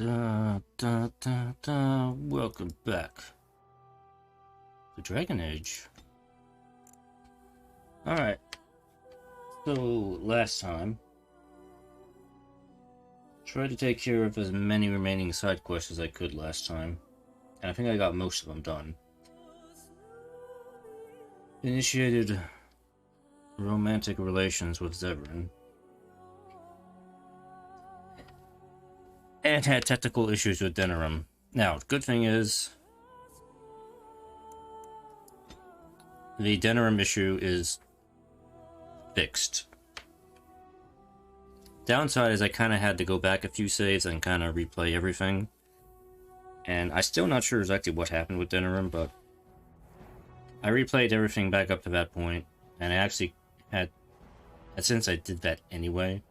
Welcome back to Dragon Age. Alright, so last time, tried to take care of as many remaining side quests as I could last time, and I think I got most of them done. Initiated romantic relations with Zevran, and had technical issues with Denerim. Now, the good thing is, the Denerim issue is fixed. Downside is I kind of had to go back a few saves and kind of replay everything. And I'm still not sure exactly what happened with Denerim, but I replayed everything back up to that point, and I actually had, since I did that anyway,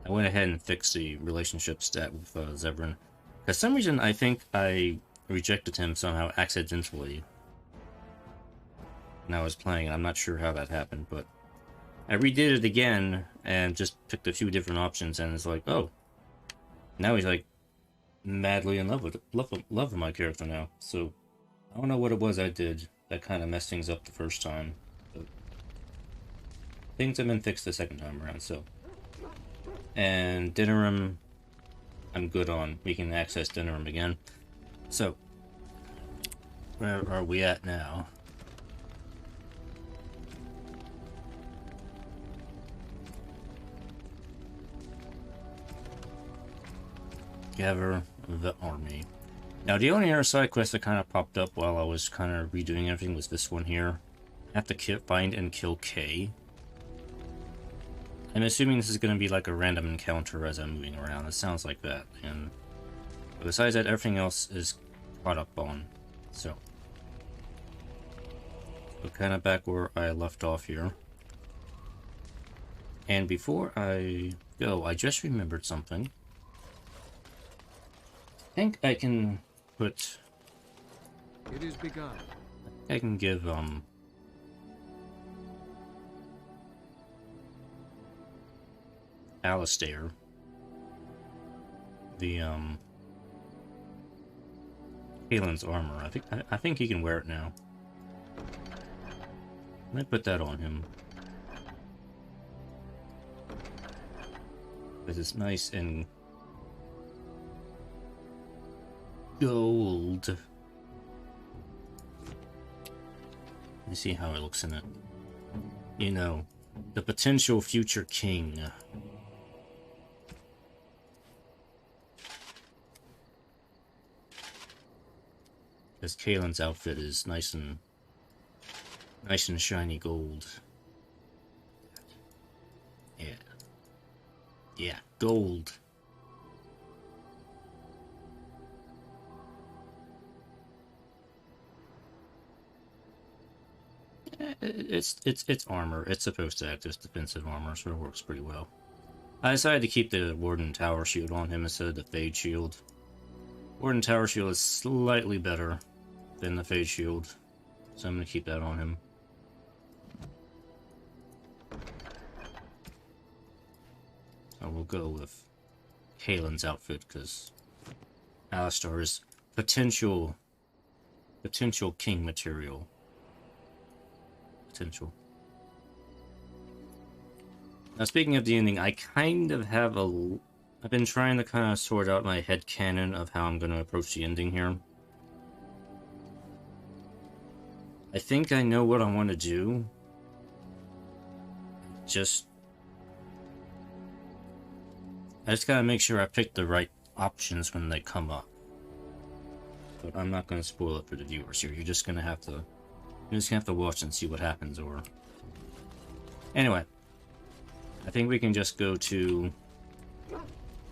I went ahead and fixed the relationship stat with Zevran. For some reason, I think I rejected him somehow accidentally when I was playing. I'm not sure how that happened, but I redid it again and just picked a few different options, and it's like, oh, now he's like madly in love with my character now. So I don't know what it was I did that kind of messed things up the first time, but things have been fixed the second time around. So, and Denerim, I'm good on. We can access Denerim again. So, where are we at now? Gather the army. Now, the only other side quest that kind of popped up while I was kind of redoing everything was this one here. I have to find and kill Kay. I'm assuming this is going to be like a random encounter as I'm moving around. It sounds like that. And besides that, everything else is caught up on. So kind of back where I left off here. And before I go, I just remembered something. I think I can put... It is begun. I can give, Alistair the, Kalen's armor. I think he can wear it now. Let me put that on him. Because it's nice and gold. Let me see how it looks in it. You know, the potential future king. Because Kalen's outfit is nice and shiny gold. Yeah. Yeah, gold. It's armor. It's supposed to act as defensive armor, so it works pretty well. I decided to keep the Warden Tower Shield on him instead of the Fade Shield. Warden Tower Shield is slightly better than the Fade Shield, so I'm going to keep that on him. So we'll go with Kalen's outfit, because Alistair is potential king material. Potential. Now, speaking of the ending, I kind of have I've been trying to kind of sort out my headcanon of how I'm going to approach the ending here. I think I know what I want to do. I just gotta make sure I pick the right options when they come up. But I'm not going to spoil it for the viewers here. You're just going to have to watch and see what happens, or... Anyway. I think we can just go to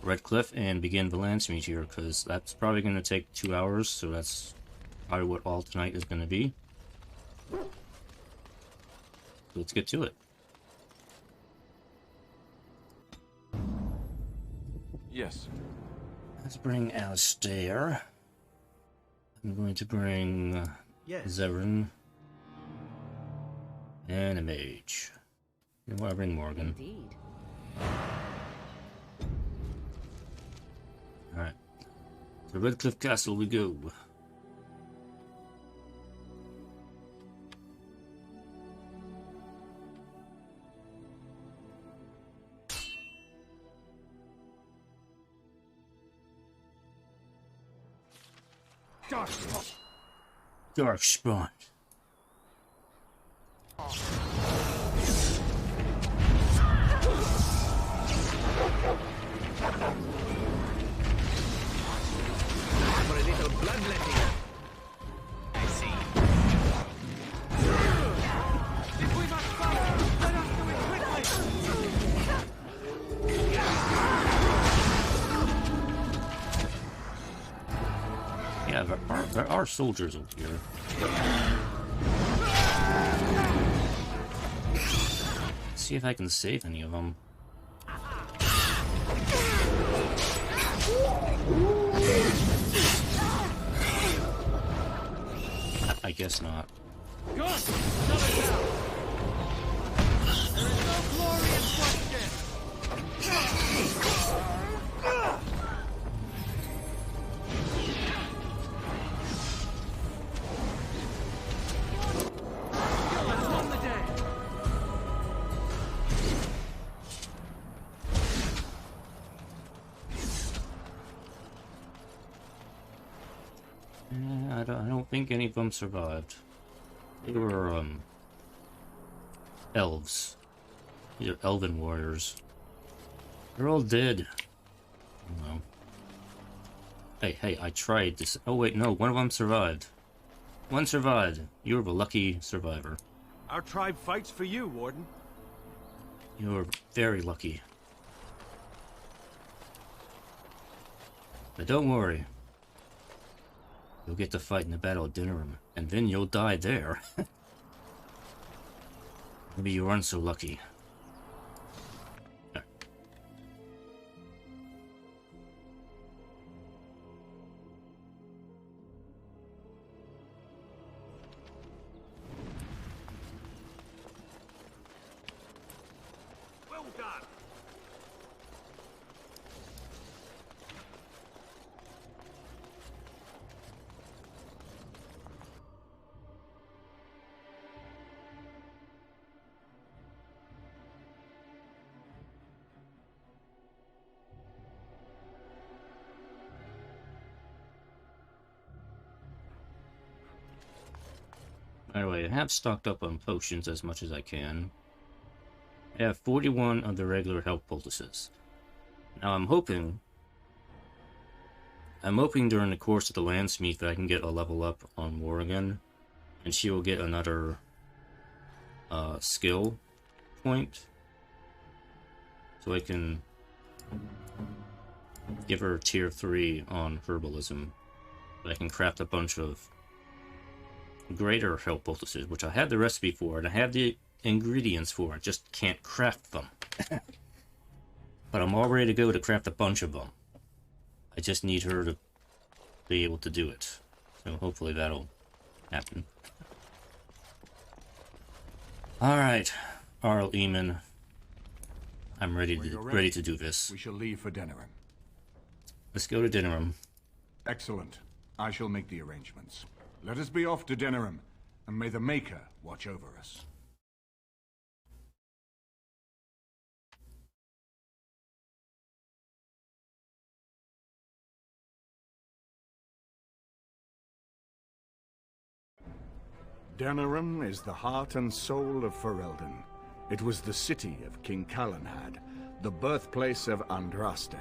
Redcliffe and begin the Landsmeet here, because that's probably going to take 2 hours, so that's probably what all tonight is going to be. So let's get to it. Yes. Let's bring Alistair. I'm going to bring Zevran and a mage. You want to bring Morgan. Indeed. Alright. To Redcliffe Castle we go. Dark Spawn. For a little bloodletting. I see. If we must fight, let us do it quickly! Yeah, there are soldiers over here. See if I can save any of them. I guess not. Good! Another down! There is no glory in bloodshed! Let's won the day! I don't think any of them survived. They were, elves. These are elven warriors. They're all dead. Oh, no. Hey, I tried this. Oh, wait, no, one of them survived. One survived. You're the lucky survivor. Our tribe fights for you, Warden. You're very lucky. But don't worry. You'll get to fight in the Battle of Denerim, and then you'll die there. Maybe you aren't so lucky. Well done! Anyway, I have stocked up on potions as much as I can. I have 41 of the regular health poultices. Now I'm hoping during the course of the Landsmeet that I can get a level up on Warden, and she will get another skill point, so I can give her tier 3 on herbalism. But I can craft a bunch of greater health poultices, which I have the recipe for, and I have the ingredients for. I just can't craft them. But I'm all ready to go to craft a bunch of them. I just need her to be able to do it. So hopefully that'll happen. Alright, Arl Eamon. I'm ready to do this. We shall leave for Denerim. Let's go to Denerim. Excellent. I shall make the arrangements. Let us be off to Denerim, and may the Maker watch over us. Denerim is the heart and soul of Ferelden. It was the city of King Calenhad, the birthplace of Andraste.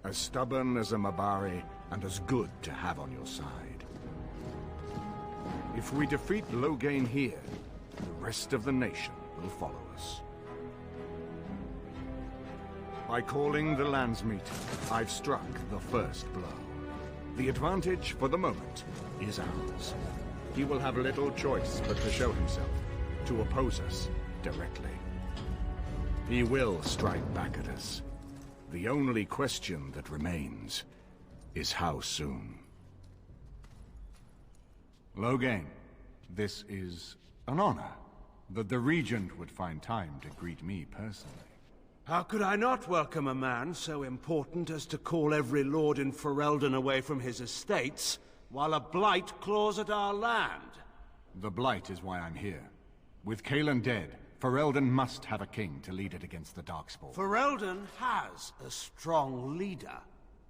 As stubborn as a Mabari, and as good to have on your side. If we defeat Logain here, the rest of the nation will follow us. By calling the Landsmeet, I've struck the first blow. The advantage, for the moment, is ours. He will have little choice but to show himself, to oppose us directly. He will strike back at us. The only question that remains is how soon. Logain, this is an honor that the Regent would find time to greet me personally. How could I not welcome a man so important as to call every lord in Ferelden away from his estates, while a blight claws at our land? The Blight is why I'm here. With Kaelan dead, Ferelden must have a king to lead it against the Darkspawn. Ferelden has a strong leader.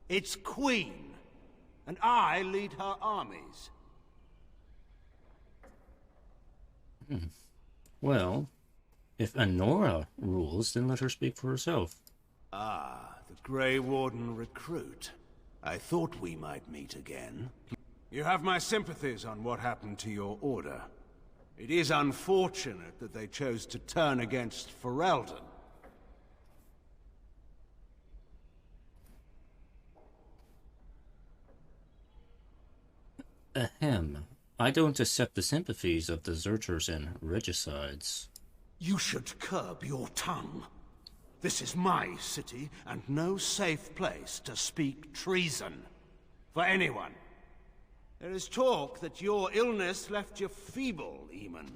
Its queen. And I lead her armies. Well, if Anora rules, then let her speak for herself. Ah, the Grey Warden recruit. I thought we might meet again. You have my sympathies on what happened to your order. It is unfortunate that they chose to turn against Ferelden. Ahem. I don't accept the sympathies of deserters and regicides. You should curb your tongue. This is my city, and no safe place to speak treason. For anyone. There is talk that your illness left you feeble, Eamon.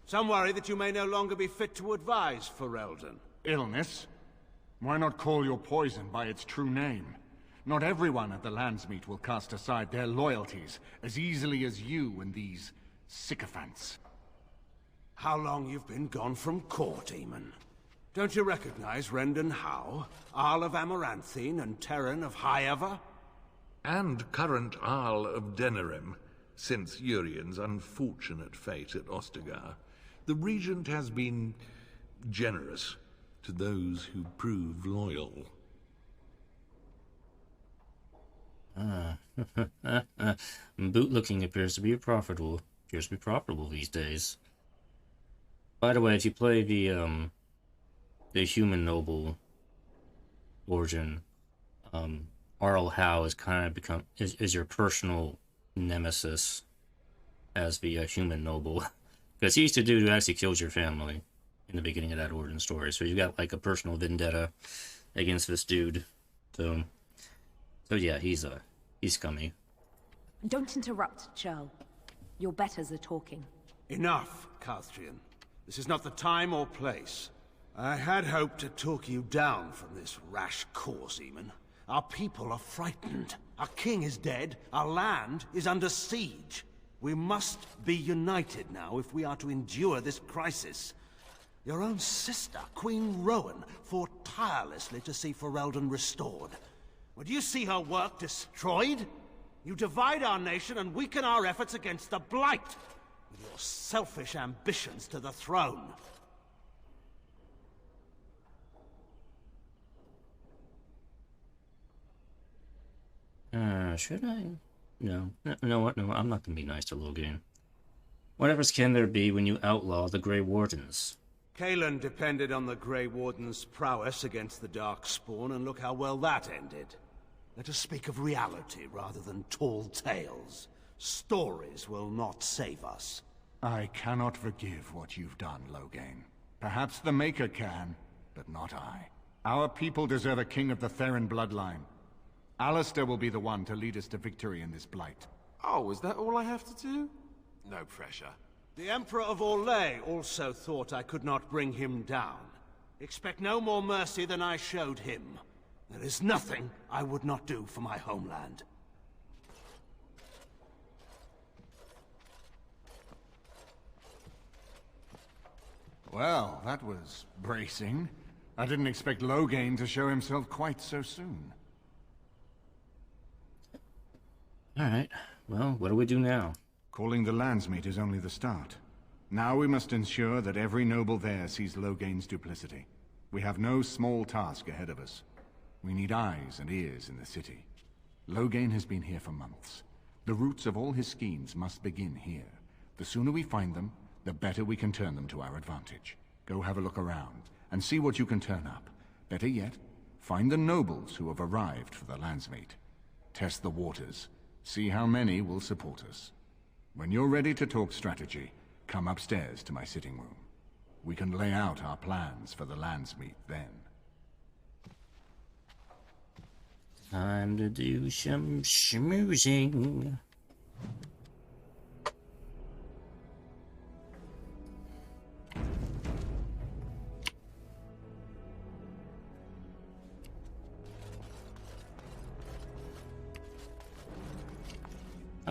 Some worry that you may no longer be fit to advise Ferelden. Illness? Why not call your poison by its true name? Not everyone at the Landsmeet will cast aside their loyalties as easily as you and these sycophants. How long you've been gone from court, Eamon? Don't you recognize Rendon Howe, Arl of Amaranthine, and Terran of Highever? And current Arl of Denerim, since Urien's unfortunate fate at Ostagar. The Regent has been generous to those who prove loyal. Bootlicking appears to be profitable. These days. By the way, if you play the human noble origin, Arl Howe is kind of become is your personal nemesis as the human noble, because he used to do who actually killed your family in the beginning of that origin story. So you got like a personal vendetta against this dude. So yeah, he's scummy. Don't interrupt, Churl. Your betters are talking. Enough, Calthrian. This is not the time or place. I had hoped to talk you down from this rash course, Eamon. Our people are frightened. Our king is dead. Our land is under siege. We must be united now if we are to endure this crisis. Your own sister, Queen Rowan, fought tirelessly to see Ferelden restored. Would you see her work destroyed? You divide our nation and weaken our efforts against the Blight, with your selfish ambitions to the throne. Should I? No. You know what? No, I'm not gonna be nice to Logain. What efforts can there be when you outlaw the Grey Wardens? Kaelan depended on the Grey Warden's prowess against the Darkspawn, and look how well that ended. Let us speak of reality rather than tall tales. Stories will not save us. I cannot forgive what you've done, Logain. Perhaps the Maker can, but not I. Our people deserve a king of the Theron bloodline. Alistair will be the one to lead us to victory in this Blight. Oh, is that all I have to do? No pressure. The Emperor of Orlais also thought I could not bring him down. Expect no more mercy than I showed him. There is nothing I would not do for my homeland. Well, that was bracing. I didn't expect Logain to show himself quite so soon. Alright, well, what do we do now? Calling the Landsmeet is only the start. Now we must ensure that every noble there sees Logain's duplicity. We have no small task ahead of us. We need eyes and ears in the city. Logain has been here for months. The roots of all his schemes must begin here. The sooner we find them, the better we can turn them to our advantage. Go have a look around, and see what you can turn up. Better yet, find the nobles who have arrived for the Landsmeet. Test the waters. See how many will support us. When you're ready to talk strategy, come upstairs to my sitting room. We can lay out our plans for the Landsmeet then. Time to do some schmoozing.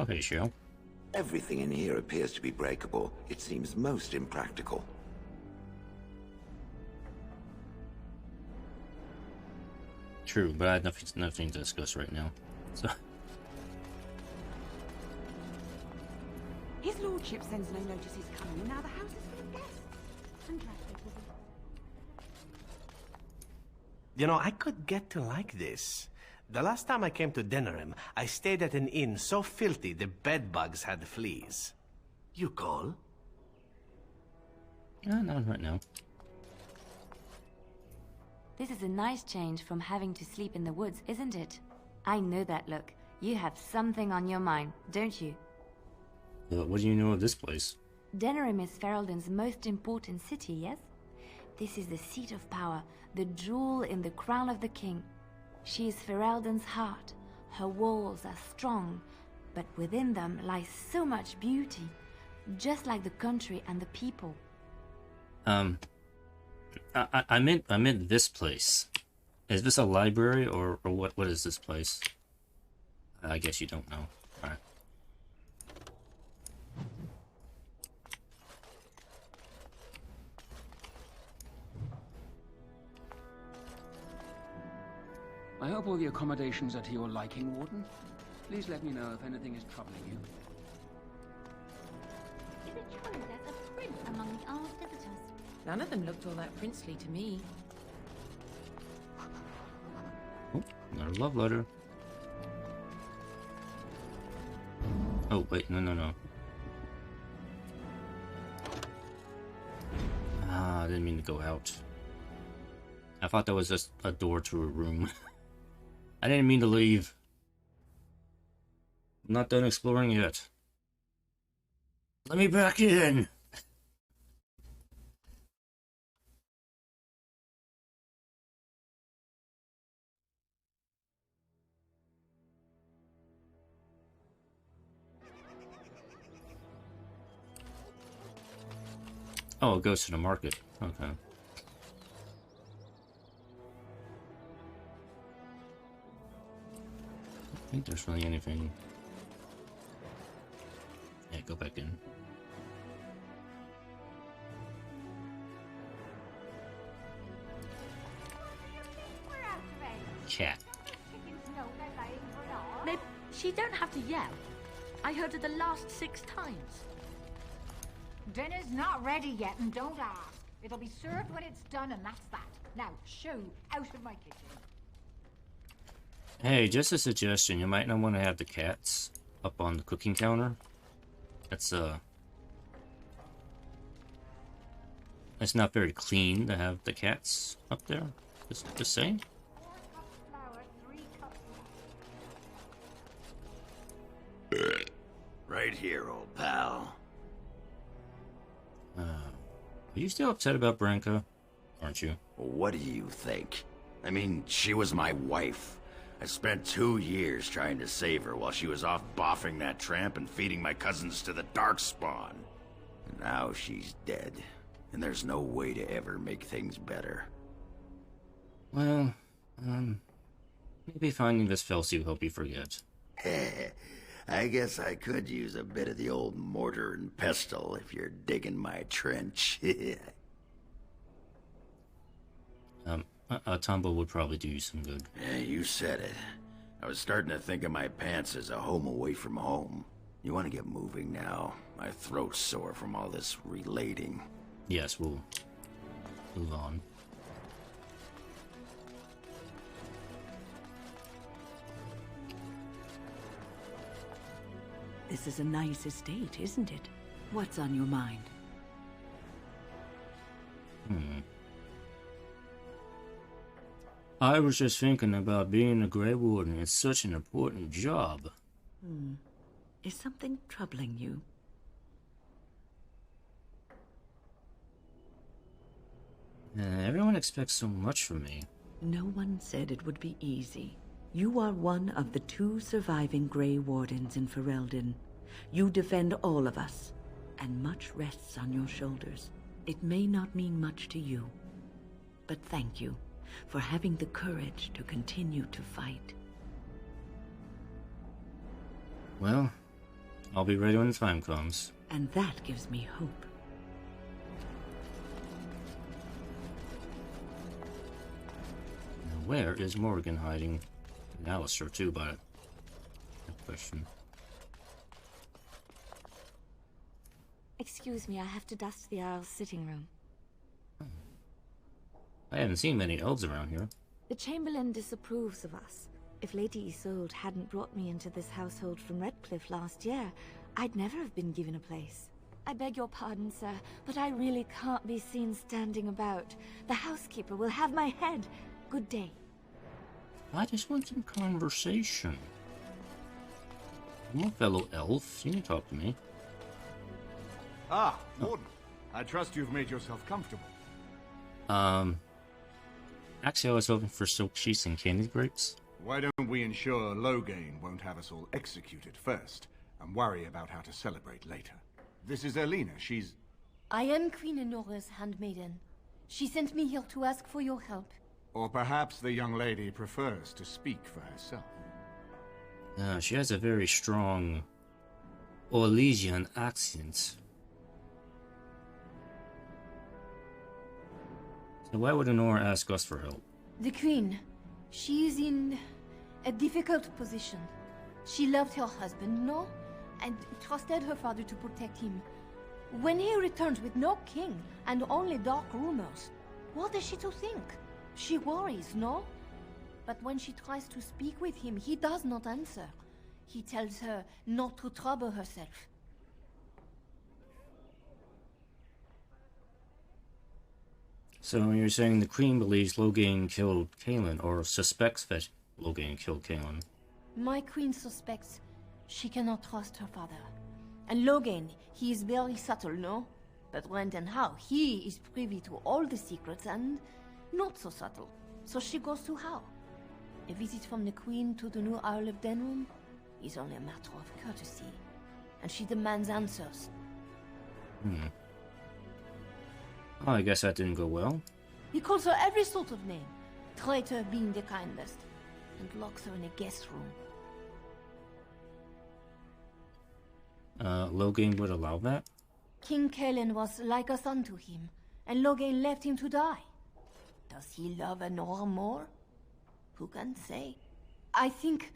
Oh, hey, Shell. Everything in here appears to be breakable. It seems most impractical. True, but I have nothing to discuss right now. So. His lordship sends no notice he's coming, and now the house is full of guests. And traffic will be... You know, I could get to like this. The last time I came to Denerim, I stayed at an inn so filthy the bedbugs had fleas. You call? Not right now. This is a nice change from having to sleep in the woods, isn't it? I know that look. You have something on your mind, don't you? What do you know of this place? Denerim is Ferelden's most important city, yes? This is the seat of power, the jewel in the crown of the king. She is Ferelden's heart. Her walls are strong, but within them lies so much beauty, just like the country and the people. I meant this place. Is this a library or what? What is this place? I guess you don't know. All right. I hope all the accommodations are to your liking, Warden. Please let me know if anything is troubling you. Is it true there's a prince among the Arl's visitors? None of them looked all that princely to me. Oh, another love letter. Oh, wait, no. Ah, I didn't mean to go out. I thought that was just a door to a room. I didn't mean to leave. I'm not done exploring yet. Let me back in! Oh, it goes to the market. Okay. I think there's really anything. Yeah, go back in. Cat. Maybe she don't have to yell. I heard her the last 6 times. Dinner's not ready yet, and don't ask. It'll be served when it's done, and that's that. Now, shoo, out of my kitchen. Hey, just a suggestion. You might not want to have the cats up on the cooking counter. That's it's not very clean to have the cats up there. Just saying. Right here, old pal. Are you still upset about Branka? Aren't you? What do you think? I mean, she was my wife. I spent 2 years trying to save her while she was off boffing that tramp and feeding my cousins to the Darkspawn. And now she's dead, and there's no way to ever make things better. Well, maybe finding this Felsie will help you forget. I guess I could use a bit of the old mortar and pestle if you're digging my trench. A tumble would probably do you some good. Yeah, you said it. I was starting to think of my pants as a home away from home. You want to get moving now? My throat's sore from all this relating. Yes, we'll move on. This is a nice estate, isn't it? What's on your mind? I was just thinking about being a Grey Warden. It's such an important job. Is something troubling you? Everyone expects so much from me. No one said it would be easy. You are one of the 2 surviving Grey Wardens in Ferelden. You defend all of us, and much rests on your shoulders. It may not mean much to you, but thank you for having the courage to continue to fight. Well, I'll be ready when the time comes. And that gives me hope. Now, where is Morgan hiding? And Alistair too, but question. Excuse me, I have to dust the Earl's sitting room. I haven't seen many elves around here. The Chamberlain disapproves of us. If Lady Isolde hadn't brought me into this household from Redcliffe last year, I'd never have been given a place. I beg your pardon, sir, but I really can't be seen standing about. The housekeeper will have my head. Good day. I just want some conversation. I'm a fellow elf. You can talk to me. Ah, Warden. I trust you've made yourself comfortable. Actually, I was hoping for silk sheets and candy grapes. Why don't we ensure Logain won't have us all executed first, and worry about how to celebrate later? This is Elena. She's... I am Queen Enora's handmaiden. She sent me here to ask for your help. Or perhaps the young lady prefers to speak for herself. She has a very strong Orlesian accent. So why would Enora ask us for help? The Queen, she is in a difficult position. She loved her husband, no? And trusted her father to protect him. When he returns with no king and only dark rumors, what is she to think? She worries, no? But when she tries to speak with him, he does not answer. He tells her not to trouble herself. So you're saying the Queen believes Logain killed Kaelin, or suspects that Logain killed Kaelin? My Queen suspects she cannot trust her father. And Logain, he is very subtle, no? But when and how, he is privy to all the secrets and not so subtle. So she goes to how? A visit from the Queen to the new Earl of Denerim is only a matter of courtesy. And she demands answers. Oh, I guess that didn't go well. He calls her every sort of name, traitor being the kindest, and locks her in a guest room. Logain would allow that? King Kaelin was like a son to him, and Logain left him to die. Does he love Enora more? Who can say? I think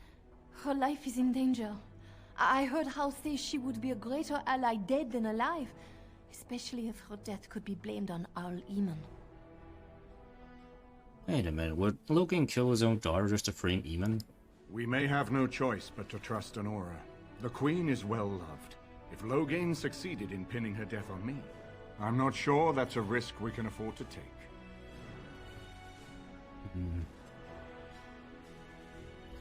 her life is in danger. I heard how say she would be a greater ally dead than alive, especially if her death could be blamed on Arl Eamon. Wait a minute, would Logain kill his own daughter just to frame Eamon? We may have no choice but to trust Enora. The Queen is well loved. If Logain succeeded in pinning her death on me, I'm not sure that's a risk we can afford to take.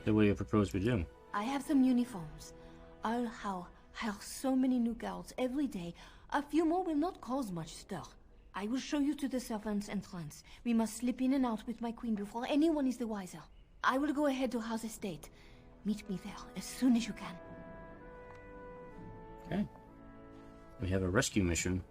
So what do you propose we do? I have some uniforms. I'll hire so many new guards every day. A few more will not cause much stir. I will show you to the servants' entrance. We must slip in and out with my queen before anyone is the wiser. I will go ahead to House Estate. Meet me there as soon as you can. Okay. We have a rescue mission.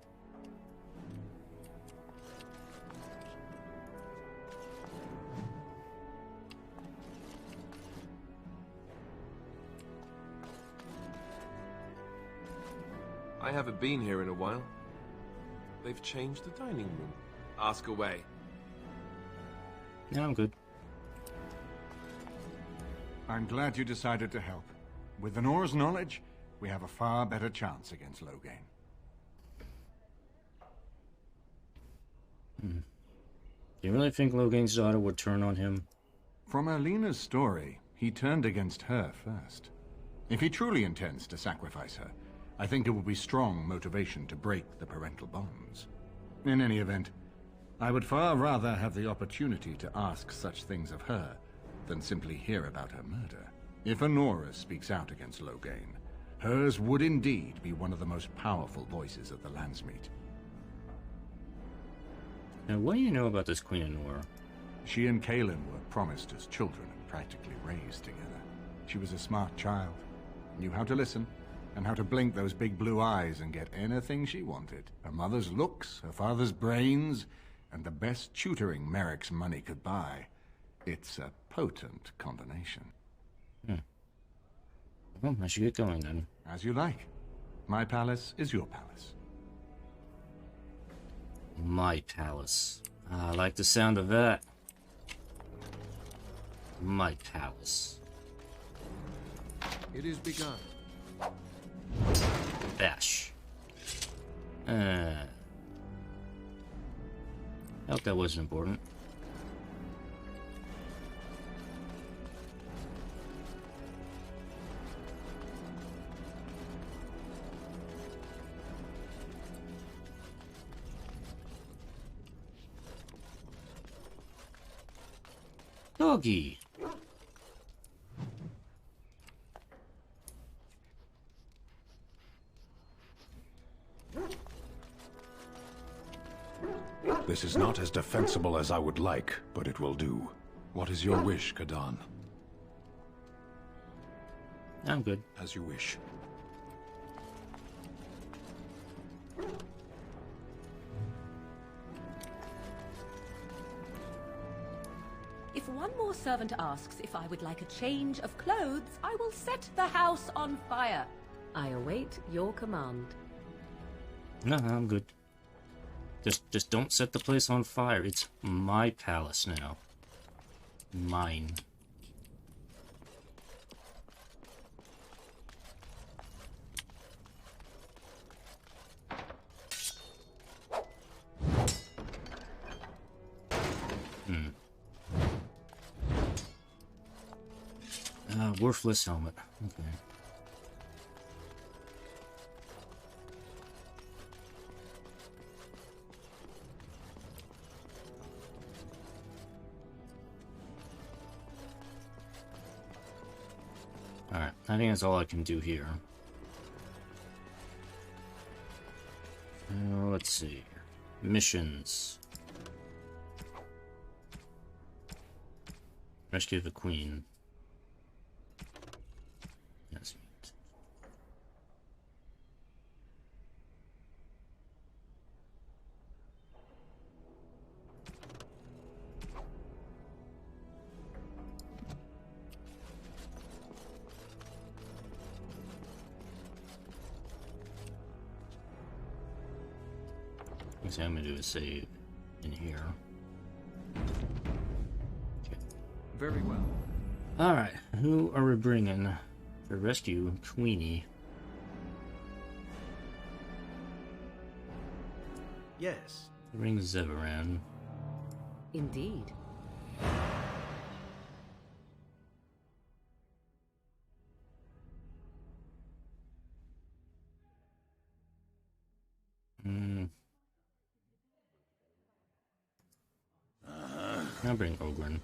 I haven't been here in a while. They've changed the dining room. Ask away. Yeah, I'm good. I'm glad you decided to help. With Enora's knowledge, we have a far better chance against Logain. Do you really think Logain's daughter would turn on him? From Elena's story, he turned against her first. If he truly intends to sacrifice her, I think it will be strong motivation to break the parental bonds. In any event, I would far rather have the opportunity to ask such things of her than simply hear about her murder. If Enora speaks out against Logain, hers would indeed be one of the most powerful voices of the Landsmeet. Now, what do you know about this Queen Enora? She and Kaelin were promised as children and practically raised together. She was a smart child, knew how to listen, and how to blink those big blue eyes and get anything she wanted. Her mother's looks, her father's brains, and the best tutoring Merrick's money could buy. It's a potent combination. Well, I should get going then. As you like. My palace is your palace. My palace. I like the sound of that. My palace. It is begun. Bash. Hope that wasn't important. Doggy. This is not as defensible as I would like, but it will do. What is your wish, Kadan? I'm good. As you wish. If one more servant asks if I would like a change of clothes, I will set the house on fire. I await your command. No, I'm good. Just don't set the place on fire. It's my palace now. Mine. Worthless helmet. Okay. Alright, I think that's all I can do here. Let's see. Missions. Rescue the Queen. Landsmeet. Next thing I'm gonna do is save in here. Okay. Very well. Alright, who are we bringing to rescue Queenie? Yes. Bring Zeveran. Indeed. I'll bring Ogren.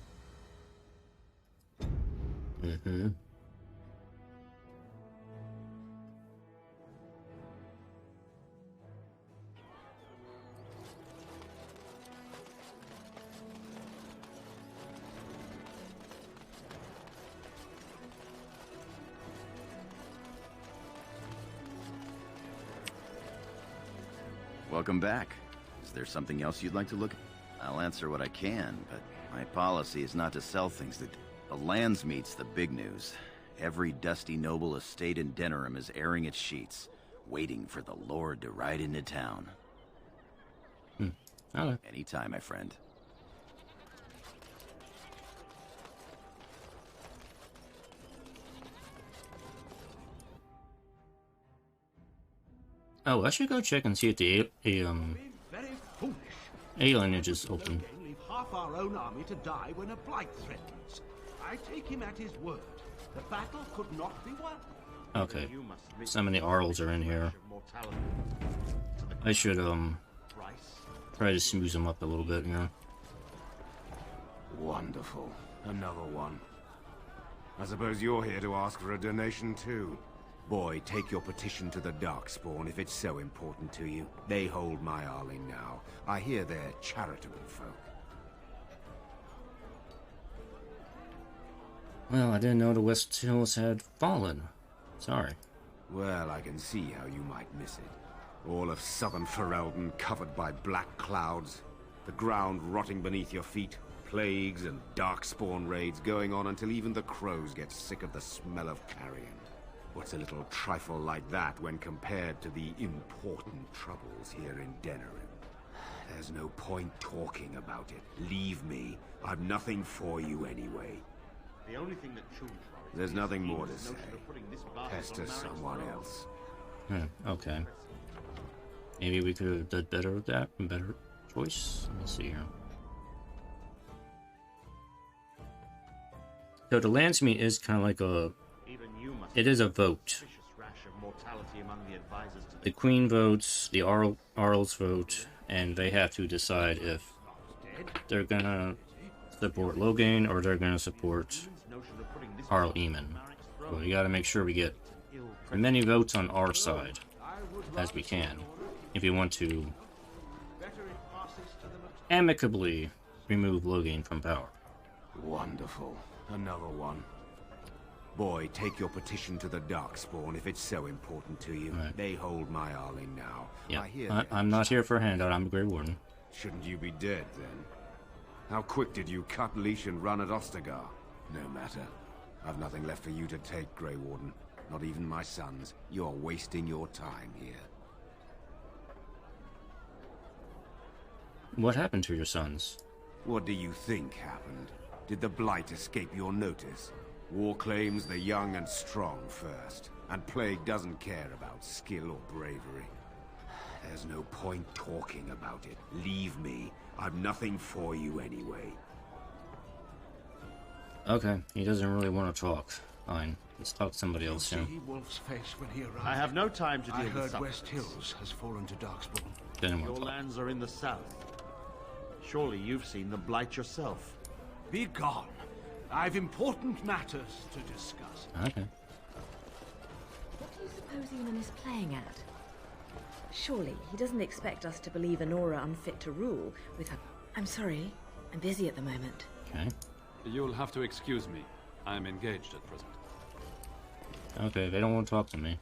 Welcome back. Is there something else you'd like to look at? I'll answer what I can, but my policy is not to sell things that... The Landsmeet's the big news. Every dusty noble estate in Denerim is airing its sheets, waiting for the Lord to ride into town. Okay. Anytime, my friend. Oh, I should go check and see if the alienage is open. Leave half our own army to die when a blight threatens. I take him at his word. The battle could not be won. Okay. Some of the Arls are in here. I should try to smooth them up a little bit, you know. Wonderful. Another one. I suppose you're here to ask for a donation too. Boy, take your petition to the Darkspawn if it's so important to you. They hold my Arling now. I hear they're charitable folk. Well, I didn't know the West Hills had fallen. Sorry. Well, I can see how you might miss it. All of southern Ferelden covered by black clouds. The ground rotting beneath your feet. Plagues and Darkspawn raids going on until even the crows get sick of the smell of carrion. What's a little trifle like that when compared to the important troubles here in Denerim? There's no point talking about it. Leave me. I've nothing for you anyway. The only thing that truly There's nothing more to say. Pester someone else. Okay. Maybe we could have done better with that. Better choice. Let me see here. So the Landsmeet is kind of like a... It is a vote. The Queen votes, the Arls vote, and they have to decide if they're gonna support Logain or they're gonna support Arl Eamon. So we gotta make sure we get as many votes on our side as we can if we want to amicably remove Logain from power. Wonderful. Another one. Boy, take your petition to the Darkspawn if it's so important to you. Right. They hold my Arling now. Yeah, I'm not here for a handout. I'm a Grey Warden. Shouldn't you be dead, then? How quick did you cut leash and run at Ostagar? No matter. I've nothing left for you to take, Grey Warden. Not even my sons. You're wasting your time here. What happened to your sons? What do you think happened? Did the Blight escape your notice? War claims the young and strong first, and Plague doesn't care about skill or bravery. There's no point talking about it. Leave me. I've nothing for you anyway. Okay, he doesn't really want to talk. Fine, let's talk to somebody else here. Wolf's face when he arrived. I have no time to deal I with heard supplicants. West Hills has fallen to Darkspawn. Didn't want Your to talk. lands are in the south. Surely you've seen the Blight yourself. Be gone. I've important matters to discuss. Okay. What do you suppose Eamon is playing at? Surely he doesn't expect us to believe Anora unfit to rule with her... I'm sorry, I'm busy at the moment. Okay. You'll have to excuse me. I'm engaged at present. Okay, they don't want to talk to me.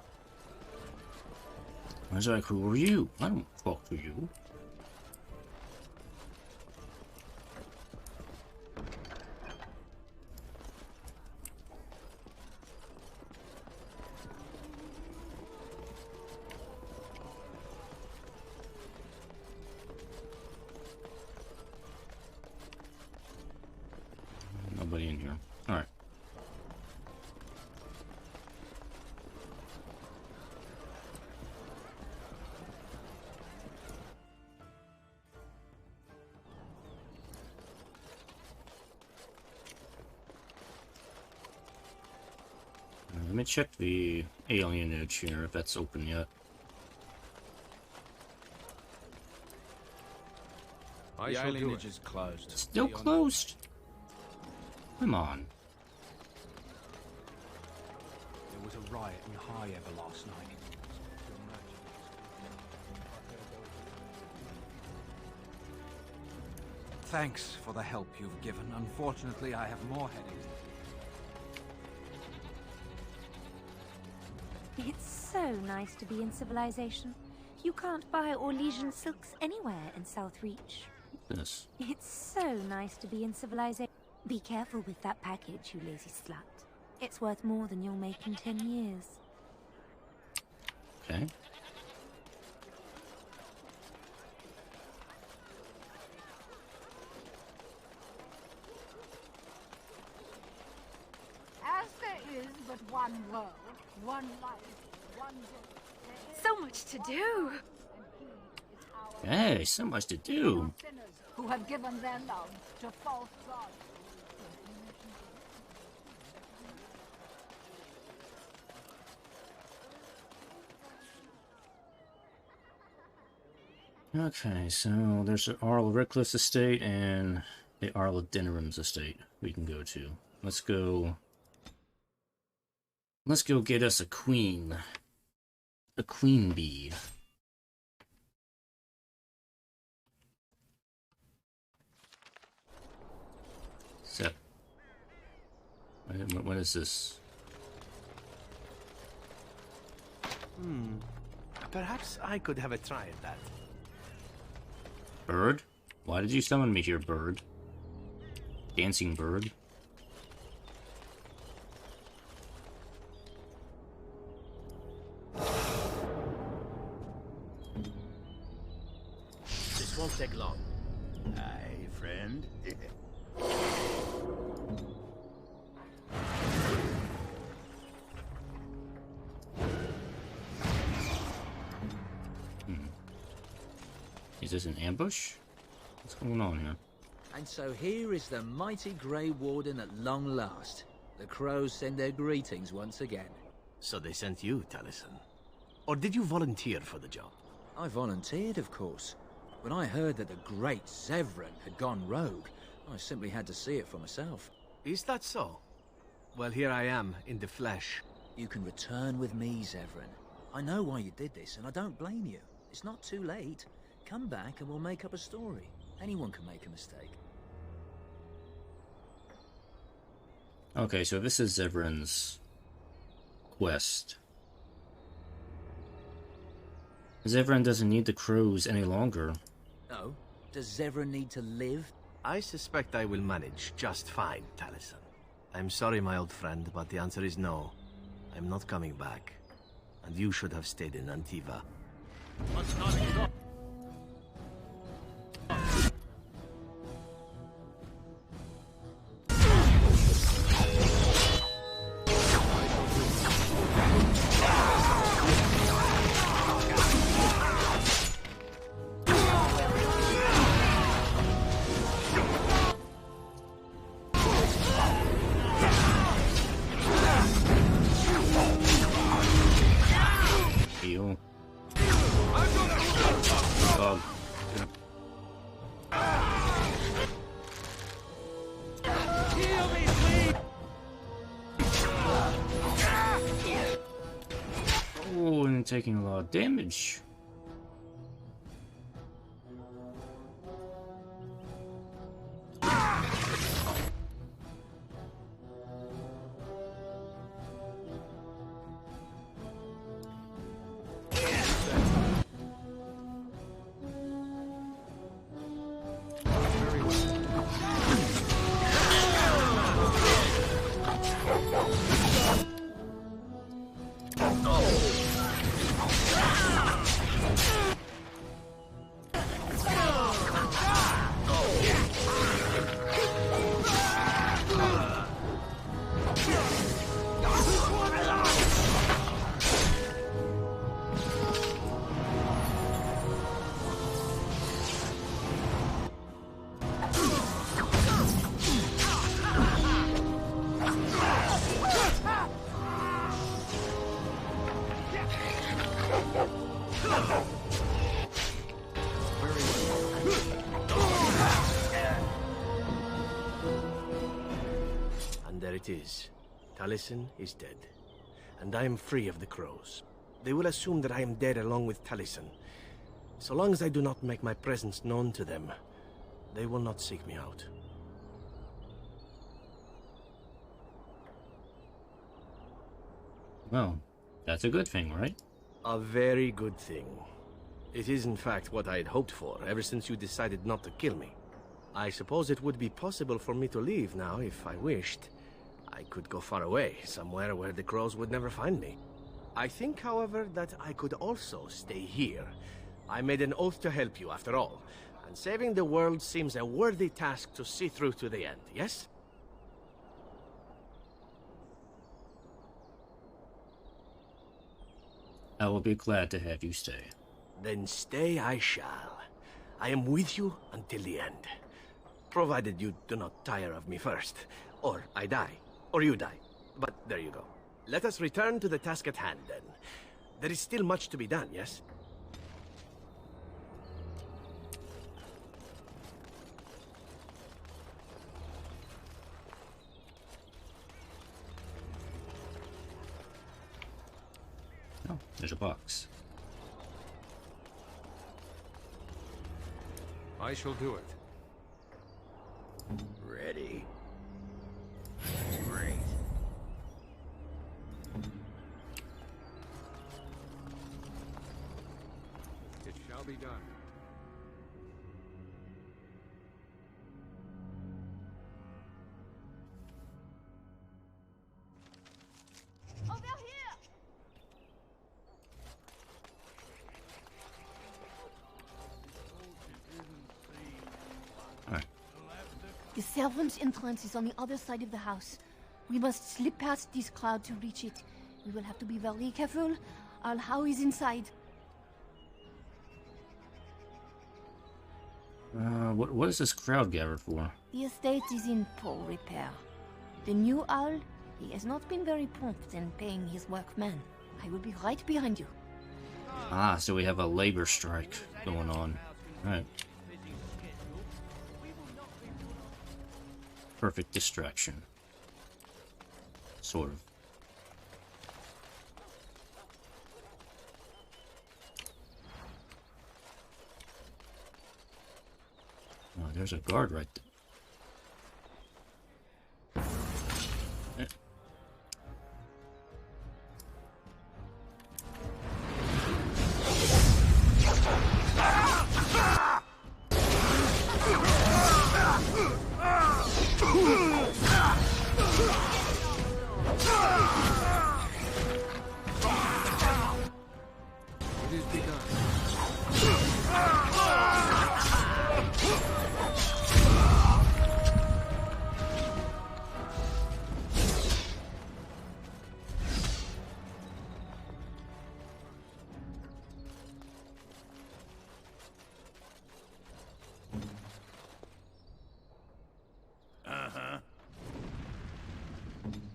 I was like, who are you? I don't talk to you. Nobody in here. Alright. Let me check the alienage here, if that's open yet. The alienage is closed. Still closed? Come on. There was a riot in High Ever last night. Thanks for the help you've given. Unfortunately, I have more headings. It's so nice to be in civilization. You can't buy Orlesian silks anywhere in Southreach. This. It's so nice to be in civilization. Be careful with that package, you lazy slut. It's worth more than you'll make in 10 years. Okay. As there is but one world, one life, one death. So much to do! Hey, so much to do. Sinners who have given their love to false gods. Okay, so there's the Arl Reckless estate and the Arl of Denerim's estate we can go to. Let's go get us a queen. A queen bee. So, what is this? Perhaps I could have a try at that. Bird? Why did you summon me here, bird? Dancing bird? Won't take long. Aye, friend. Is this an ambush? What's going on here? And so here is the mighty Grey Warden at long last. The crows send their greetings once again. So they sent you, Taliesin. Or did you volunteer for the job? I volunteered, of course. When I heard that the great Zevran had gone rogue, I simply had to see it for myself. Is that so? Well, here I am, in the flesh. You can return with me, Zevran. I know why you did this, and I don't blame you. It's not too late. Come back and we'll make up a story. Anyone can make a mistake. Okay, so this is Zevran's quest. Zevran doesn't need the crows any longer. No? Does Zevran need to live? I suspect I will manage just fine, Taliesin. I'm sorry, my old friend, but the answer is no. I'm not coming back. And you should have stayed in Antiva. Taking a lot of damage. And there it is. Taliesin is dead. And I am free of the crows. They will assume that I am dead along with Taliesin. So long as I do not make my presence known to them, they will not seek me out. Well, that's a good thing, right? A very good thing. It is in fact what I had hoped for ever since you decided not to kill me. I suppose it would be possible for me to leave now if I wished. I could go far away, somewhere where the crows would never find me. I think, however, that I could also stay here. I made an oath to help you, after all, and saving the world seems a worthy task to see through to the end, yes? I will be glad to have you stay. Then stay I shall. I am with you until the end. Provided you do not tire of me first. Or I die. Or you die. But there you go. Let us return to the task at hand, then. There is still much to be done, yes? Oh, there's a box. I shall do it. Ready. Great. It shall be done. Over here! The servants' entrance is on the other side of the house. We must slip past this crowd to reach it. We will have to be very careful. Arl How is inside. What is this crowd gathered for? The estate is in poor repair. The new Arl, he has not been very prompt in paying his workmen. I will be right behind you. Ah, so we have a labor strike going on. Right. Perfect distraction. Sort of. Oh, there's a guard right there.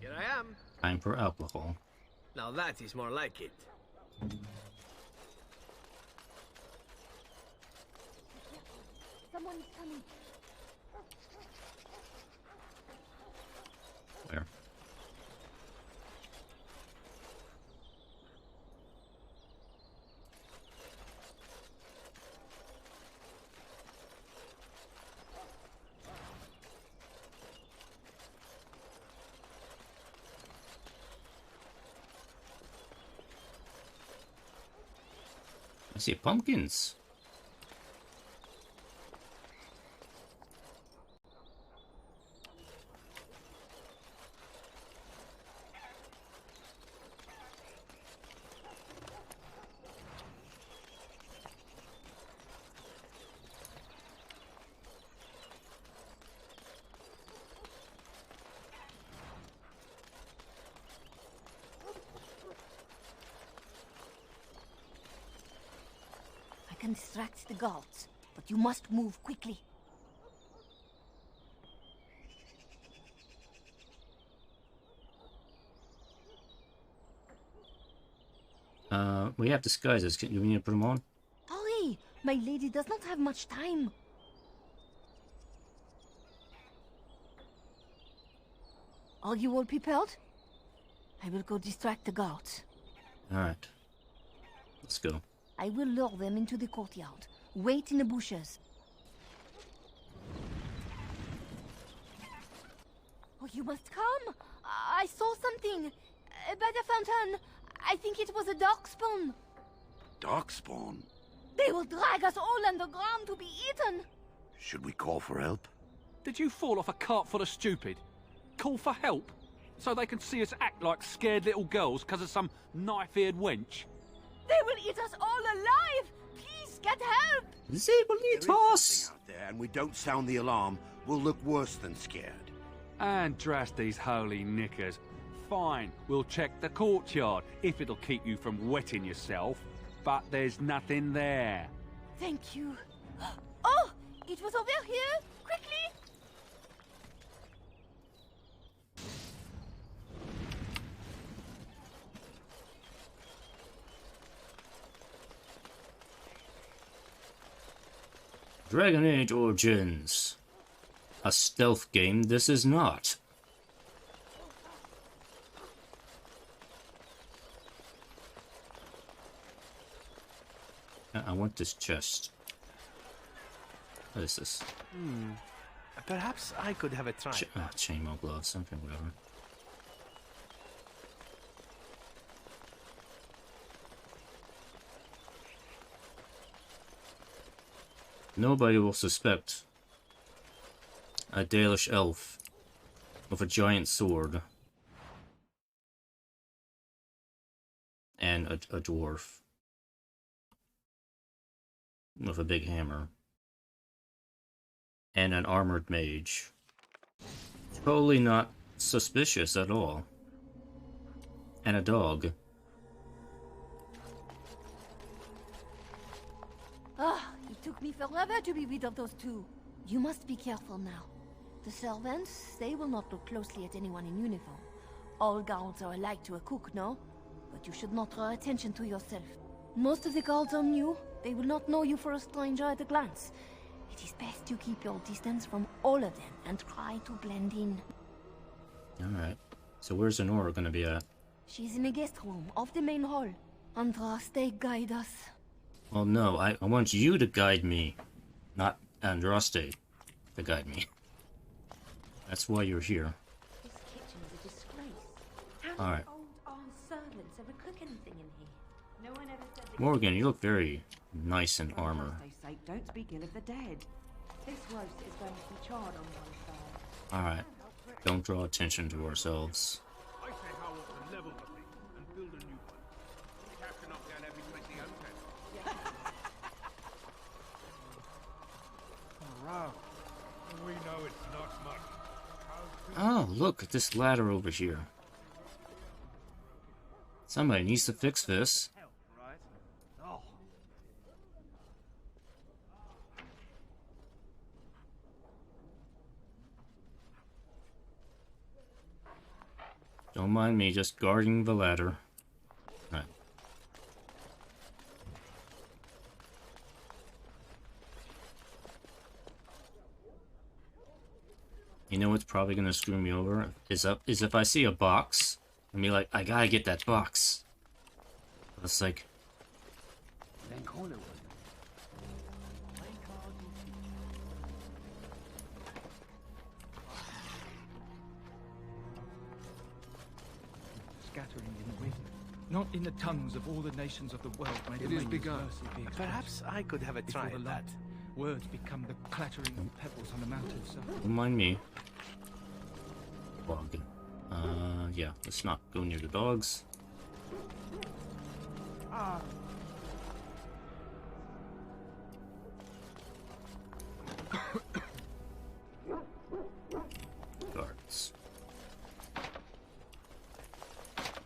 Here I am. Time for alcohol. Now that is more like it. Someone is coming. Where? I see pumpkins. I can distract the guards, but you must move quickly. We have disguises. Do we need to put them on? Hurry! My lady does not have much time. Are you all prepared? I will go distract the guards. Alright. Let's go. I will lure them into the courtyard. Wait in the bushes. Oh, you must come! I saw something! By the fountain! I think it was a darkspawn. Darkspawn? They will drag us all underground to be eaten! Should we call for help? Did you fall off a cart full of stupid? Call for help? So they can see us act like scared little girls because of some knife-eared wench? They will eat us all alive! Please get help! They will eat us! Out there and we don't sound the alarm, we'll look worse than scared. And drast these holy knickers. Fine, we'll check the courtyard, if it'll keep you from wetting yourself. But there's nothing there. Thank you. Oh! It was over here! Quickly! Dragon Age Origins. A stealth game this is not. I want this chest. What is this? Perhaps I could have a try. Chainmail gloves, something, whatever. Nobody will suspect a Dalish elf with a giant sword and a dwarf with a big hammer and an armored mage Totally not suspicious at all. And a dog. Ah, it took me forever to be rid of those two. You must be careful now. The servants, they will not look closely at anyone in uniform. All guards are alike to a cook, no? But you should not draw attention to yourself. Most of the guards are new. They will not know you for a stranger at a glance. It is best you keep your distance from all of them and try to blend in. Alright. So where's Honora gonna be at? She's in the guest room off the main hall. Andraste, guide us. Well, no, I want you to guide me, not Andraste to guide me. That's why you're here. This kitchen's a disgrace. All right. Old armed servants ever cook anything in here? No one ever said that. Morgan, you look very nice in armor. For sake, don't speak ill of the dead. This roast is going to be charred on one side. Alright. Don't draw attention to ourselves. I say how to level the thing and build a new one. We'd have to knock down every place he owns it. Wow. We know it's not much. Oh, look at this ladder over here. Somebody needs to fix this. Right? Oh. Don't mind me, just guarding the ladder. Right. You know what's probably gonna screw me over is if I see a box and be like, I gotta get that box. It's like, Then call it. Scattering in the wind, not in the tongues of all the nations of the world. May the It is rain's begun. mercy be expressed. Perhaps I could have a Before try the at light, that. words become the clattering of pebbles on a mountainside. don't mind me. Walking. Yeah, let's not go near the dogs. Guards.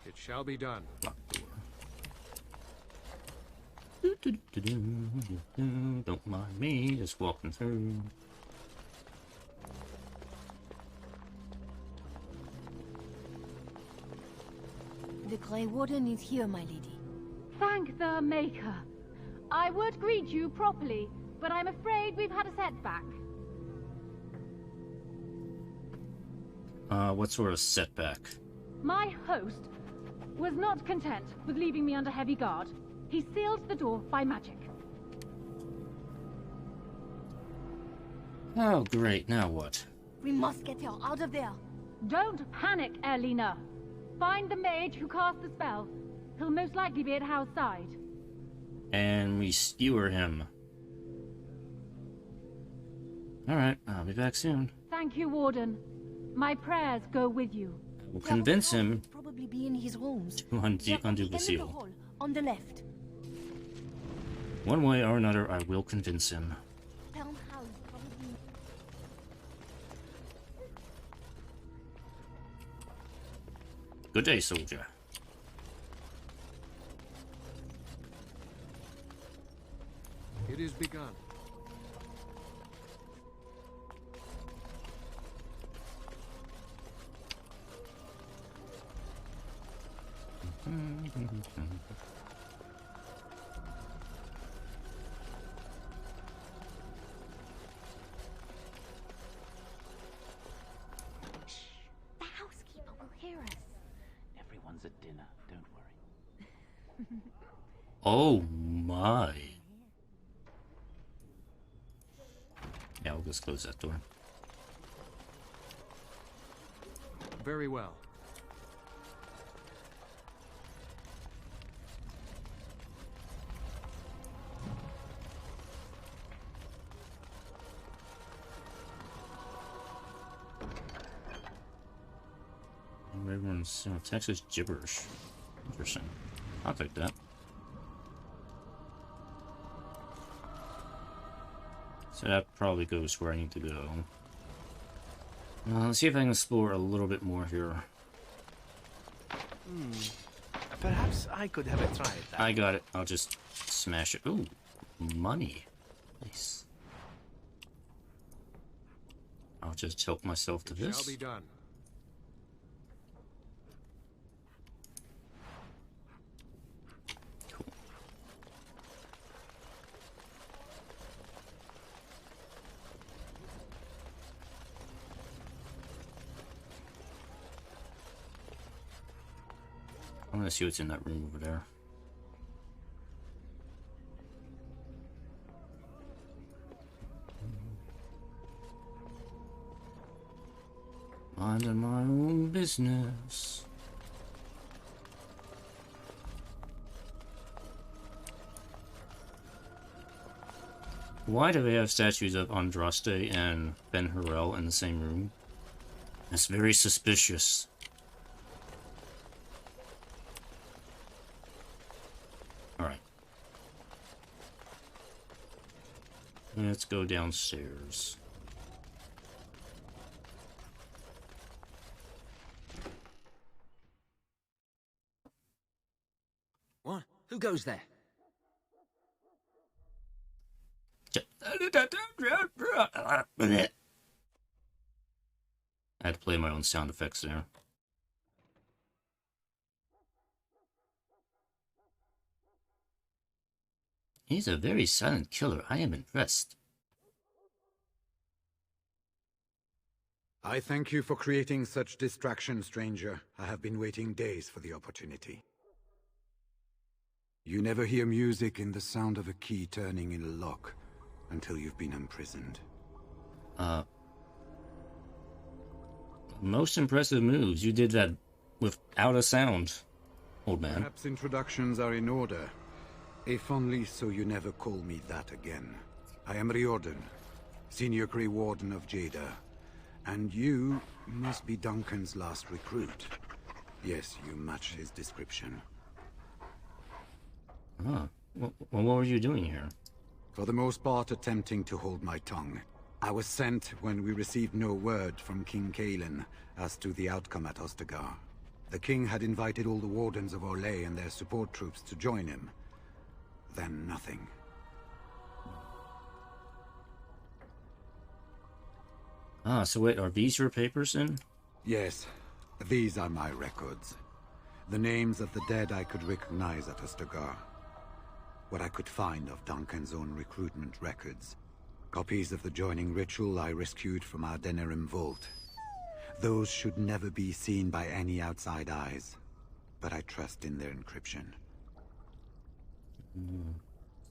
It shall be done. Locked door. Don't mind me, just walking through. The Grey Warden is here, my lady. Thank the Maker. I would greet you properly, but I'm afraid we've had a setback. What sort of setback? My host was not content with leaving me under heavy guard. He sealed the door by magic. Oh, great, now what? We must get her out of there. Don't panic, Erlina. Find the mage who cast the spell. He'll most likely be at Hal's side. And we skewer him. Alright, I'll be back soon. Thank you, Warden. My prayers go with you. We'll convince him Probably be in his rooms. to undo the seal. Hall, on the left. One way or another, I will convince him. Town house, probably. Good day, soldier. It is begun. The housekeeper will hear us. Everyone's at dinner, don't worry. Oh my. Yeah, we'll just close that door. Very well. Everyone's text is gibberish. Interesting. I'll take that. So that probably goes where I need to go. Let's see if I can explore a little bit more here. Perhaps I could have a try at that. I got it. I'll just smash it. Ooh, money. Nice. I'll just help myself to this. Shall be done. Cool. I'm gonna see what's in that room over there. Minding my own business. Why do they have statues of Andraste and Ben Harel in the same room? That's very suspicious. Alright. Let's go downstairs. What? Who goes there? I had to play my own sound effects there. He's a very silent killer. I am impressed. I thank you for creating such distraction, stranger. I have been waiting days for the opportunity. You never hear music in the sound of a key turning in a lock until you've been imprisoned. Most impressive moves. You did that without a sound, old man. Perhaps introductions are in order. If only so you never call me that again. I am Warden, Senior Grey Warden of Jada. And you must be Duncan's last recruit. Yes, you match his description. Ah, well, what were you doing here? For the most part, attempting to hold my tongue. I was sent when we received no word from King Kaelin as to the outcome at Ostagar. The king had invited all the wardens of Orlais and their support troops to join him. Then nothing. Ah, so wait, are these your papers then? Yes, these are my records. The names of the dead I could recognize at Ostagar. What I could find of Duncan's own recruitment records. Copies of the joining ritual I rescued from our Denerim vault. Those should never be seen by any outside eyes, but I trust in their encryption.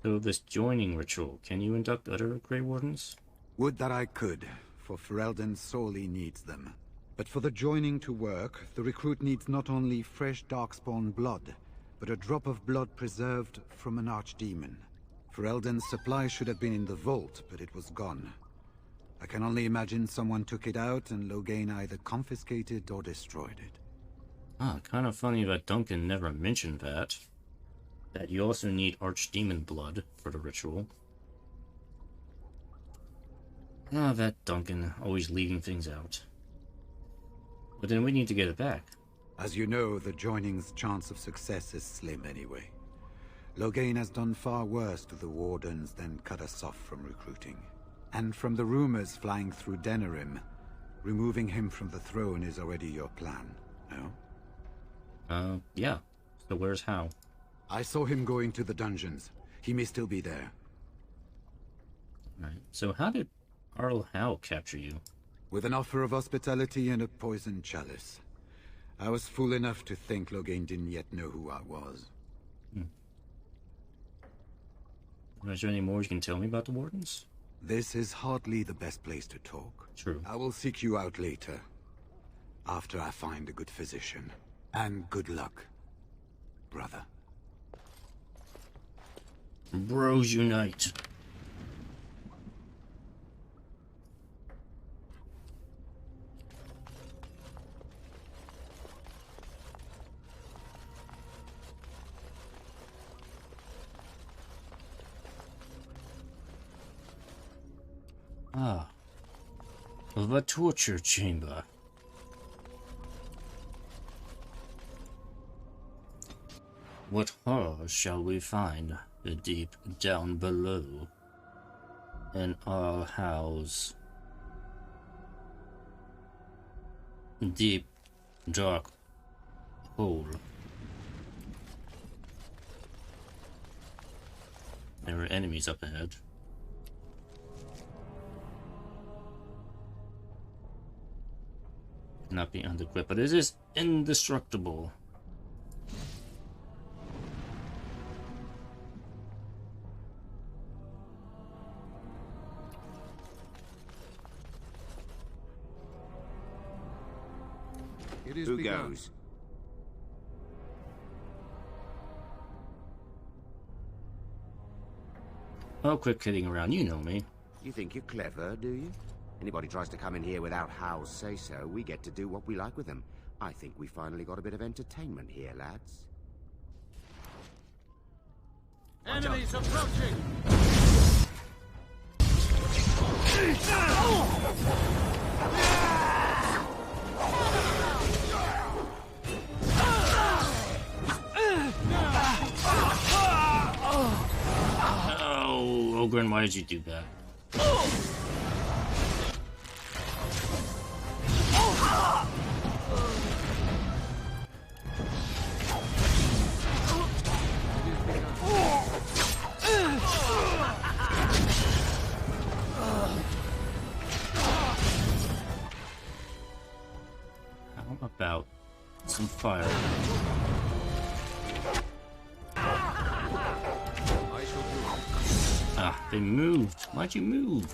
So this joining ritual, can you induct other Grey Wardens? Would that I could, for Ferelden sorely needs them. But for the joining to work, the recruit needs not only fresh Darkspawn blood, but a drop of blood preserved from an archdemon. Ferelden's supply should have been in the vault, but it was gone. I can only imagine someone took it out and Logain either confiscated or destroyed it. Ah, kind of funny that Duncan never mentioned that. That you also need archdemon blood for the ritual. Ah, that Duncan, always leaving things out. But then we need to get it back. As you know, the joining's chance of success is slim anyway. Logain has done far worse to the Wardens than cut us off from recruiting. And from the rumors flying through Denerim, removing him from the throne is already your plan, no? Yeah. So where's How? I saw him going to the dungeons. He may still be there. Right. So how did Arl How capture you? With an offer of hospitality and a poisoned chalice. I was fool enough to think Logain didn't yet know who I was. Is there any more you can tell me about the Wardens? This is hardly the best place to talk. True. I will seek you out later. After I find a good physician. And good luck, brother. Bros unite. Ah. of a torture chamber. What horror shall we find deep down below in our house? Deep, dark hole. There are enemies up ahead. Cannot be unequipped, but it is indestructible. Who goes? Oh, quit kidding around. You know me. You think you're clever, do you? Anybody tries to come in here without Hal's say-so, we get to do what we like with them. I think we finally got a bit of entertainment here, lads. Enemies approaching! Oh, Ogren, why did you do that? How about some fire? Ah, they moved. Why'd you move?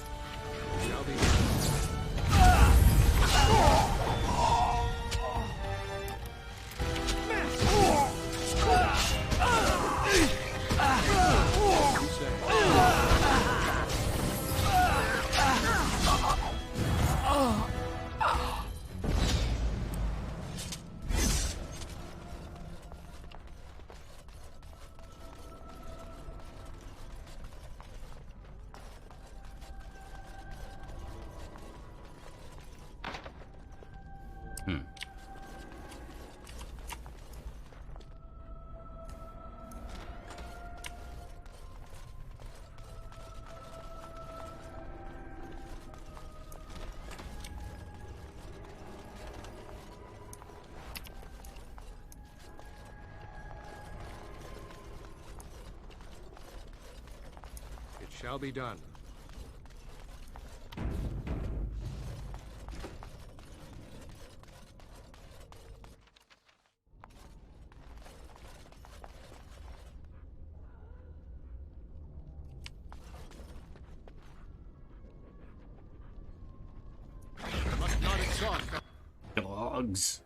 Shall be done. Must not exhaust. Dogs.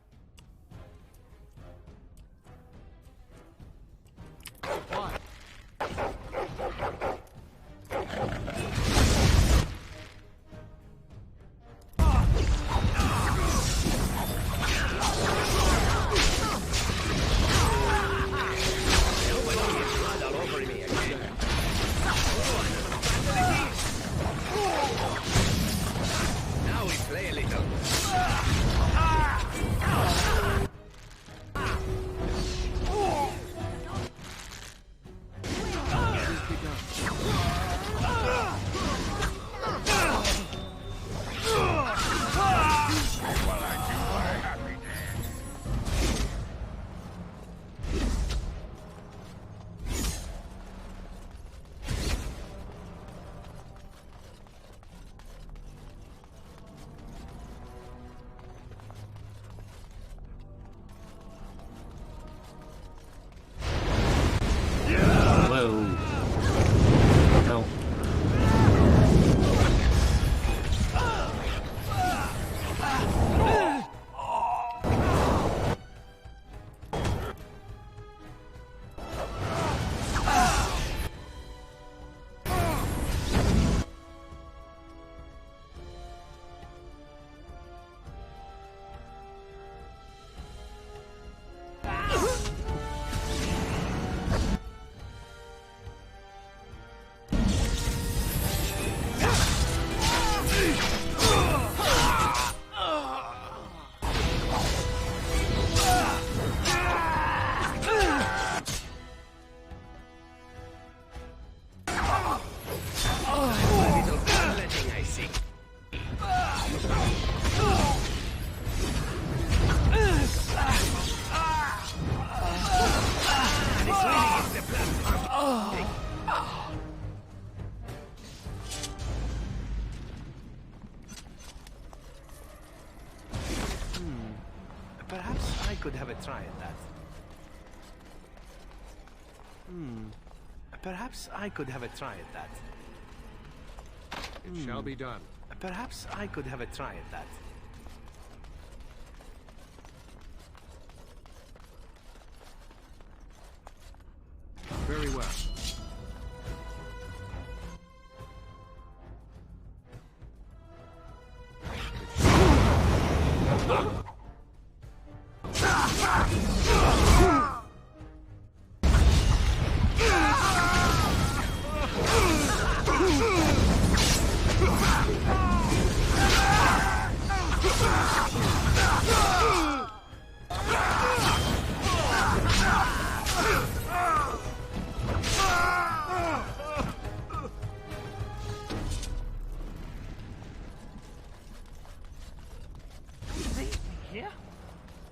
What? Now we play a little. I could have a try at that. Perhaps I could have a try at that. It shall be done. Perhaps I could have a try at that. Very well.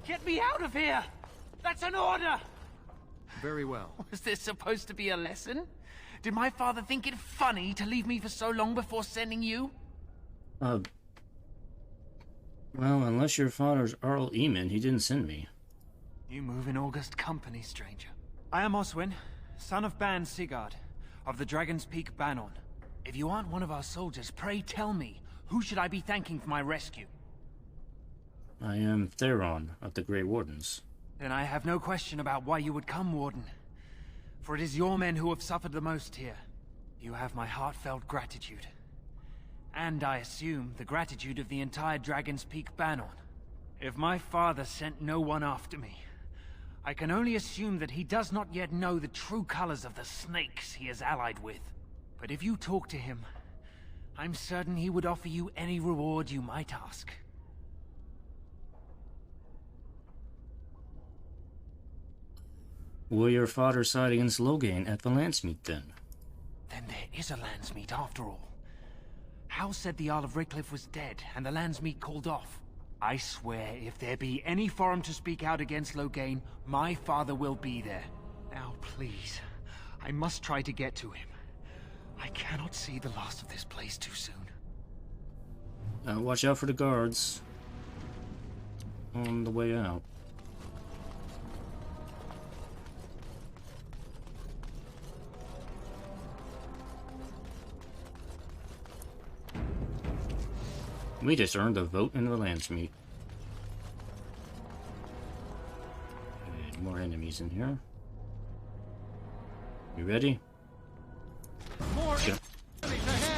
Get me out of here! That's an order! Very well. Was this supposed to be a lesson? Did my father think it funny to leave me for so long before sending you? Well, unless your father's Arl Eamon, he didn't send me. You move in august company, stranger. I am Oswin, son of Ban Sigurd, of the Dragon's Peak Banon. If you aren't one of our soldiers, pray tell me, who should I be thanking for my rescue? I am Theron of the Grey Wardens. Then I have no question about why you would come, Warden. For it is your men who have suffered the most here. You have my heartfelt gratitude. And I assume the gratitude of the entire Dragon's Peak Banon. If my father sent no one after me, I can only assume that he does not yet know the true colors of the snakes he is allied with. But if you talk to him, I'm certain he would offer you any reward you might ask. Will your father side against Logain at the Landsmeet, then? Then there is a Landsmeet after all. Hal said the Arl of Redcliffe was dead, and the Landsmeet called off. I swear, if there be any forum to speak out against Logain, my father will be there. Now, please, I must try to get to him. I cannot see the last of this place too soon. Watch out for the guards on the way out. We just earned a vote in the Landsmeet. And more enemies in here. You ready? More enemies ahead!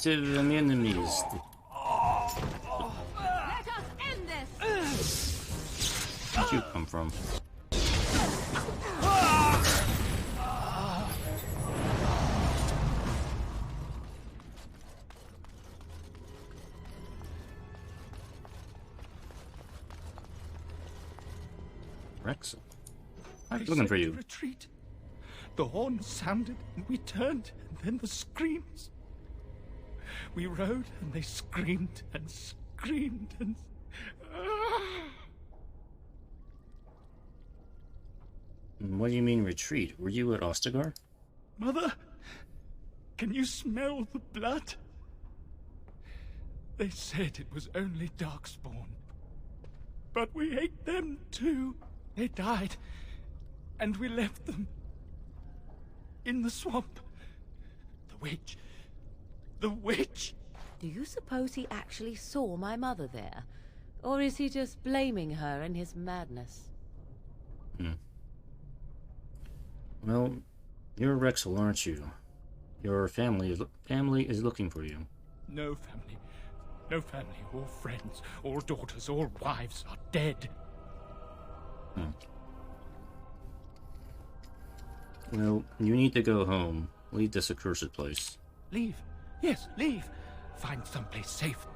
To the enemies. Let us end this! Where'd you come from? Rex, I was looking for you. Retreat. The horn sounded, and we turned, and then the screams. We rode, and they screamed and screamed and... What do you mean retreat? Were you at Ostagar? Mother, can you smell the blood? They said it was only Darkspawn. But we ate them too. They died, and we left them in the swamp. The witch... The witch! Do you suppose he actually saw my mother there? Or is he just blaming her in his madness? Well, you're Rexel, aren't you? Your family is looking for you. No family. No family. All friends, all daughters, all wives are dead. Well, you need to go home. Leave this accursed place. Leave. Yes, leave. Find someplace safe.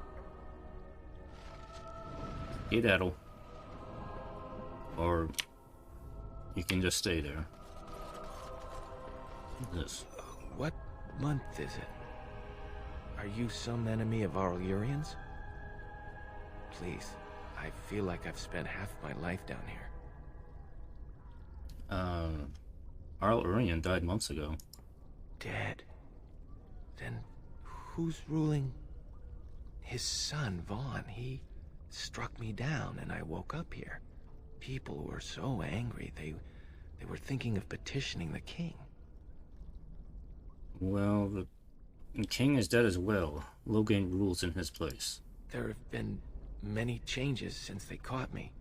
Skedaddle. Or you can just stay there. This. What month is it? Are you some enemy of Arl Eamon's? Please, I feel like I've spent half my life down here. Arl Eamon died months ago. Dead? Then who's ruling? His son, Vaughn. He struck me down and I woke up here. People were so angry, they were thinking of petitioning the king. Well, the king is dead as well. Logain rules in his place. There have been many changes since they caught me.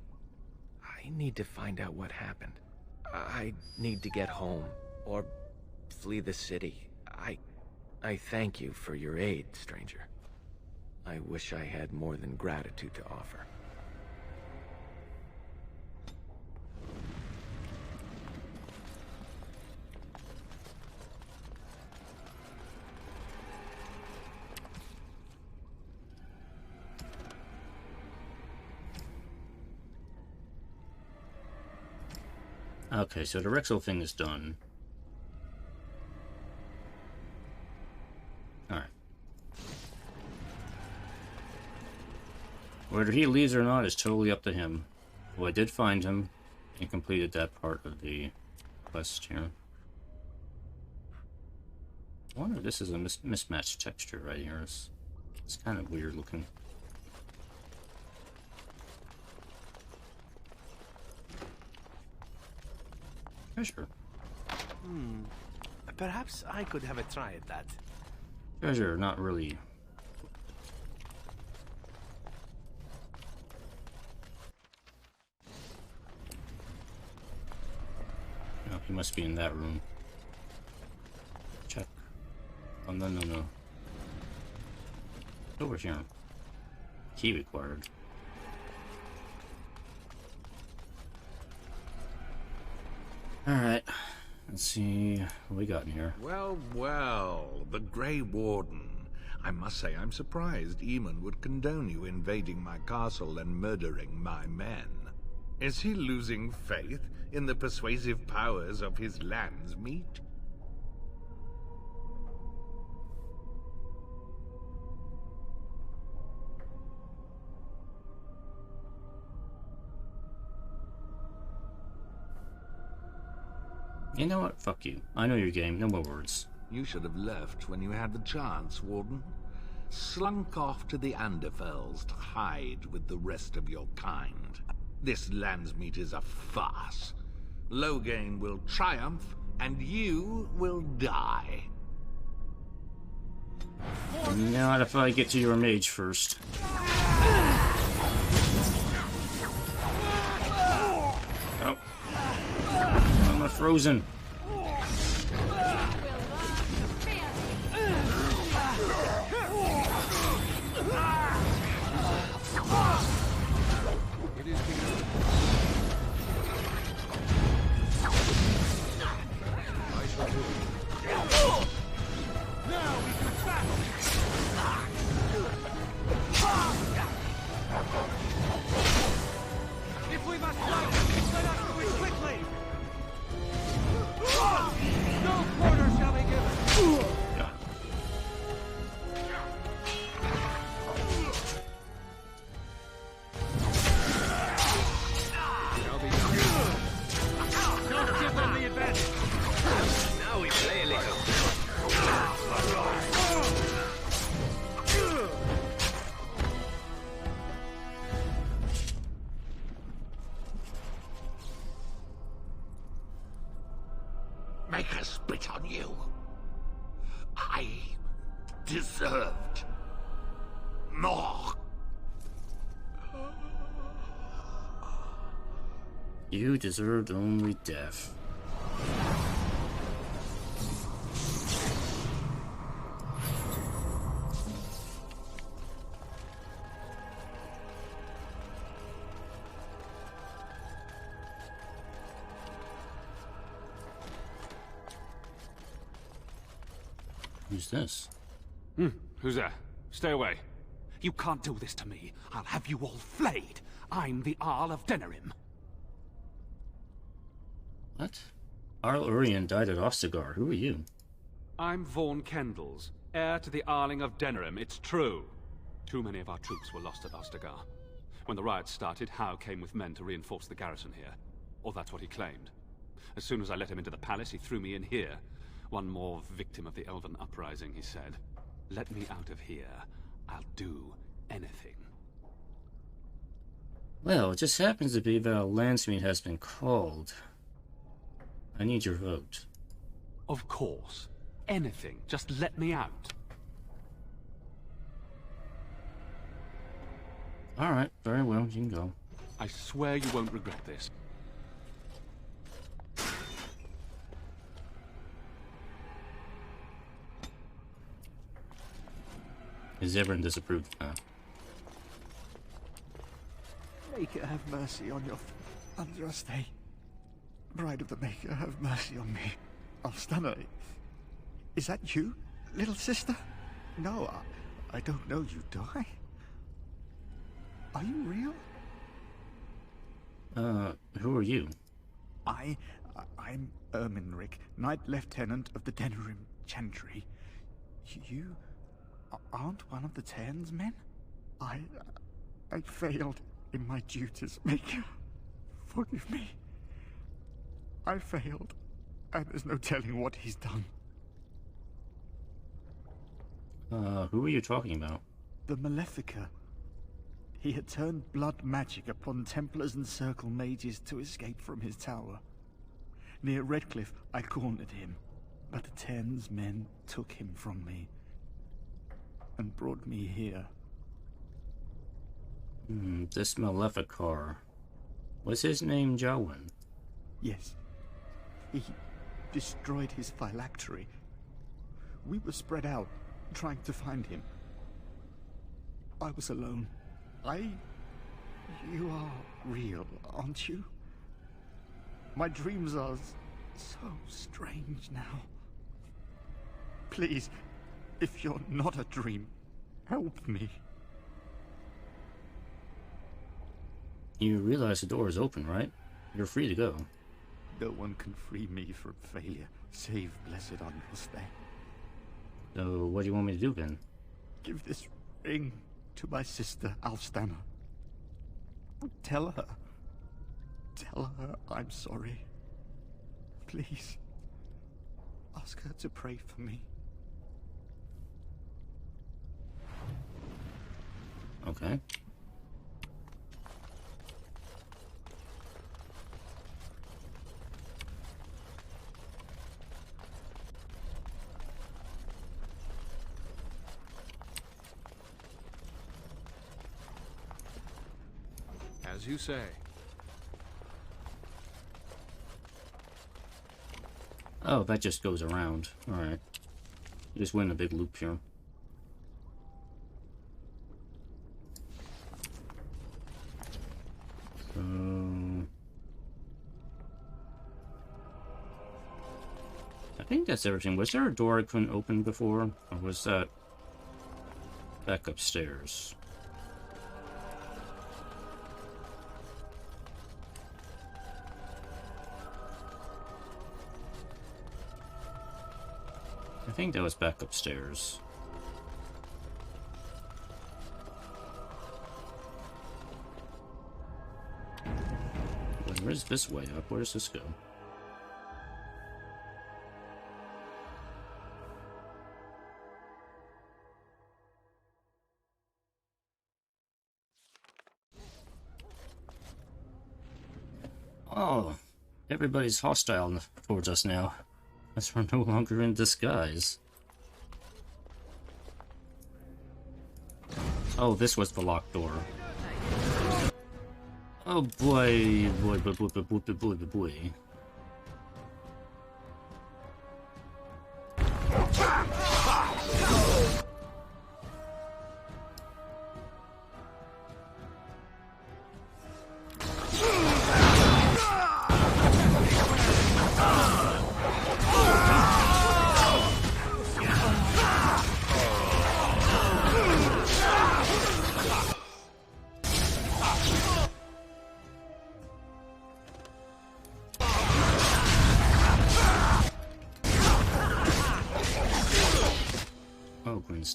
I need to find out what happened. I need to get home, or flee the city. I thank you for your aid, stranger. I wish I had more than gratitude to offer. Okay, so the Rexel thing is done. Alright. Whether he leaves or not is totally up to him. Well, I did find him and completed that part of the quest here. I wonder if this is a mismatched texture right here. It's kind of weird looking. Treasure. Perhaps I could have a try at that. Treasure, not really. No, he must be in that room. Check. Oh, no. Over here. Key required. Alright, let's see what we got in here. Well, the Grey Warden. I must say I'm surprised Eamon would condone you invading my castle and murdering my men. Is he losing faith in the persuasive powers of his Landsmeet? You know what? Fuck you. I know your game. No more words. You should have left when you had the chance, Warden. Slunk off to the Anderfells to hide with the rest of your kind. This Landsmeet is a farce. Logain will triumph, and you will die. Not if I get to your mage first. Oh. I'm frozen. If we must fight, let us do it quickly! No quarter shall be given! Don't give them the advantage! Now we play a little. Make us spit on you. I deserved more. You deserved only death. Who's this? Who's that? Stay away. You can't do this to me. I'll have you all flayed. I'm the Arl of Denerim. What? Arl Eamon died at Ostagar. Who are you? I'm Vaughan Kendalls, heir to the Arling of Denerim. It's true. Too many of our troops were lost at Ostagar. When the riots started, Howe came with men to reinforce the garrison here. Or that's what he claimed. As soon as I let him into the palace, he threw me in here. One more victim of the elven uprising, he said. Let me out of here. I'll do anything. Well, it just happens to be that a Landsmeet has been called. I need your vote. Of course. Anything. Just let me out. Alright, very well, you can go. I swear you won't regret this. Is everyone disapproved now? Maker, have mercy on your Andraste. Bride of the Maker, have mercy on me. Alstana, is that you, little sister? No, I don't know you, do I? Are you real? Who are you? I'm Erminric, Knight Lieutenant of the Denerim Chantry. You aren't one of the Tern's men? I failed in my duties, Maker. Forgive me. I failed, and there's no telling what he's done. Who are you talking about? The Malefica. He had turned blood magic upon Templars and Circle mages to escape from his tower. Near Redcliffe, I cornered him, but the Tern's men took him from me and brought me here. This Maleficar. Was his name Jowen? Yes. He destroyed his phylactery. We were spread out, trying to find him. I was alone. You are real, aren't you? My dreams are so strange now. Please, if you're not a dream, help me. You realize the door is open, right? You're free to go. No one can free me from failure, save Blessed Andraste. So, what do you want me to do, then? Give this ring to my sister, Alstana. Tell her I'm sorry. Please, ask her to pray for me. Okay. As you say. Oh, that just goes around. Alright. You just went a big loop here. So... I think that's everything. Was there a door I couldn't open before? Or was that back upstairs? I think that was back upstairs. Where's this way up? Where does this go? Oh, everybody's hostile towards us now. As we're no longer in disguise. Oh, this was the locked door. Oh boy, boy.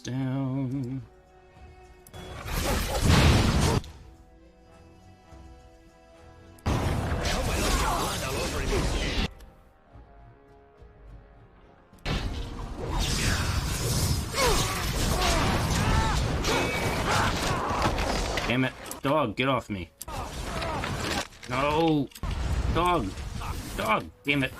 down. Damn it. Dog, get off me. No. Dog. Dog. Damn it.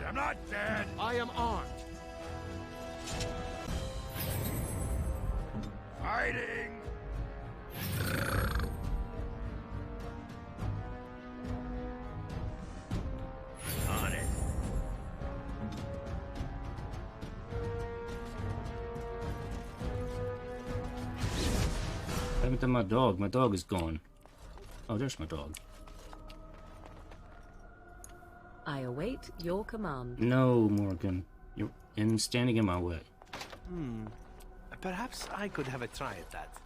I'm not dead. I am armed. Fighting. On it. I haven't done my dog. My dog is gone. Oh, there's my dog. I await your command. No, Morgan. You're standing in my way. Perhaps I could have a try at that.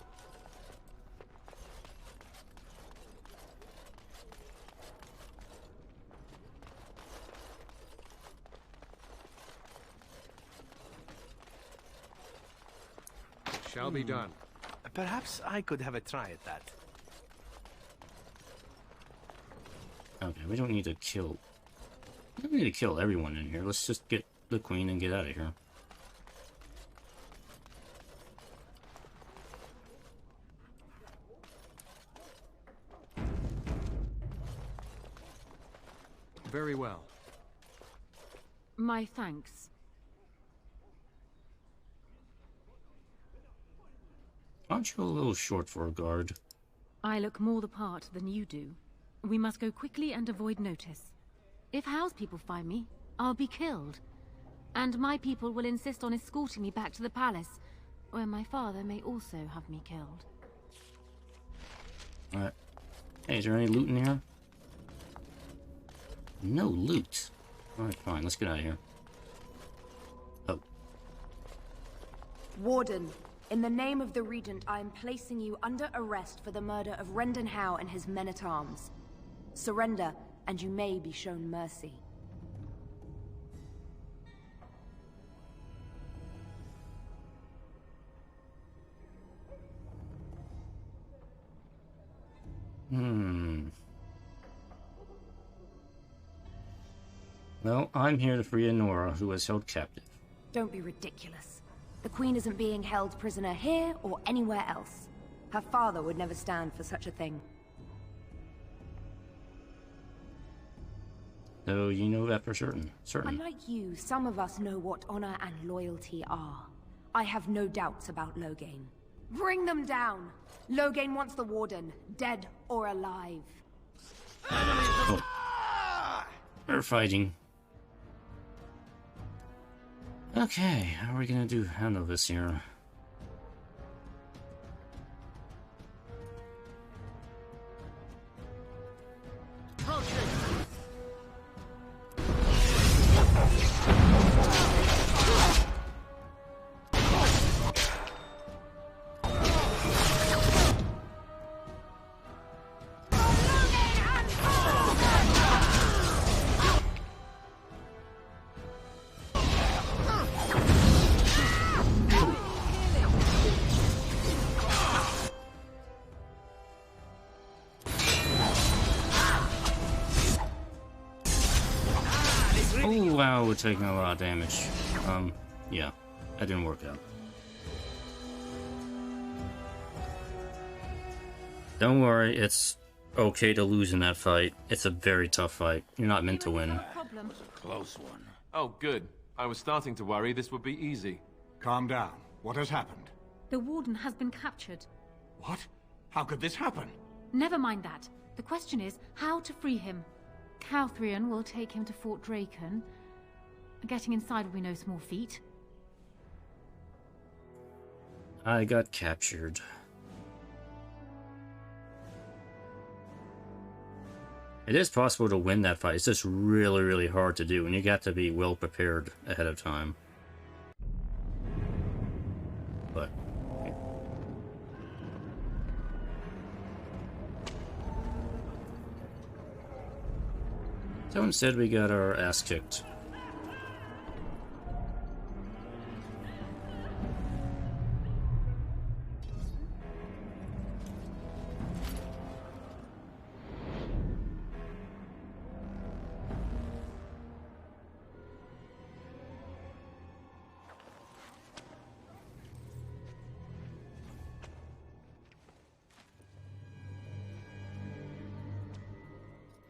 Shall be done. Perhaps I could have a try at that. Okay, we don't need to kill... We don't need to kill everyone in here. Let's just get the queen and get out of here. Very well. My thanks. Aren't you a little short for a guard? I look more the part than you do. We must go quickly and avoid notice. If House people find me, I'll be killed. And my people will insist on escorting me back to the palace, where my father may also have me killed. Alright. Hey, is there any loot in here? No loot. Alright, fine. Let's get out of here. Oh. Warden, in the name of the Regent, I am placing you under arrest for the murder of Rendon Howe and his men-at-arms. Surrender, and you may be shown mercy. Well, I'm here to free Nora, who was held captive. Don't be ridiculous. The Queen isn't being held prisoner here or anywhere else. Her father would never stand for such a thing. So you know that for certain. Certain. Unlike you, some of us know what honor and loyalty are. I have no doubts about Logain. Bring them down! Logain wants the Warden, dead or alive. Oh. We're fighting. Okay, how are we gonna handle this here? Oh wow, we're taking a lot of damage. Yeah, that didn't work out. Don't worry, it's okay to lose in that fight. It's a very tough fight. You're not meant to win. Close one. Oh, good. I was starting to worry this would be easy. Calm down. What has happened? The Warden has been captured. What? How could this happen? Never mind that. The question is how to free him. Calthrion will take him to Fort Draken. Getting inside will be no small feat. I got captured. It is possible to win that fight. It's just really, really hard to do, and you got to be well prepared ahead of time. But so instead we got our ass kicked.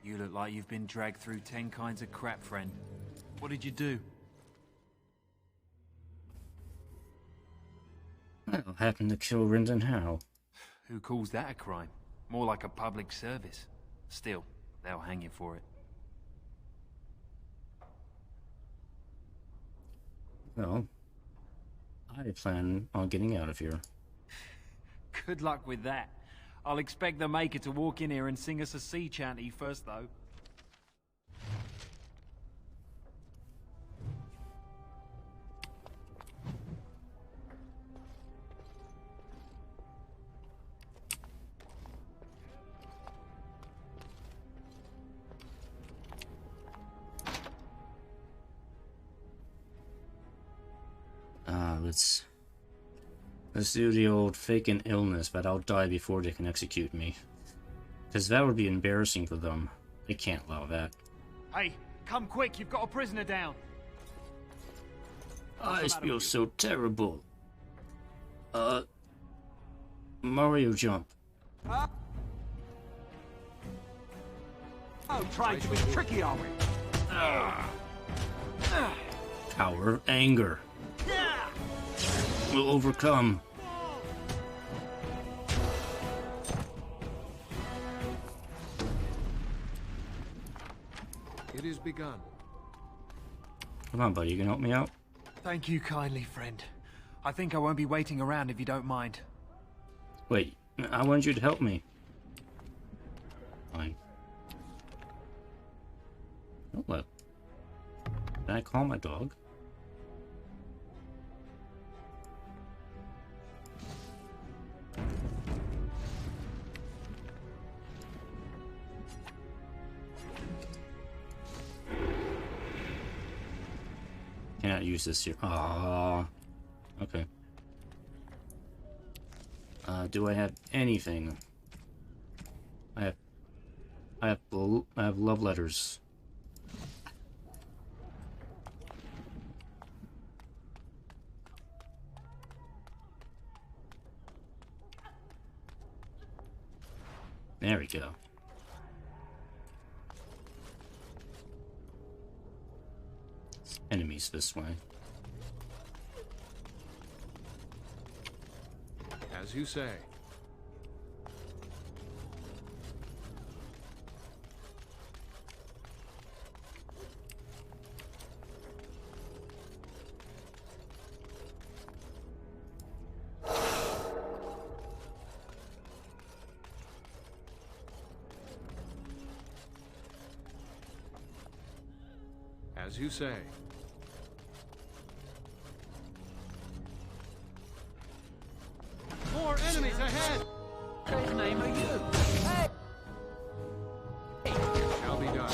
You look like you've been dragged through 10 kinds of crap, friend. What did you do? Well, happened to kill Rendon Howe. Who calls that a crime? More like a public service. Still, they'll hang you for it. Well, I plan on getting out of here. Good luck with that. I'll expect the Maker to walk in here and sing us a sea chanty first, though. Let's do the old fake an illness, but I'll die before they can execute me. Because that would be embarrassing for them. They can't allow that. Hey, come quick, you've got a prisoner down. I feel so terrible. Mario jump. Oh, trying to be tricky, are we? Power of anger. Will overcome. It is begun. Come on, buddy, you can help me out? Thank you kindly, friend. I think I won't be waiting around if you don't mind. Wait, I want you to help me. Fine. Oh, what? Can I call my dog? Cannot use this here. Ah, okay. Do I have anything? I have love letters. There we go. Enemies this way. As you say. As you say. More enemies ahead! What name are you? Hey! Shall be done.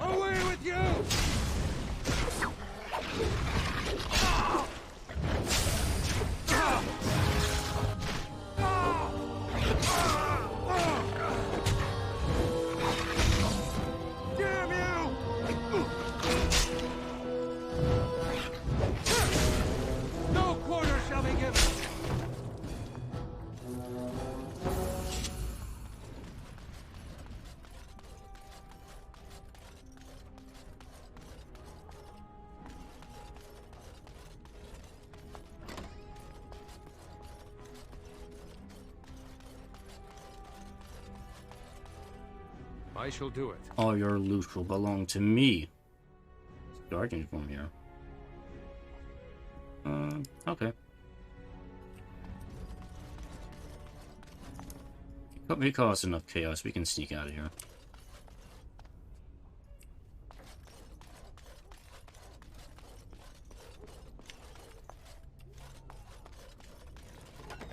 Away with you! I shall do it. All your loot will belong to me. Guardian from here. Okay. We caused enough chaos. We can sneak out of here.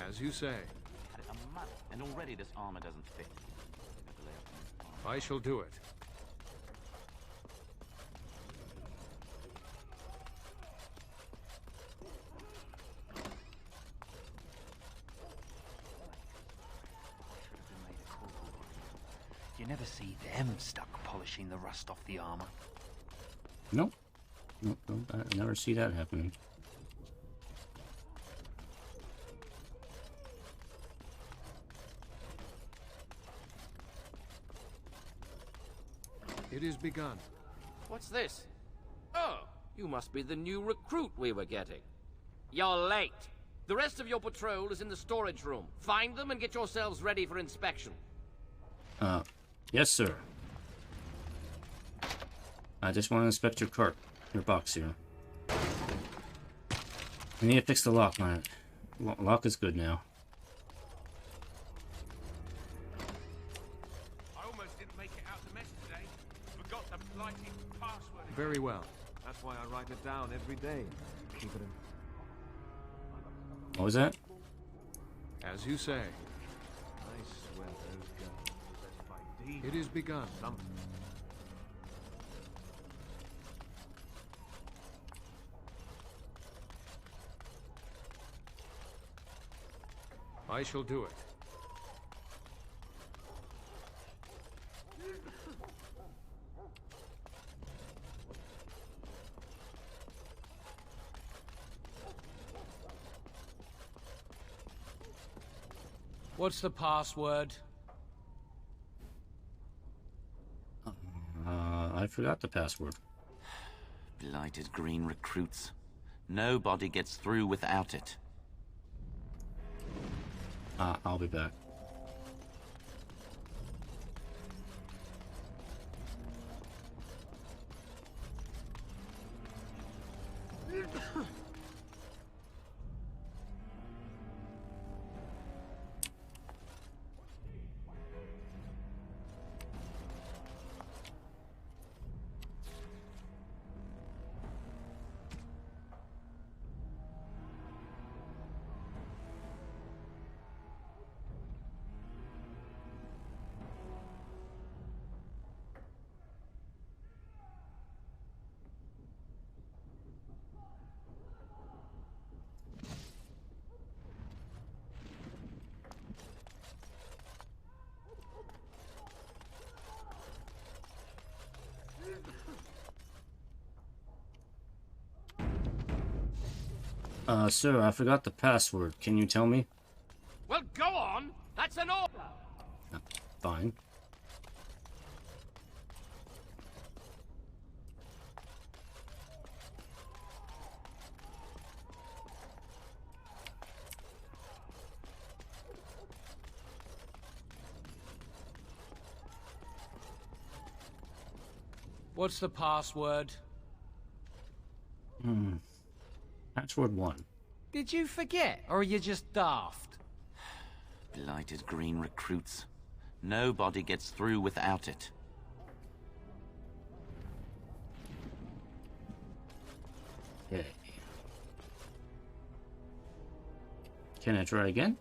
As you say. Had it a month, and already this armor doesn't fit. I shall do it. You never see them stuck polishing the rust off the armor. Nope. Nope, I never see that happening. It is begun. What's this? Oh, you must be the new recruit we were getting. You're late. The rest of your patrol is in the storage room. Find them and get yourselves ready for inspection. Yes, sir. I just want to inspect your cart, your box here. I need to fix the lock on it. Lock is good now. I almost didn't make it out the mess today. Forgot the blighted password. Very well. That's why I write it down every day. Keep it in. What was that? As you say. I swear those guns possessed by demons. It is begun. I shall do it. What's the password? I forgot the password. Blighted green recruits. Nobody gets through without it. I'll be back. Sir, I forgot the password. Can you tell me? Well, go on. That's an order. Fine. What's the password? Password 1. Did you forget, or are you just daft? Blighted green recruits. Nobody gets through without it. Okay. Can I try again?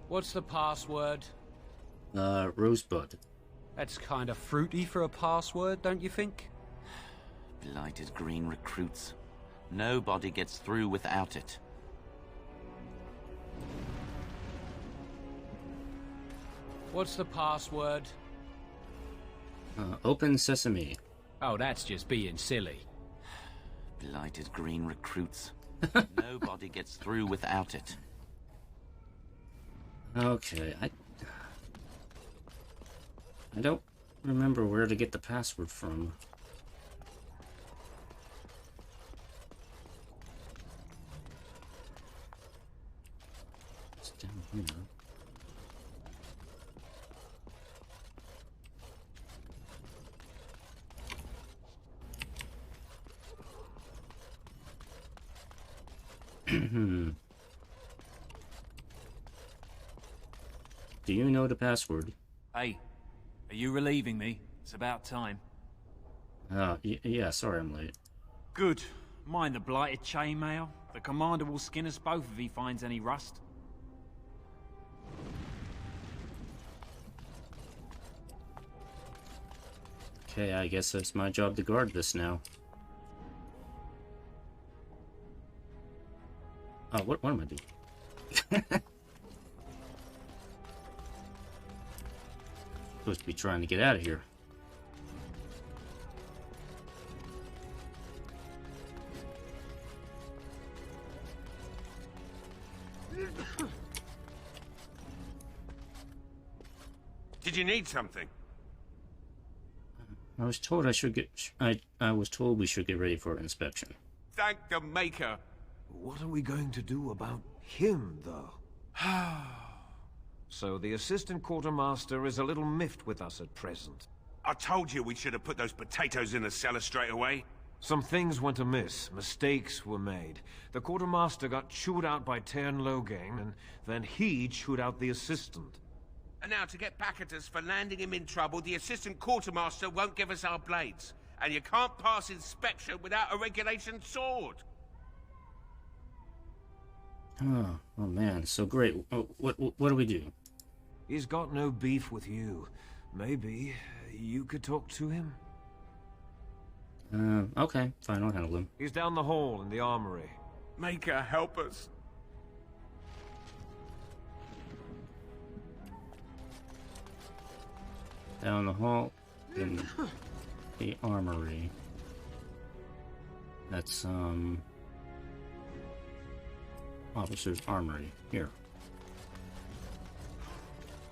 What's the password? Rosebud. That's kind of fruity for a password, don't you think? Blighted green recruits. Nobody gets through without it. What's the password? Open sesame. Oh, that's just being silly. Blighted green recruits. Nobody gets through without it. Okay, I don't remember where to get the password from. It's down here. Do you know the password? Hey, are you relieving me? It's about time. Yeah, sorry I'm late. Good. Mind the blighted chainmail? The commander will skin us both if he finds any rust. Okay, I guess it's my job to guard this now. Oh, what am I doing? Supposed to be trying to get out of here. Did you need something? I was told I should get. I was told we should get ready for inspection. Thank the Maker. What are we going to do about him, though? So the assistant quartermaster is a little miffed with us at present. I told you we should have put those potatoes in the cellar straight away. Some things went amiss. Mistakes were made. The quartermaster got chewed out by Tern Logain, and then he chewed out the assistant. And now to get back at us for landing him in trouble, the assistant quartermaster won't give us our blades. And you can't pass inspection without a regulation sword. Oh man, so great. What do we do? He's got no beef with you. Maybe you could talk to him? Okay, fine, I'll handle him. He's down the hall in the armory. Maker, help us. Down the hall in the armory. That's, officer's armory. Here.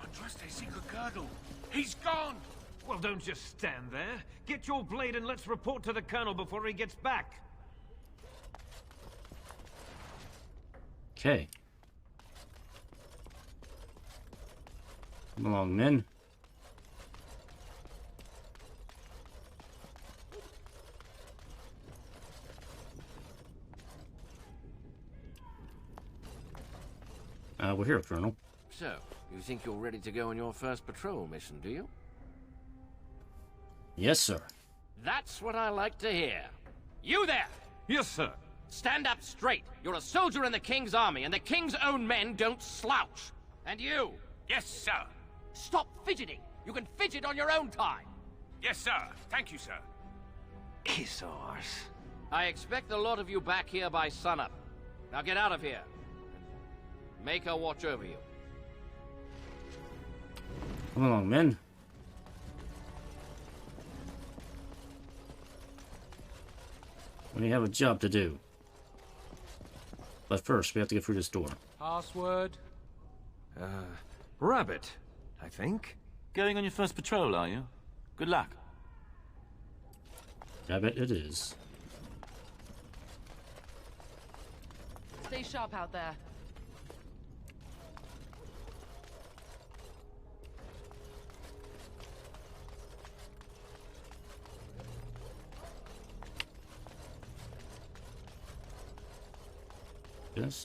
I trust a secret girdle. He's gone! Well, don't just stand there. Get your blade and let's report to the colonel before he gets back. Okay. Come along, men. We're here, Colonel. So, you think you're ready to go on your first patrol mission, do you? Yes, sir. That's what I like to hear. You there! Yes, sir. Stand up straight. You're a soldier in the King's army, and the King's own men don't slouch. And you! Yes, sir. Stop fidgeting. You can fidget on your own time. Yes, sir. Thank you, sir. Kiss ours. I expect the lot of you back here by sunup. Now get out of here. Make her watch over you. Come along, men. We have a job to do. But first, we have to get through this door. Password? Rabbit, I think. Going on your first patrol, are you? Good luck. Rabbit it is. Stay sharp out there.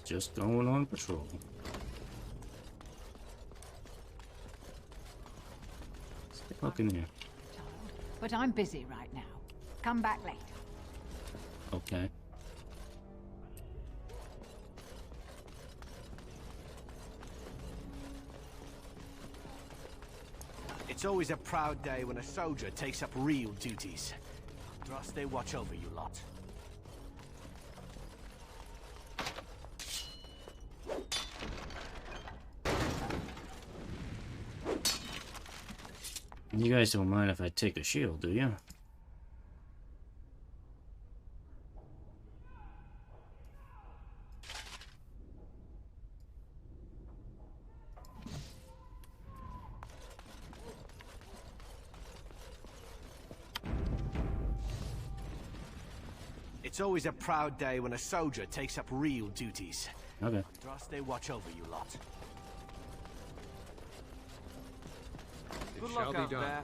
Just going on patrol. Stay looking here. But I'm busy right now. Come back later. Okay. It's always a proud day when a soldier takes up real duties. Trust they watch over you lot. You guys don't mind if I take a shield, do you? It's always a proud day when a soldier takes up real duties. Okay. Trust they watch over you lot. Good luck out there.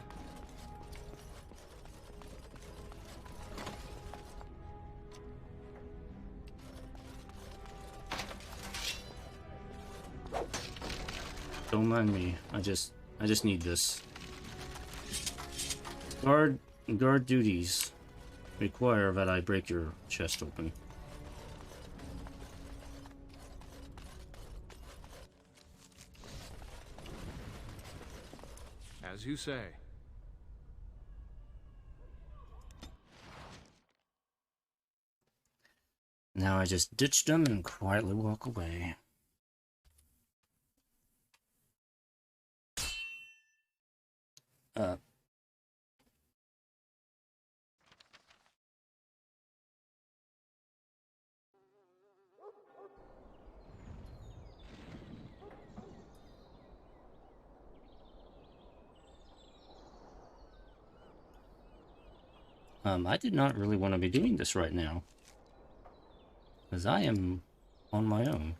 Don't mind me. I just need this. Guard duties require that I break your chest open. As you say. Now I just ditch them and quietly walk away. I did not really want to be doing this right now, because I am on my own.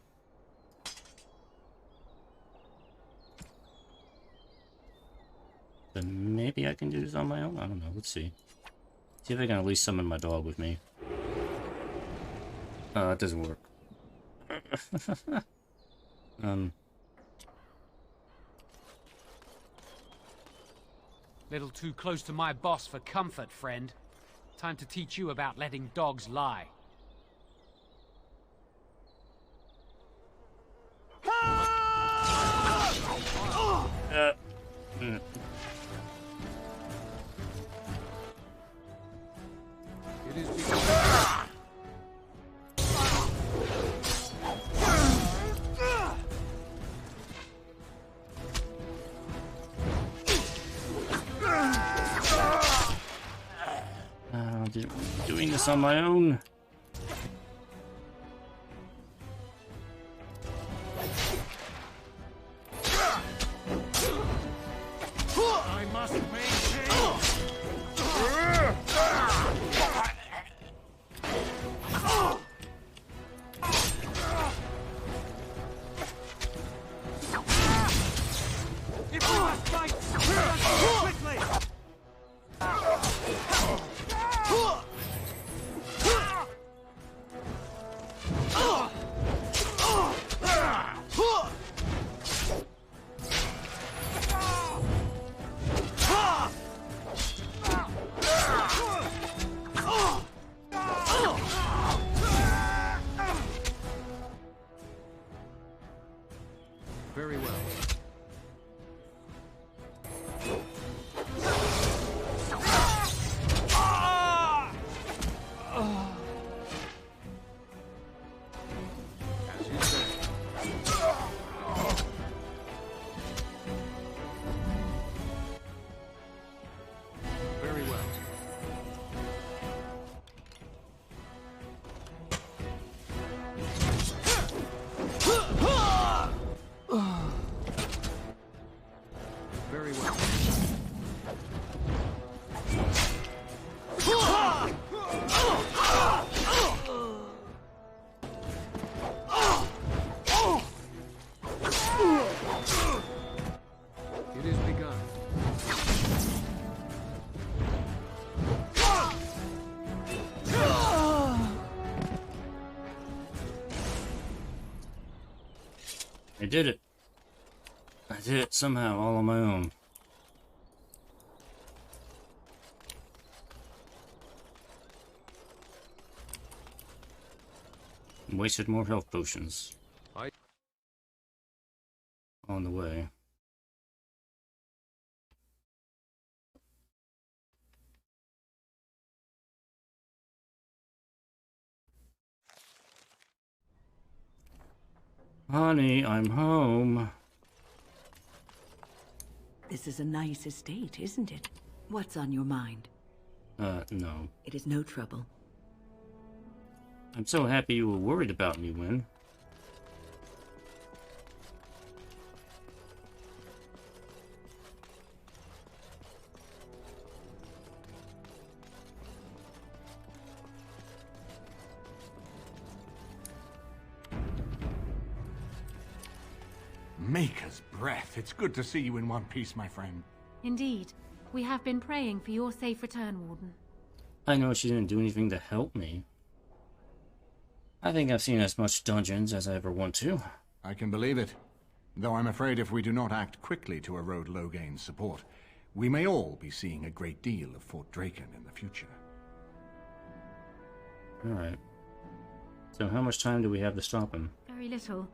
But maybe I can do this on my own? I don't know, let's see. See if I can at least summon my dog with me. It doesn't work. Little too close to my boss for comfort, friend. Time to teach you about letting dogs lie. It is doing this on my own. I must maintain. If we must fight, quickly! very well. As you say. Very well. Very well. It is begun. I did it. I did it somehow, all on my own. Wasted more health potions. On the way. Honey, I'm home. This is a nice estate, isn't it? What's on your mind? No. It is no trouble. I'm so happy you were worried about me, Wynn. Maker's breath. It's good to see you in one piece, my friend. Indeed. We have been praying for your safe return, Warden. I know she didn't do anything to help me. I think I've seen as much dungeons as I ever want to. I can believe it. Though I'm afraid if we do not act quickly to erode Logain's support, we may all be seeing a great deal of Fort Draken in the future. Alright. So how much time do we have to stop him? Very little.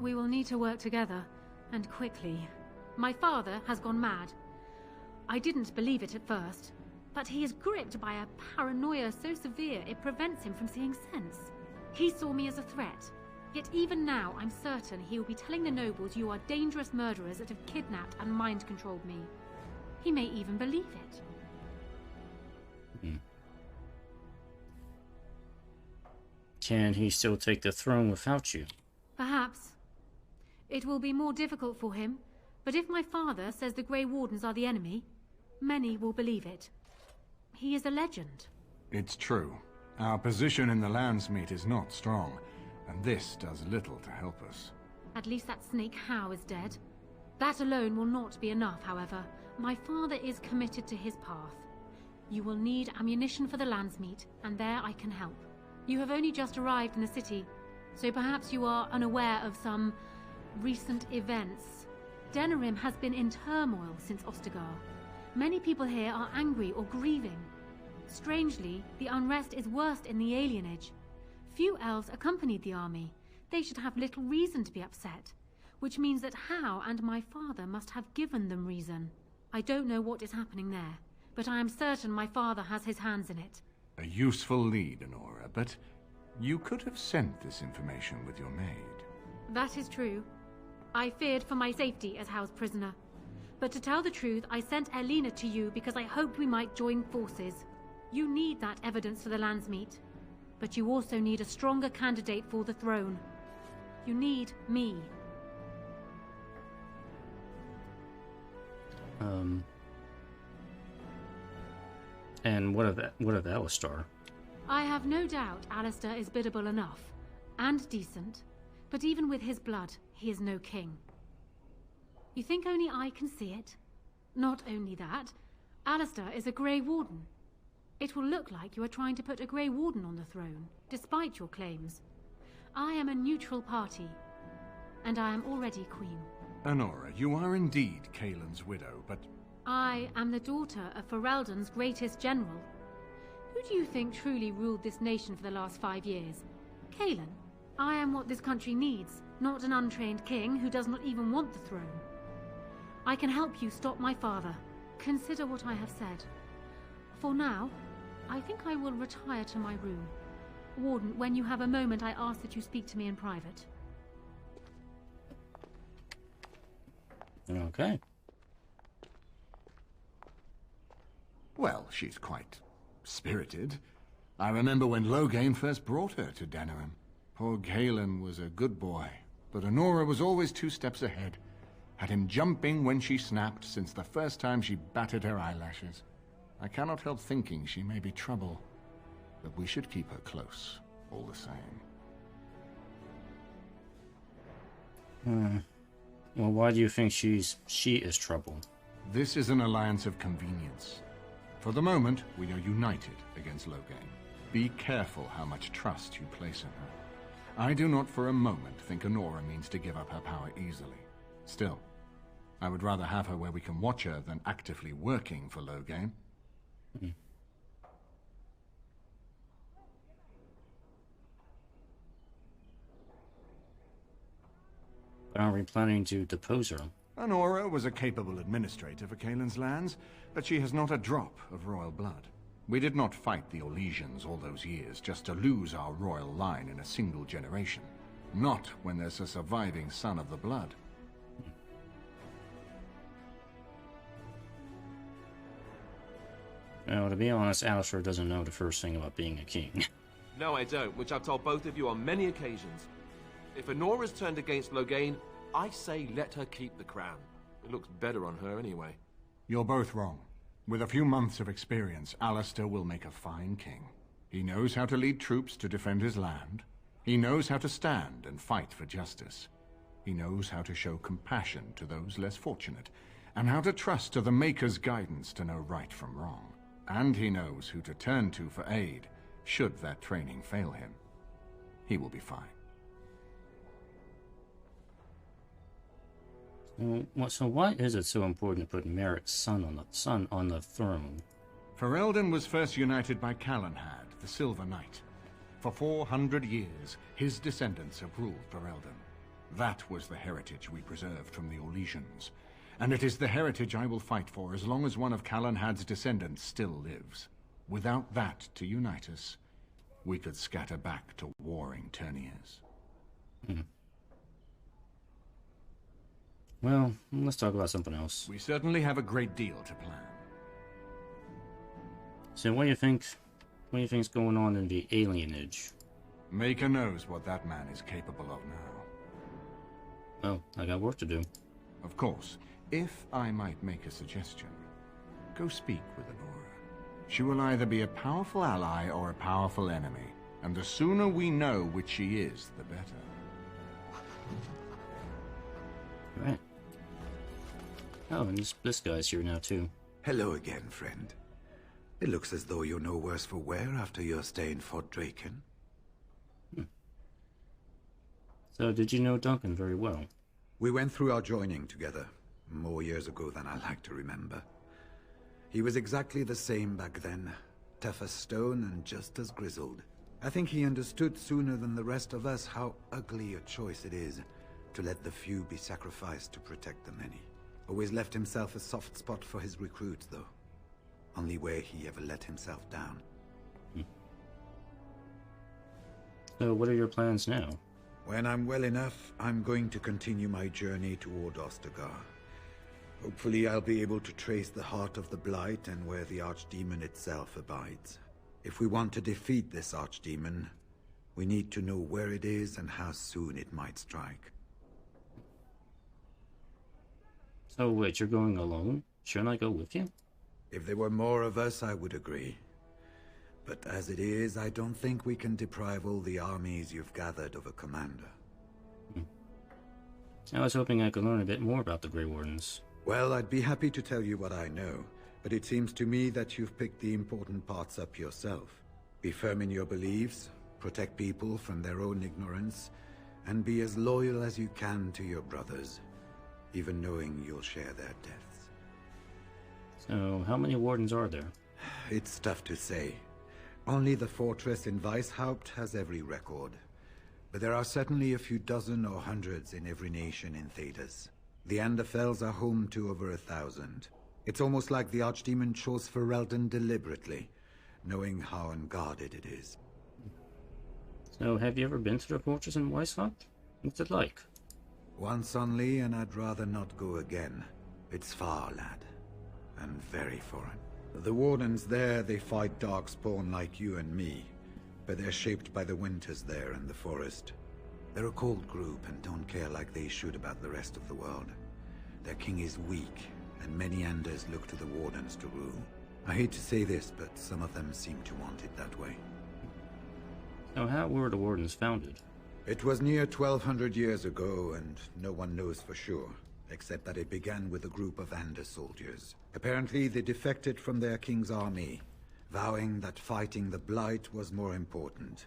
We will need to work together, and quickly. My father has gone mad. I didn't believe it at first, but he is gripped by a paranoia so severe it prevents him from seeing sense. He saw me as a threat, yet even now I'm certain he will be telling the nobles you are dangerous murderers that have kidnapped and mind-controlled me. He may even believe it. Can he still take the throne without you? Perhaps. It will be more difficult for him, but if my father says the Grey Wardens are the enemy, many will believe it. He is a legend. It's true. Our position in the Landsmeet is not strong, and this does little to help us. At least that snake Howe is dead. That alone will not be enough, however. My father is committed to his path. You will need ammunition for the Landsmeet, and there I can help. You have only just arrived in the city, so perhaps you are unaware of some recent events. Denerim has been in turmoil since Ostagar. Many people here are angry or grieving. Strangely, the unrest is worst in the alienage. Few elves accompanied the army. They should have little reason to be upset, which means that Howe and my father must have given them reason. I don't know what is happening there, but I am certain my father has his hands in it. A useful lead, Honora, but you could have sent this information with your maid. That is true. I feared for my safety as Howe's prisoner. But to tell the truth, I sent Elena to you because I hoped we might join forces. You need that evidence for the Landsmeet. But you also need a stronger candidate for the throne. You need me. And what of Alistar? I have no doubt Alistair is biddable enough, and decent, but even with his blood, he is no king. You think only I can see it? Not only that, Alistair is a Grey Warden. It will look like you are trying to put a Grey Warden on the throne, despite your claims. I am a neutral party, and I am already queen. Honora, you are indeed Kaelin's widow, but... I am the daughter of Ferelden's greatest general. Who do you think truly ruled this nation for the last 5 years? Kaelin? I am what this country needs, not an untrained king who does not even want the throne. I can help you stop my father. Consider what I have said. For now, I think I will retire to my room. Warden, when you have a moment, I ask that you speak to me in private. Okay. Well, she's quite spirited. I remember when Logain first brought her to Denerim. Poor Kaelin was a good boy, but Honora was always 2 steps ahead. Had him jumping when she snapped since the first time she batted her eyelashes. I cannot help thinking she may be trouble, but we should keep her close, all the same. Well, why do you think she is trouble? This is an alliance of convenience. For the moment, we are united against Logain. Be careful how much trust you place in her. I do not for a moment think Honora means to give up her power easily. Still, I would rather have her where we can watch her than actively working for Logain. But aren't we planning to depose her? Honora was a capable administrator for Kaelin's lands, but she has not a drop of royal blood. We did not fight the Orlesians all those years just to lose our royal line in a single generation. Not when there's a surviving son of the blood. Well, to be honest, Alistair doesn't know the first thing about being a king. No, I don't, which I've told both of you on many occasions. If Honora's turned against Logain, I say let her keep the crown. It looks better on her anyway. You're both wrong. With a few months of experience, Alistair will make a fine king. He knows how to lead troops to defend his land. He knows how to stand and fight for justice. He knows how to show compassion to those less fortunate, and how to trust to the Maker's guidance to know right from wrong. And he knows who to turn to for aid, should that training fail him. He will be fine. So why is it so important to put Merrick's son on the throne? Ferelden was first united by Calenhad, the Silver Knight. For 400 years, his descendants have ruled Ferelden. That was the heritage we preserved from the Orlesians. And it is the heritage I will fight for as long as one of Calenhad's descendants still lives. Without that to unite us, we could scatter back to warring Terniers. Well, let's talk about something else. We certainly have a great deal to plan. So what do you think? What do you think's going on in the alienage? Maker knows what that man is capable of now. Well, I got work to do. Of course. If I might make a suggestion, go speak with Honora. She will either be a powerful ally or a powerful enemy, and the sooner we know which she is, the better. Right. Oh, and this guy's here now, too. Hello again, friend. It looks as though you're no worse for wear after your stay in Fort Draken. So, did you know Duncan very well? We went through our joining together, more years ago than I like to remember. He was exactly the same back then, tough as stone and just as grizzled. I think he understood sooner than the rest of us how ugly a choice it is to let the few be sacrificed to protect the many. Always left himself a soft spot for his recruits, though. Only way he ever let himself down. So, what are your plans now? When I'm well enough, I'm going to continue my journey toward Ostagar. Hopefully I'll be able to trace the heart of the Blight and where the Archdemon itself abides. If we want to defeat this Archdemon, we need to know where it is and how soon it might strike. So wait, you're going alone? Shouldn't I go with you? If there were more of us, I would agree. But as it is, I don't think we can deprive all the armies you've gathered of a commander. I was hoping I could learn a bit more about the Grey Wardens. Well, I'd be happy to tell you what I know, but it seems to me that you've picked the important parts up yourself. Be firm in your beliefs, protect people from their own ignorance, and be as loyal as you can to your brothers, even knowing you'll share their deaths. So, how many Wardens are there? It's tough to say. Only the fortress in Weishaupt has every record. But there are certainly a few dozen or hundreds in every nation in Thedas. The Anderfells are home to over 1,000. It's almost like the Archdemon chose Ferelden deliberately, knowing how unguarded it is. So, have you ever been to the fortress in Weishaupt? What's it like? Once only, and I'd rather not go again. It's far, lad. And very foreign. The Wardens there, they fight Darkspawn like you and me. But they're shaped by the winters there in the forest. They're a cold group and don't care like they should about the rest of the world. Their king is weak, and many Anders look to the Wardens to rule. I hate to say this, but some of them seem to want it that way. So how were the Wardens founded? It was near 1,200 years ago, and no one knows for sure, except that it began with a group of Anders soldiers. Apparently, they defected from their king's army, vowing that fighting the Blight was more important,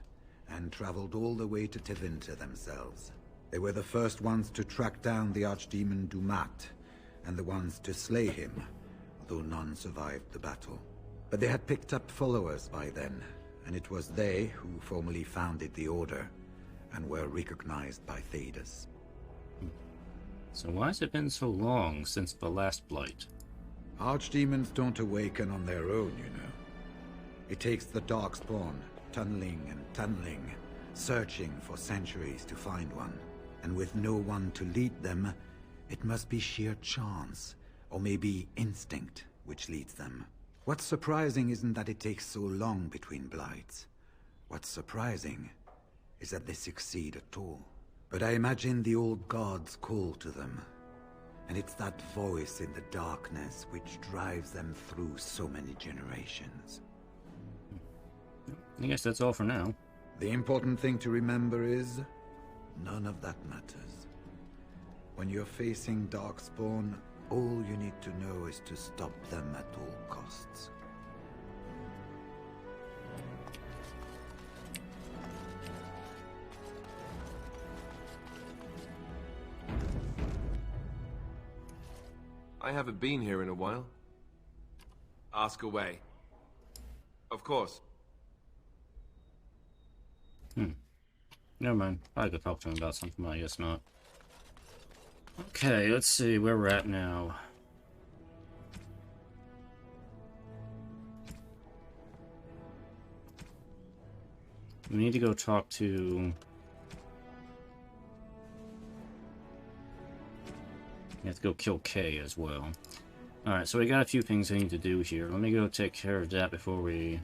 and traveled all the way to Tevinter themselves. They were the first ones to track down the Archdemon Dumat, and the ones to slay him, though none survived the battle. But they had picked up followers by then, and it was they who formally founded the Order, and were recognized by Thedas. So why has it been so long since the last Blight? Archdemons don't awaken on their own, you know. It takes the Darkspawn, tunneling and tunneling, searching for centuries to find one. And with no one to lead them, it must be sheer chance, or maybe instinct, which leads them. What's surprising isn't that it takes so long between Blights. What's surprising is that they succeed at all. But I imagine the old gods call to them. And it's that voice in the darkness which drives them through so many generations. I guess that's all for now. The important thing to remember is, none of that matters. When you're facing Darkspawn, all you need to know is to stop them at all costs. I haven't been here in a while. Ask away. Of course. Never mind. I could talk to him about something, but I guess not. Okay, let's see where we're at now. We need to go talk to... We have to go kill Kay as well. Alright, so we got a few things I need to do here. Let me go take care of that before we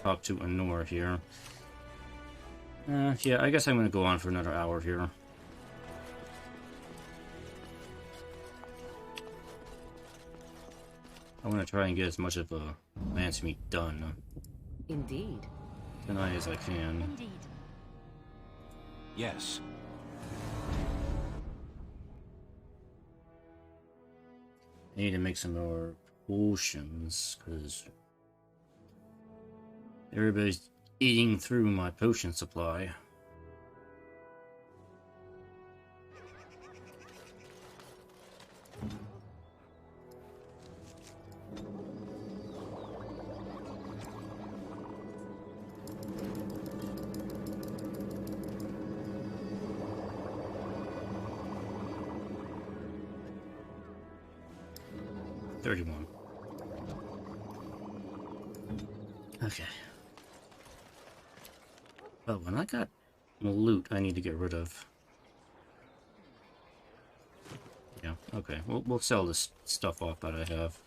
talk to Anor here. Yeah, I guess I'm going to go on for another hour here. I want to try and get as much of a Landsmeet done. Indeed. Tonight as I can. Indeed. Yes. I need to make some more potions, because everybody's eating through my potion supply. Okay. Oh, when I got loot I need to get rid of. Yeah, okay. We'll sell this stuff off that I have.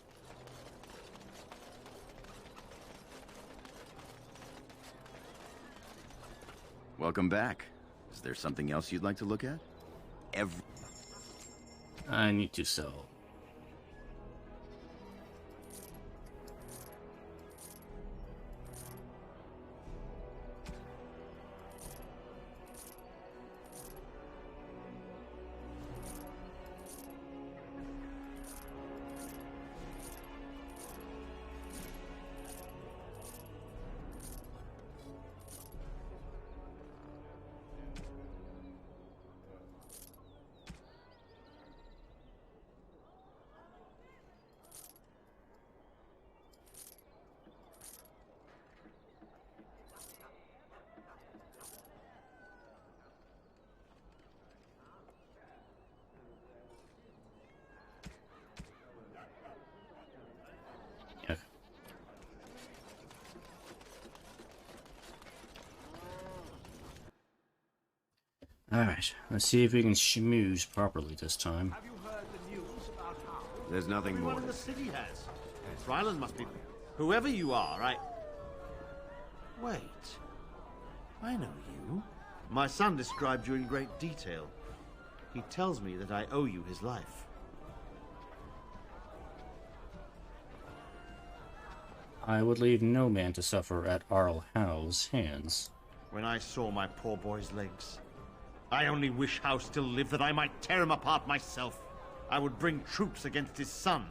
Welcome back. Is there something else you'd like to look at? I need to sell. Alright, let's see if we can schmooze properly this time. Have you heard the news about how? There's nothing Everyone more. in the city has. Ryland must be... Whoever you are, Wait. I know you. My son described you in great detail. He tells me that I owe you his life. I would leave no man to suffer at Arl Howe's hands. When I saw my poor boy's legs, I only wish Howe still lived that I might tear him apart myself. I would bring troops against his son.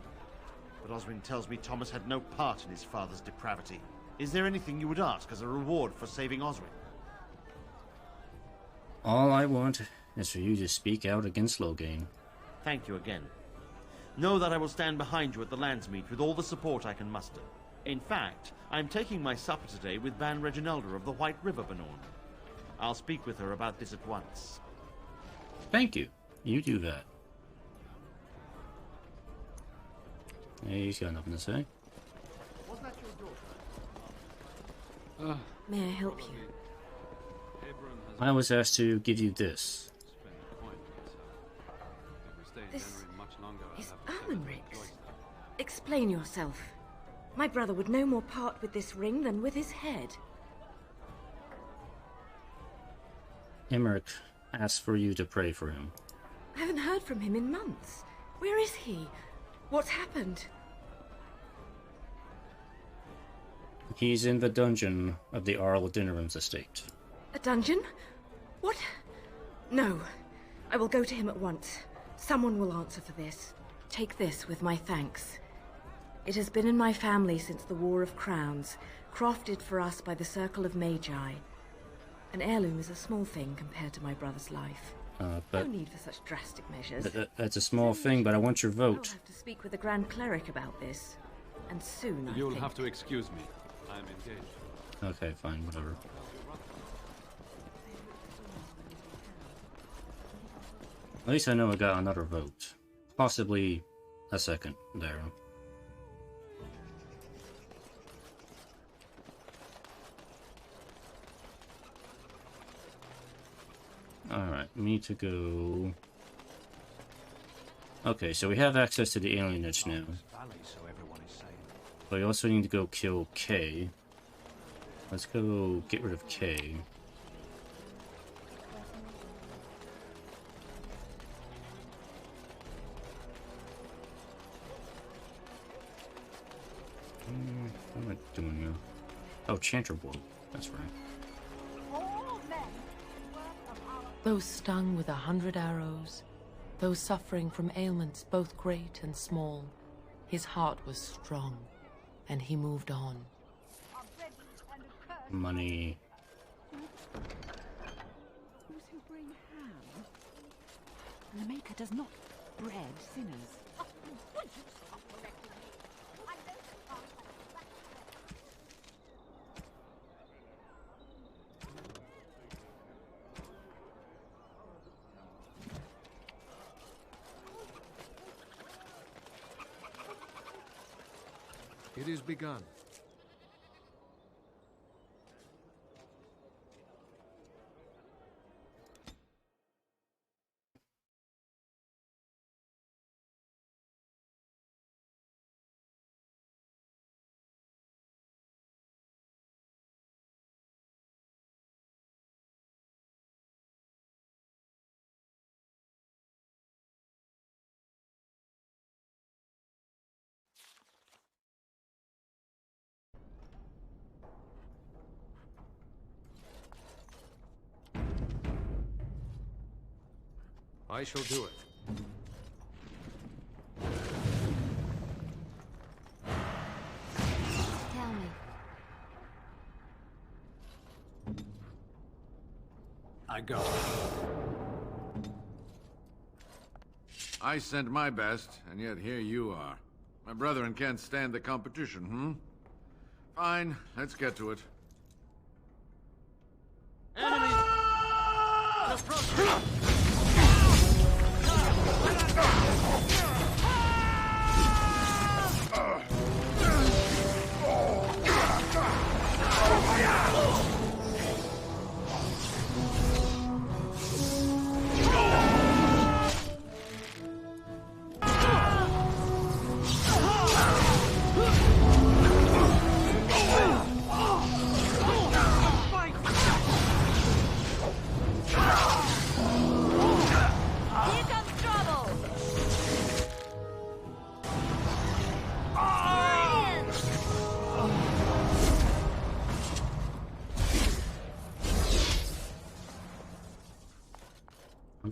But Oswin tells me Thomas had no part in his father's depravity. Is there anything you would ask as a reward for saving Oswin? All I want is for you to speak out against Logain. Thank you again. Know that I will stand behind you at the Landsmeet with all the support I can muster. In fact, I'm taking my supper today with Ban Reginalda of the White River Benorn. I'll speak with her about this at once. Thank you. You do that. Hey, he's got nothing to say. Wasn't that your daughter? May I help you? I was asked to give you this. This is Almenric's. Explain yourself. My brother would no more part with this ring than with his head. Emmerich asked for you to pray for him. I haven't heard from him in months. Where is he? What's happened? He's in the dungeon of the Arl Denerim's estate. A dungeon? What? No. I will go to him at once. Someone will answer for this. Take this with my thanks. It has been in my family since the War of Crowns, crafted for us by the Circle of Magi. An heirloom is a small thing compared to my brother's life. No but need for such drastic measures. that's a small thing, but I want your I'll vote. have to speak with the Grand Cleric about this. And soon, I You'll think. have to excuse me. I'm engaged. Okay, fine, whatever. At least I know I got another vote. Possibly a second there. Alright, we need to go... Okay, so we have access to the alienage now. But we also need to go kill K. Let's go get rid of K. What am I doing here? Oh, Chanter Blow. That's right. Those stung with 100 arrows, those suffering from ailments both great and small, his heart was strong, and he moved on. Money. Those who bring ham. And the Maker does not bread sinners. It is begun. I shall do it. Tell me. I go. I sent my best, and yet here you are. My brethren can't stand the competition, Fine, let's get to it.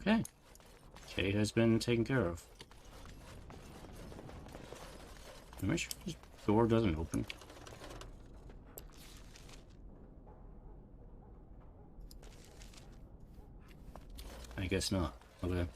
Okay. K has been taken care of. Am I sure this door doesn't open? I guess not. Okay.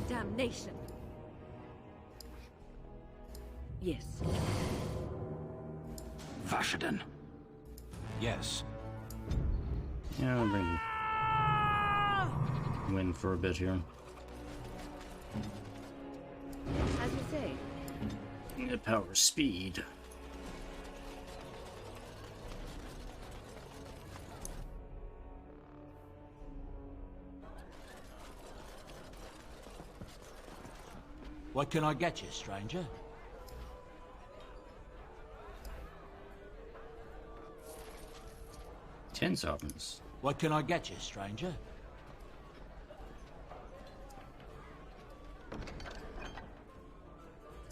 Damnation. Yes. Vashaden. Yes. Yeah, I'll bring win for a bit here. As you say. The power speed. What can I get you, stranger? Ten sovereigns. What can I get you, stranger?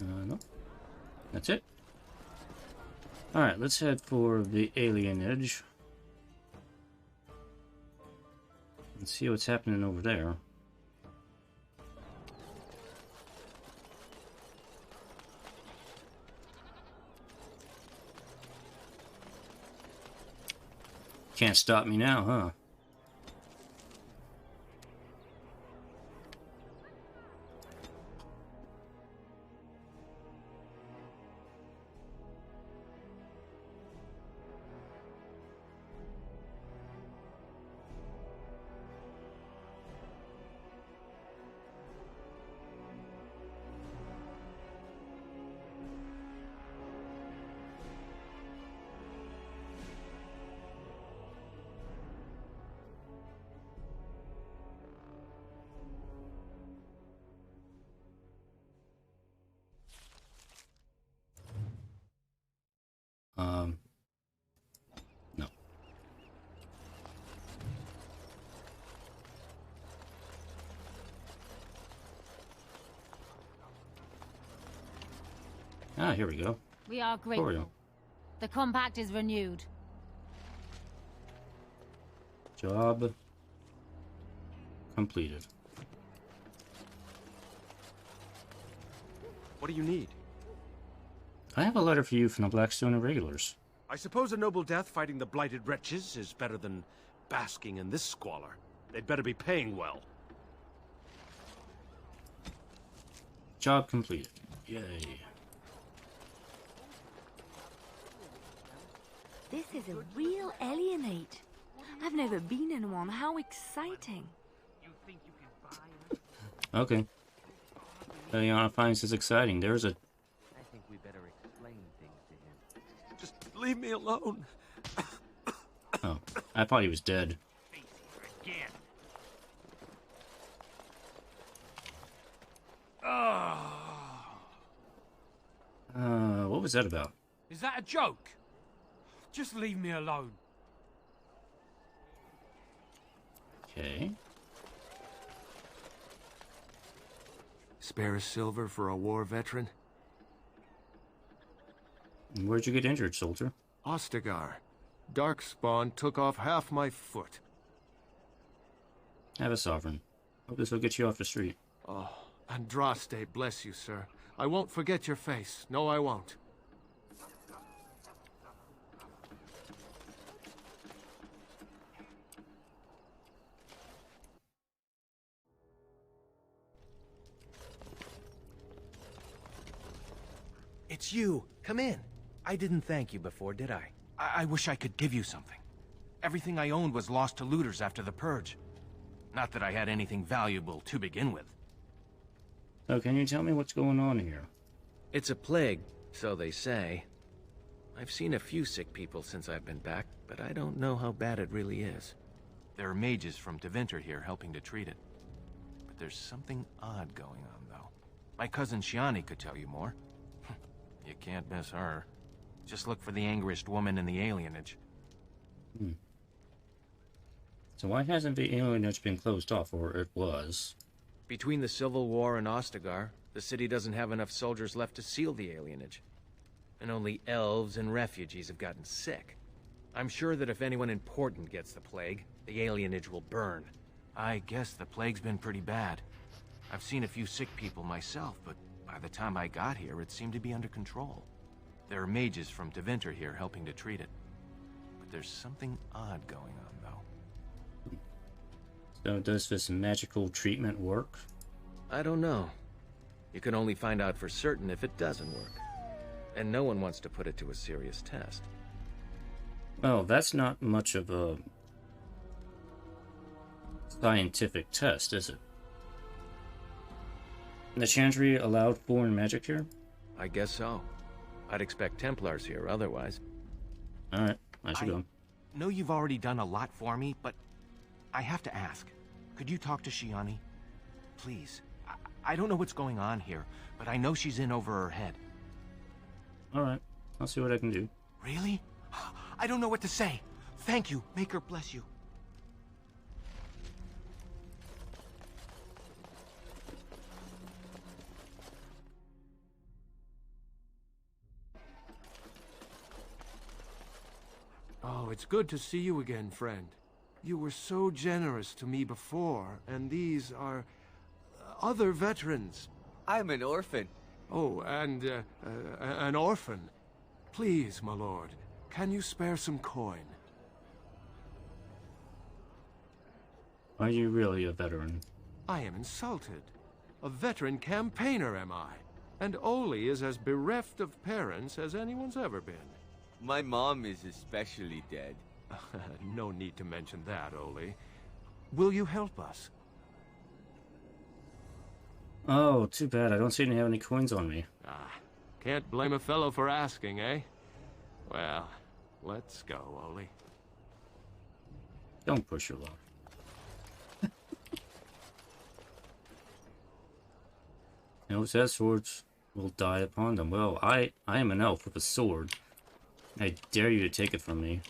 No. That's it. Alright, let's head for the alienage. And see what's happening over there. Can't stop me now, huh? No. Ah, here we go. We are grateful. Oriole. The compact is renewed. Job completed. What do you need? I have a letter for you from the Blackstone Irregulars. I suppose a noble death fighting the blighted wretches is better than basking in this squalor. They'd better be paying well. Job completed. Yay. This is a real alienage. I've never been in one. How exciting. Okay. Eliana finds this exciting. There's a... I think we better explain things to him. Just leave me alone. Oh, I thought he was dead. What was that about? Is that a joke? Just leave me alone. Okay. Spare a silver for a war veteran? Where'd you get injured, soldier? Ostagar. Darkspawn took off half my foot. Have a sovereign. Hope this will get you off the street. Oh, Andraste, bless you, sir. I won't forget your face. No, I won't. It's you. Come in. I didn't thank you before, did I? I wish I could give you something. Everything I owned was lost to looters after the purge. Not that I had anything valuable to begin with. So can you tell me what's going on here? It's a plague, so they say. I've seen a few sick people since I've been back, but I don't know how bad it really is. There are mages from Deventer here helping to treat it. But there's something odd going on, though. My cousin Shiani could tell you more. You can't miss her. Just look for the angriest woman in the alienage. So why hasn't the alienage been closed off, or it was? Between the Civil War and Ostagar, the city doesn't have enough soldiers left to seal the alienage. And only elves and refugees have gotten sick. I'm sure that if anyone important gets the plague, the alienage will burn. I guess the plague's been pretty bad. I've seen a few sick people myself, but by the time I got here, it seemed to be under control. There are mages from Deventer here helping to treat it. But there's something odd going on, though. So does this magical treatment work? I don't know. You can only find out for certain if it doesn't work. And no one wants to put it to a serious test. Well, that's not much of a scientific test, is it? The Chantry allowed foreign magic here? I guess so. I'd expect Templars here otherwise. Alright, I should go. Know you've already done a lot for me, but I have to ask. Could you talk to Shiani? Please. I don't know what's going on here, but I know she's in over her head. Alright, I'll see what I can do. Really? I don't know what to say. Thank you. Maker bless you. Oh, it's good to see you again, friend. You were so generous to me before, and these are other veterans. I'm an orphan. Oh, and an orphan. Please, my lord, can you spare some coin? Are you really a veteran? I am insulted. A veteran campaigner, am I? And Oli is as bereft of parents as anyone's ever been. My mom is especially dead. No need to mention that, Oli. Will you help us? Oh, too bad. I don't seem to have any coins on me. Can't blame a fellow for asking, eh? Well, let's go, Oli. Don't push your luck. Elves have swords will die upon them. Well, I am an elf with a sword. I dare you to take it from me.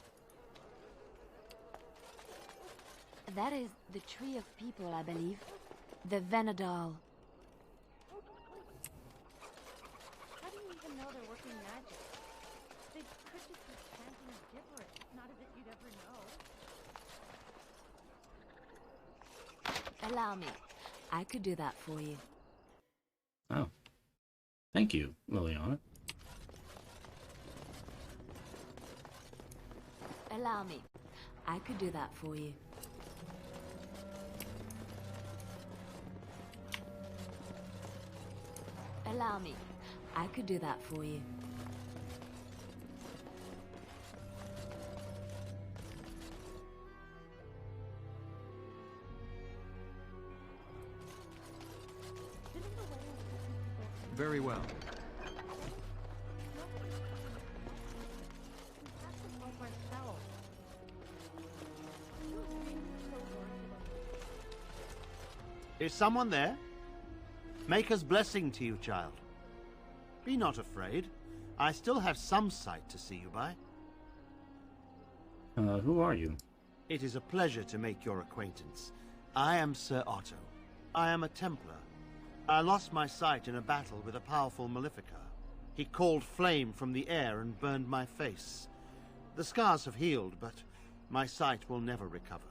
That is the Tree of People, I believe. The Venadal. How do you even know they're working magic? They could just be chanting gibberish, not as if you'd ever know. Allow me. I could do that for you. Oh. Thank you, Liliana. Allow me. I could do that for you. Allow me. I could do that for you. Very well. Is someone there? Maker's blessing to you, child. Be not afraid. I still have some sight to see you by. Who are you? It is a pleasure to make your acquaintance. I am Sir Otto. I am a Templar. I lost my sight in a battle with a powerful Maleficar. He called flame from the air and burned my face. The scars have healed, but my sight will never recover.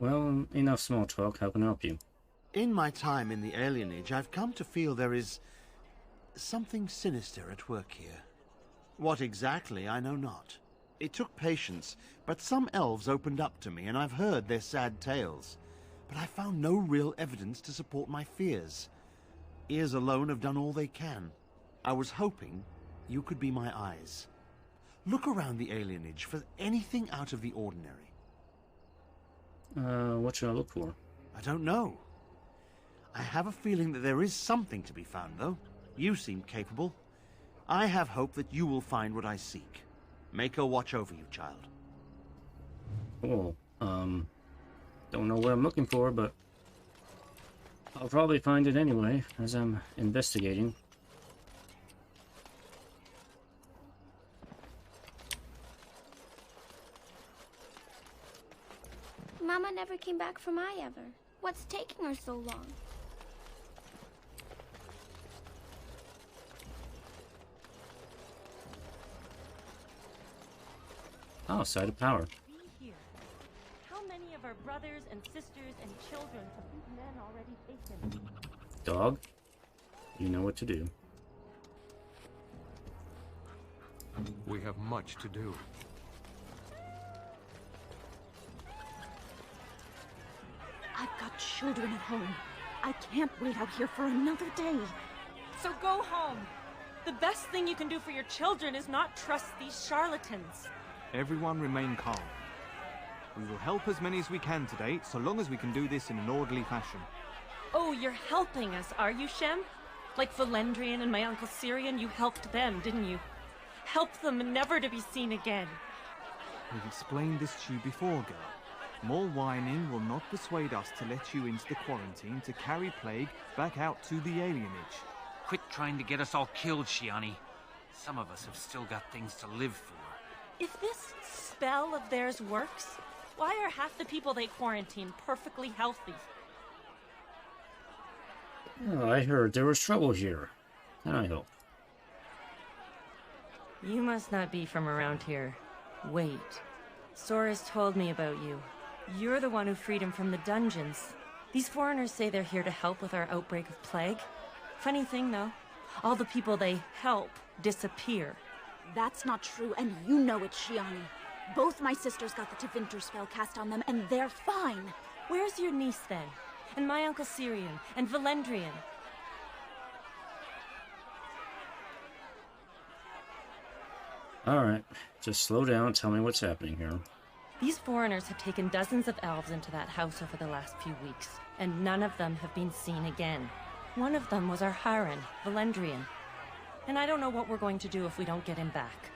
Well, enough small talk. How can I help you? In my time in the alienage, I've come to feel there is something sinister at work here. What exactly, I know not. It took patience, but some elves opened up to me, and I've heard their sad tales. But I found no real evidence to support my fears. Ears alone have done all they can. I was hoping you could be my eyes. Look around the alienage for anything out of the ordinary. What should I look for? I don't know. I have a feeling that there is something to be found, though. You seem capable. I have hope that you will find what I seek. Maker watch over you, child. Cool. Don't know what I'm looking for, but I'll probably find it anyway, as I'm investigating. Mama never came back from ever. What's taking her so long? Oh, side of power. Be here. How many of our brothers and sisters and children have these men already taken? Dog, you know what to do. We have much to do. I've got children at home. I can't wait out here for another day. So go home. The best thing you can do for your children is not trust these charlatans. Everyone remain calm. We will help as many as we can today, so long as we can do this in an orderly fashion. Oh, you're helping us, are you, Shem? Like Valendrian and my Uncle Syrian, you helped them, didn't you? Help them never to be seen again. We've explained this to you before, girl. More whining will not persuade us to let you into the quarantine to carry plague back out to the alienage. Quit trying to get us all killed, Shiani. Some of us have still got things to live for. If this spell of theirs works, why are half the people they quarantine perfectly healthy? Oh, I heard there was trouble here. Can I help? You must not be from around here. Wait. Sora's told me about you. You're the one who freed him from the dungeons. These foreigners say they're here to help with our outbreak of plague. Funny thing, though. All the people they help disappear. That's not true, and you know it, Shiani. Both my sisters got the Tevinter spell cast on them, and they're fine. Where's your niece, then? And my Uncle Syrian, and Valendrian? Alright, just slow down, tell me what's happening here. These foreigners have taken dozens of elves into that house over the last few weeks, and none of them have been seen again. One of them was our Haran, Valendrian. And I don't know what we're going to do if we don't get him back.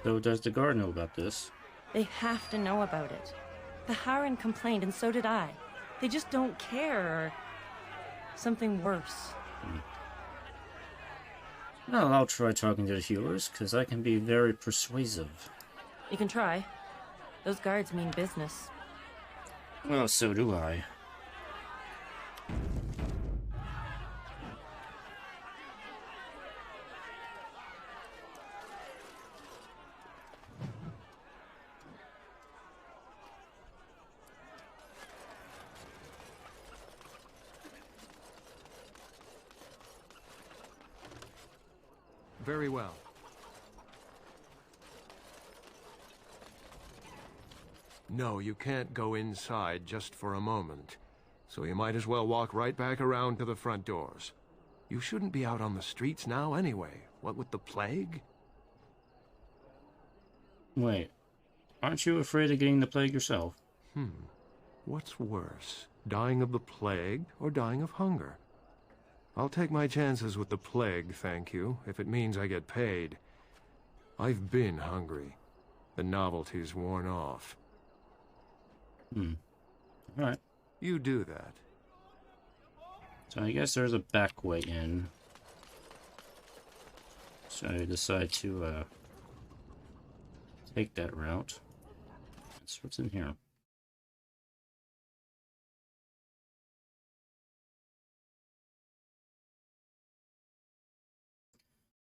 So does the guard know about this? They have to know about it. The Haran complained, and so did I. They just don't care, or something worse. Well, I'll try talking to the healers, because I can be very persuasive. You can try. Those guards mean business. Well, so do I. Very well. No, you can't go inside just for a moment. So you might as well walk right back around to the front doors. You shouldn't be out on the streets now anyway. What with the plague? Wait, aren't you afraid of getting the plague yourself? What's worse, dying of the plague or dying of hunger? I'll take my chances with the plague, thank you, if it means I get paid. I've been hungry. The novelty's worn off. Alright. You do that. So I guess there's a back way in. So I decide to take that route. That's what's in here.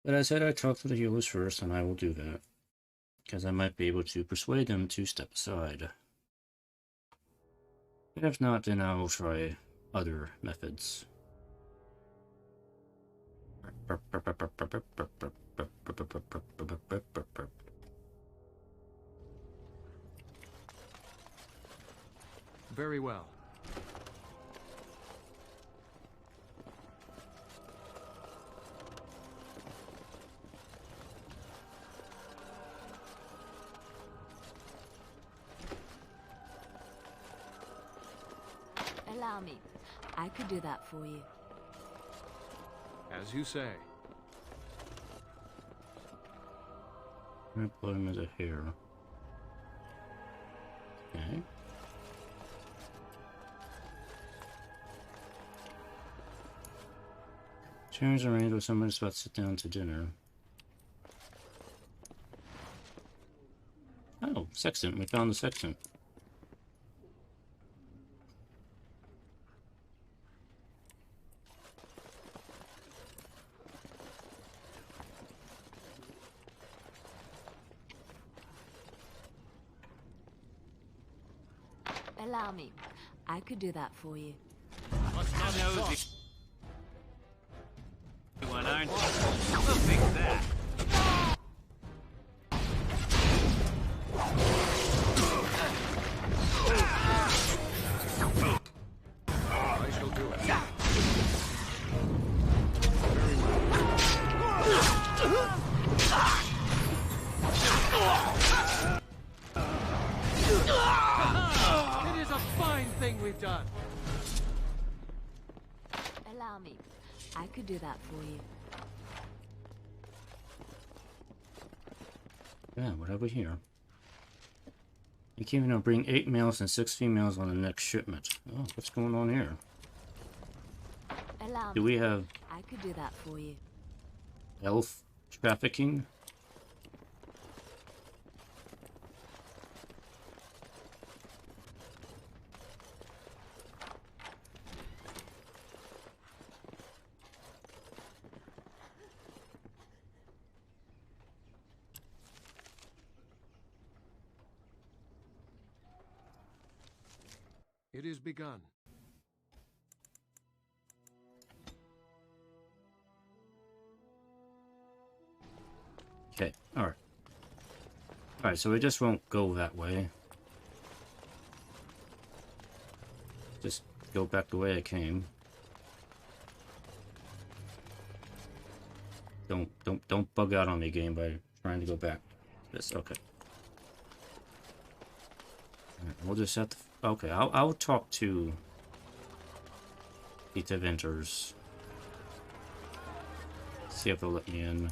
But I said I'd talk to the healers first, and I will do that. Because I might be able to persuade them to step aside. And if not, then I will try other methods. Very well. Allow me. I could do that for you. As you say. I'm gonna put him as a hero. Okay. Turns around with someone's about to sit down to dinner. Oh, sextant. We found the sextant. Allow me. I could do that for you. One, aren't you? We'll fix that. I shall do it. It is a fine thing we've done. Allow me. I could do that for you. Yeah, what have we here? You can even bring 8 males and 6 females on the next shipment. Oh, what's going on here? Do we have... I could do that for you. Elf trafficking? It is begun. Okay, alright. Alright, so we just won't go that way. Just go back the way I came. Don't bug out on me, game, by trying to go back. This, okay. Alright, we'll just have to... Okay, I'll talk to the Deventers. See if they'll let me in.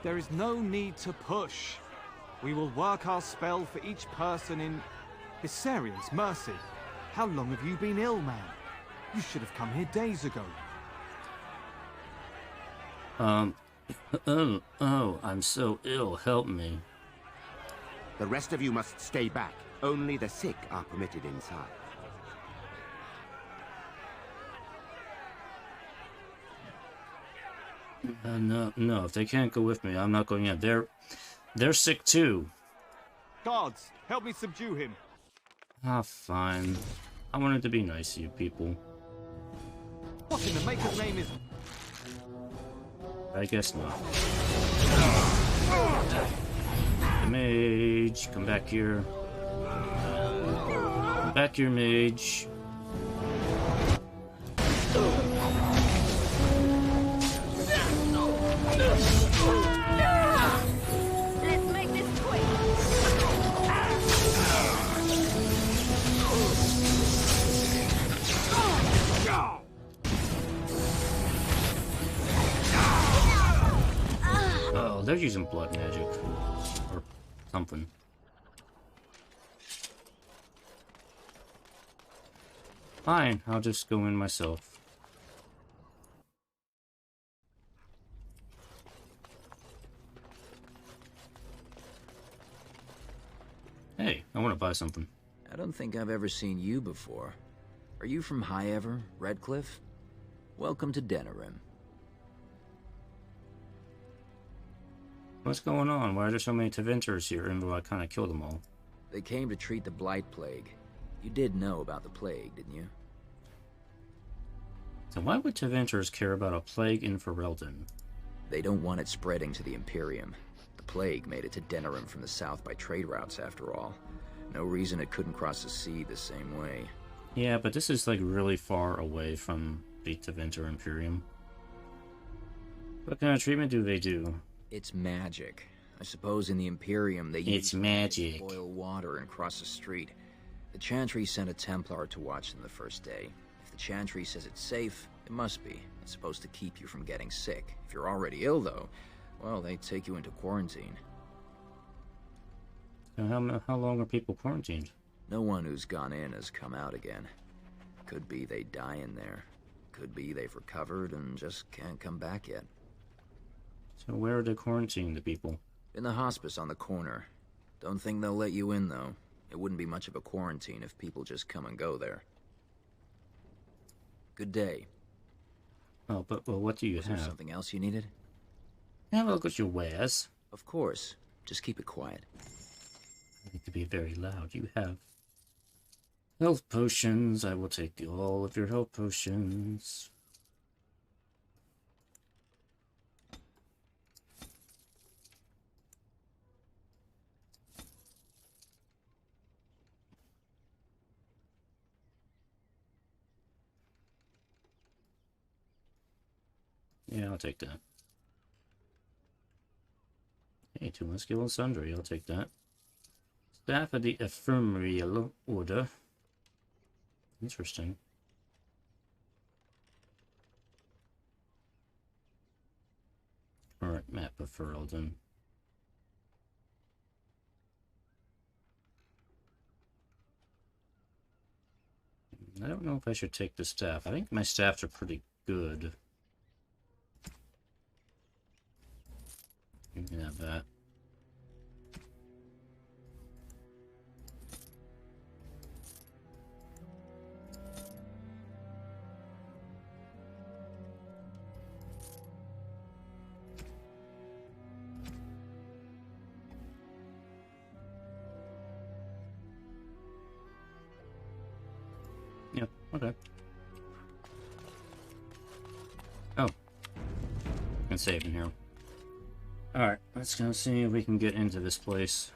There is no need to push. We will work our spell for each person in... Viserions, mercy. How long have you been ill, man? You should have come here days ago. Oh, I'm so ill, help me. The rest of you must stay back. Only the sick are permitted inside. No, if they can't go with me, I'm not going in. They're sick too. Guards, help me subdue him. Ah, fine. I wanted to be nice to you people. What in the maker's name is... I guess not. The mage, come back here. Come back here, mage. Let's make this quick. Oh, they're using blood magic. Or something. Fine, I'll just go in myself. Hey, I want to buy something. I don't think I've ever seen you before. Are you from High Ever, Redcliffe? Welcome to Denerim. What's going on? Why are there so many Teventers here, even though I kind of killed them all? They came to treat the Blight Plague. You did know about the plague, didn't you? So why would Teventers care about a plague in Ferelden? They don't want it spreading to the Imperium. The plague made it to Denerim from the south by trade routes, after all. No reason it couldn't cross the sea the same way. Yeah, but this is like really far away from the Teventer Imperium. What kind of treatment do they do? It's magic. I suppose in the Imperium they use magic. Boil water and cross the street. The Chantry sent a Templar to watch them the first day. If the Chantry says it's safe, it must be. It's supposed to keep you from getting sick. If you're already ill, though, well, they take you into quarantine. So how long are people quarantined? No one who's gone in has come out again. Could be they die in there. Could be they've recovered and just can't come back yet. So where are they quarantining the people? In the hospice on the corner. Don't think they'll let you in, though. It wouldn't be much of a quarantine if people just come and go there. Good day. Oh, but well, what do you Was have? there something else you needed? Have a look at your wares. Of course. Just keep it quiet. I need to be very loud. You have health potions. I will take all of your health potions. Yeah, I'll take that. Hey, 2 more skill and sundry, I'll take that. Staff of the Ephemeral Order. Interesting. prefer elven. I don't know if I should take the staff. I think my staffs are pretty good. You can have that. Yep, okay. Oh. I can save in here. Alright, let's go see if we can get into this place.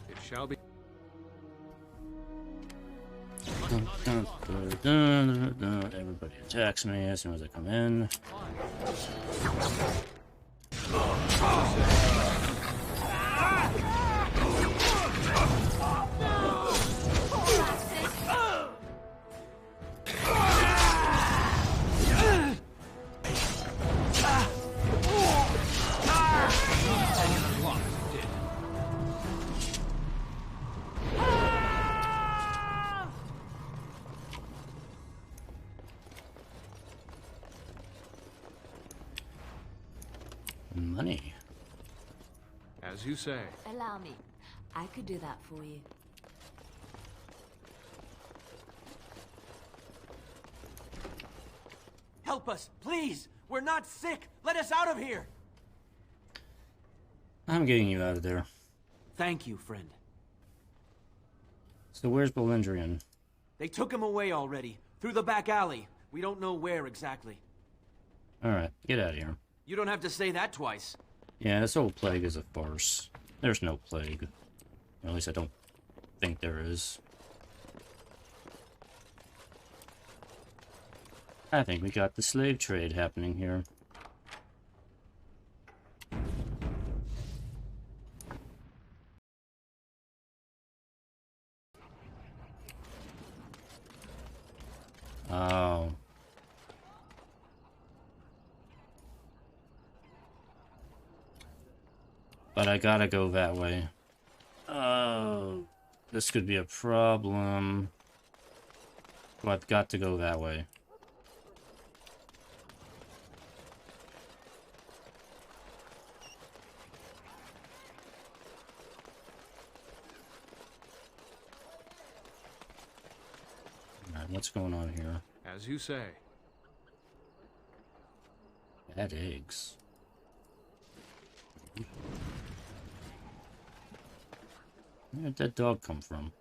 It shall be. Everybody attacks me as soon as I come in. Money. As you say. Allow me. I could do that for you. Help us, please! We're not sick! Let us out of here! I'm getting you out of there. Thank you, friend. So where's Belendrian? They took him away already. Through the back alley. We don't know where exactly. Alright, get out of here. You don't have to say that twice. Yeah, this whole plague is a farce. There's no plague. Or at least I don't think there is. I think we got the slave trade happening here. Oh. But I gotta go that way. Oh, this could be a problem. Well, I've got to go that way. Alright, what's going on here? As you say. Bad eggs. Where did that dog come from?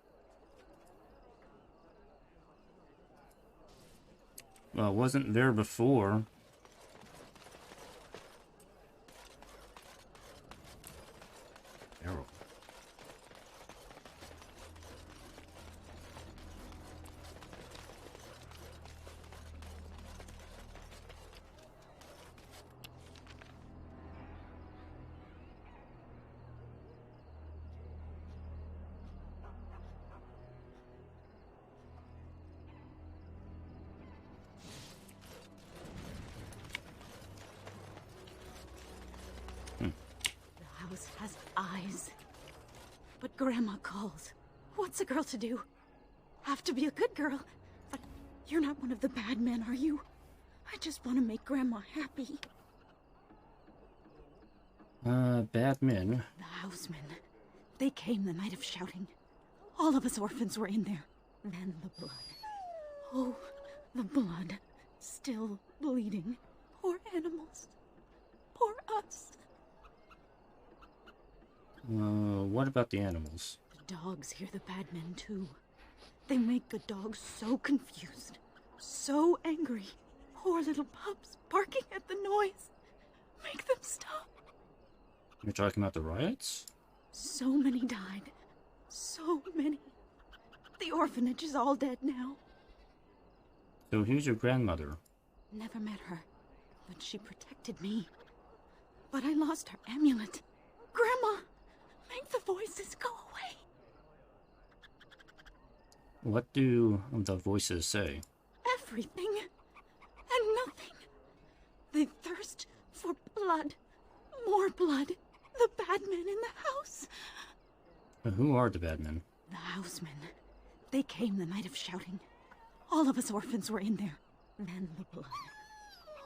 Well, it wasn't there before. Arrow. Has eyes. But Grandma calls. What's a girl to do? Have to be a good girl. But you're not one of the bad men, are you? I just want to make Grandma happy. Bad men? The housemen. They came the night of shouting. All of us orphans were in there. Then the blood. Oh, the blood. Still bleeding. Poor animals. Poor us. What about the animals? The dogs hear the bad men too. They make the dogs so confused, so angry. Poor little pups barking at the noise. Make them stop. You're talking about the riots? So many died. So many. The orphanage is all dead now. So who's your grandmother? Never met her, but she protected me. But I lost her amulet. Grandma! Make the voices go away. What do the voices say? Everything and nothing. They thirst for blood, More blood. The bad men in the house. Who are the bad men? The housemen. They came the night of shouting. All of us orphans were in there. Then the blood.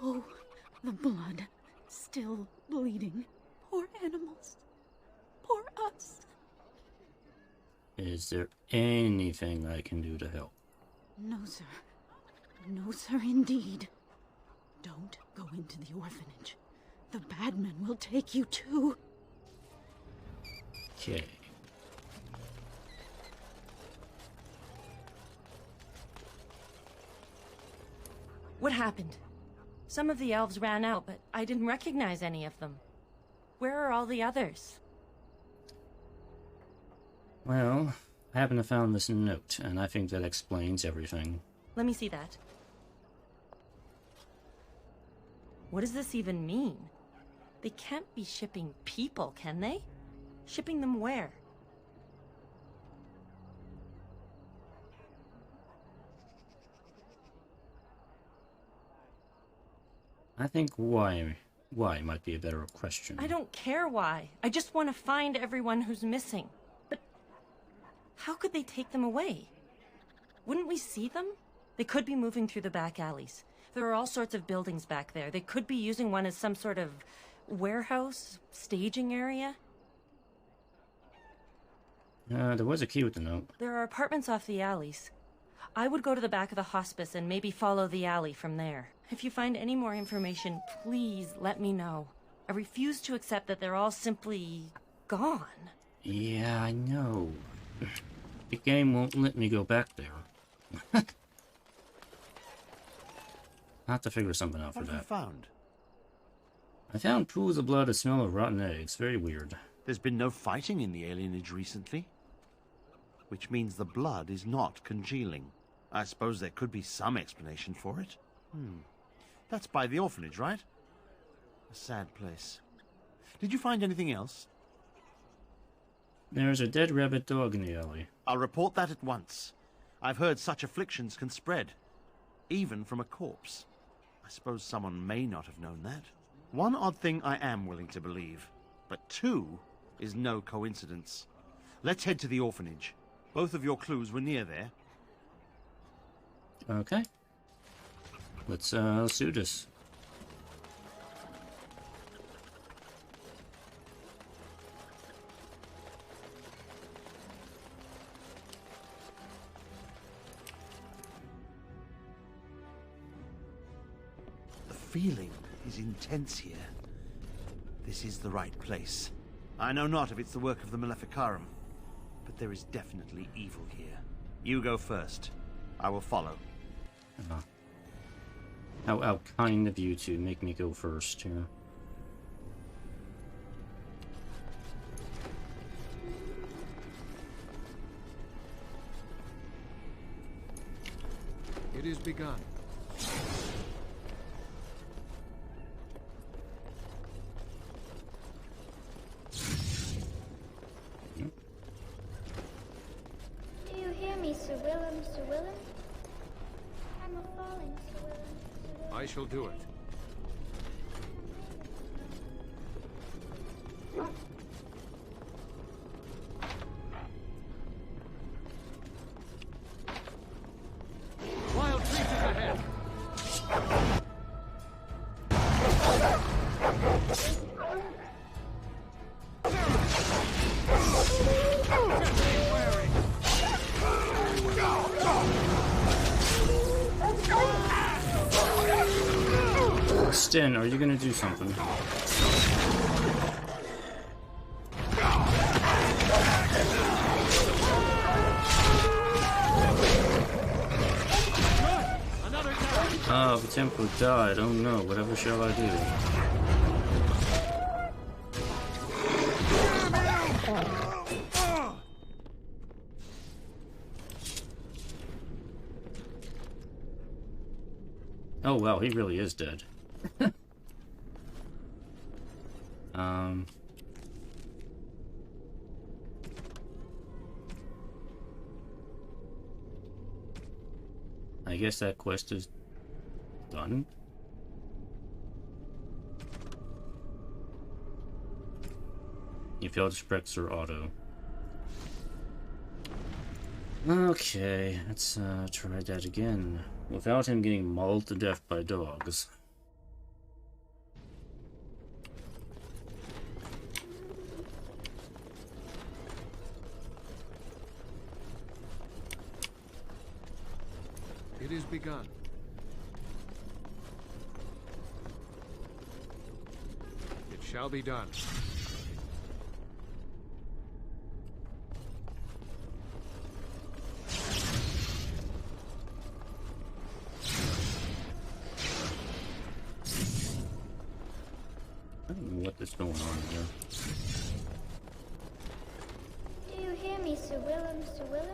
Oh, the blood. Still bleeding. Poor animals. Poor us. Is there anything I can do to help? No, sir. No, sir, indeed. Don't go into the orphanage. The bad men will take you too. Okay. What happened? Some of the elves ran out, but I didn't recognize any of them. Where are all the others? Well, I happen to found this note, and I think that explains everything. Let me see that. What does this even mean? They can't be shipping people, can they? Shipping them where? I think why might be a better question. I don't care why. I just want to find everyone who's missing. But how could they take them away? Wouldn't we see them? They could be moving through the back alleys. There are all sorts of buildings back there. They could be using one as some sort of warehouse, staging area. There was a key with the note. There are apartments off the alleys. I would go to the back of the hospice and maybe follow the alley from there. If you find any more information, please let me know. I refuse to accept that they're all simply gone. Yeah, I know. The game won't let me go back there. I'll have to figure something out for that. What have you found? I found pools of blood that smell of rotten eggs. Very weird. There's been no fighting in the alienage recently. Which means the blood is not congealing. I suppose there could be some explanation for it. That's by the orphanage, right? A sad place. Did you find anything else? There's a dead rabbit dog in the alley. I'll report that at once. I've heard such afflictions can spread. Even from a corpse. I suppose someone may not have known that. One odd thing I am willing to believe. But two is no coincidence. Let's head to the orphanage. Both of your clues were near there. Okay. Let's do this. The feeling is intense here. This is the right place. I know not if it's the work of the Maleficarum, but there is definitely evil here. You go first. I will follow. How kind of you to make me go first, yeah. It is begun. Do you hear me, Sir Willem, Sir Willem? I'm a falling, Sir Willem, Sir Willem. I shall do it. Wild creatures ahead! Sten, are you gonna do something? Ah, the temple died. Oh no, whatever shall I do? Oh wow, he really is dead. I guess that quest is done. You failed Express or Auto. Okay, let's try that again. Without him getting mauled to death by dogs. It is begun. It shall be done. I don't know what is going on here. Do you hear me, Sir Willem, Sir Willem?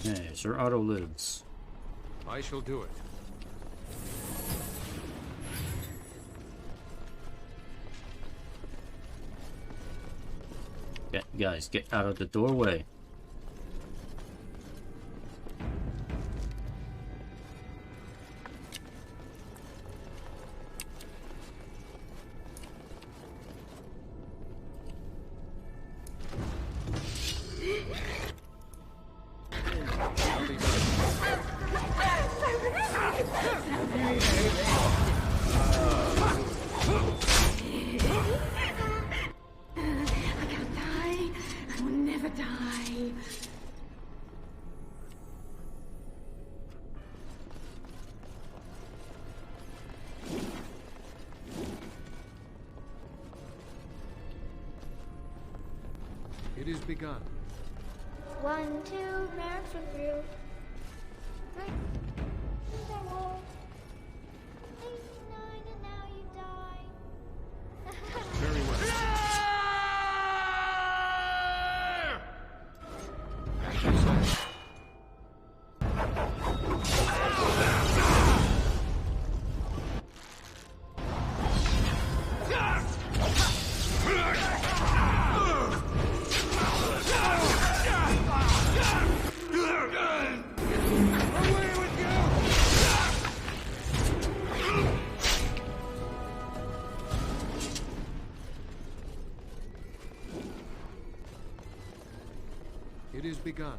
Hey, Sir Otto lives. I shall do it. Guys, get out of the doorway. It is begun. 1, 2, march for through. Right. Wall. 8, 9, and now you die. Very well. It is begun.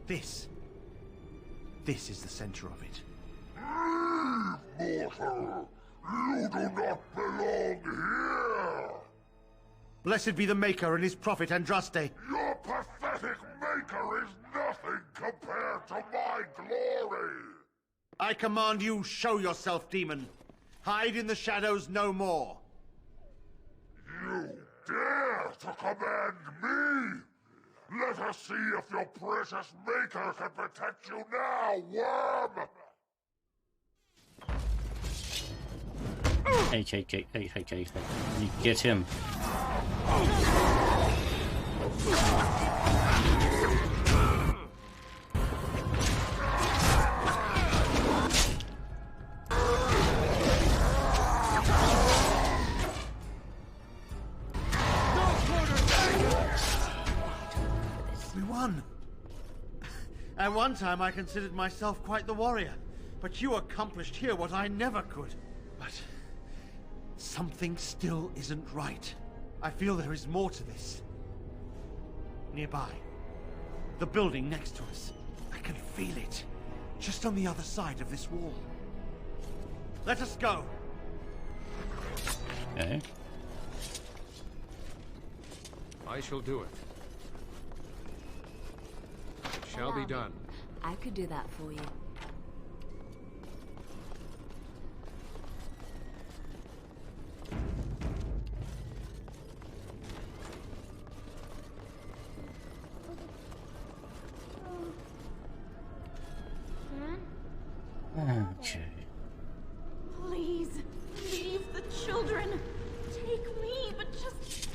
This is the center of it. Mortal! You do not belong here! Blessed be the Maker and his prophet Andraste. Your pathetic Maker is nothing compared to my glory! I command you, show yourself, demon. Hide in the shadows no more. You dare to command me? Let us see if your precious Maker can protect you now, worm! Hey, get him. We won. At one time I considered myself quite the warrior, but you accomplished here what I never could. But something still isn't right. I feel there is more to this. Nearby. The building next to us. I can feel it. Just on the other side of this wall. Let us go. Okay. I shall do it. It shall be done. I could do that for you. Okay. Please, leave the children. Take me, but just...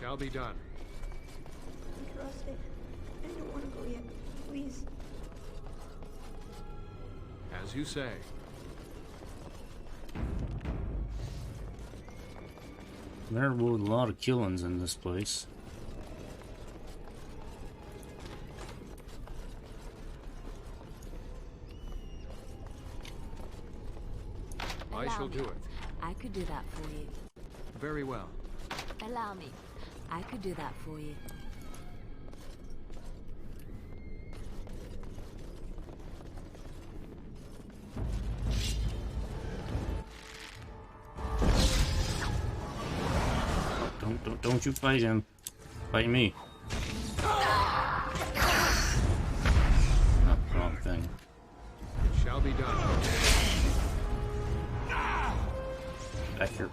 Shall be done. Trust it. I don't want to go yet. Please. As you say. There were a lot of killings in this place. I shall do it. I could do that for you. Very well. Allow me. I could do that for you. Don't you fight him. Fight me. Oh, wrong thing. It shall be done. Back here.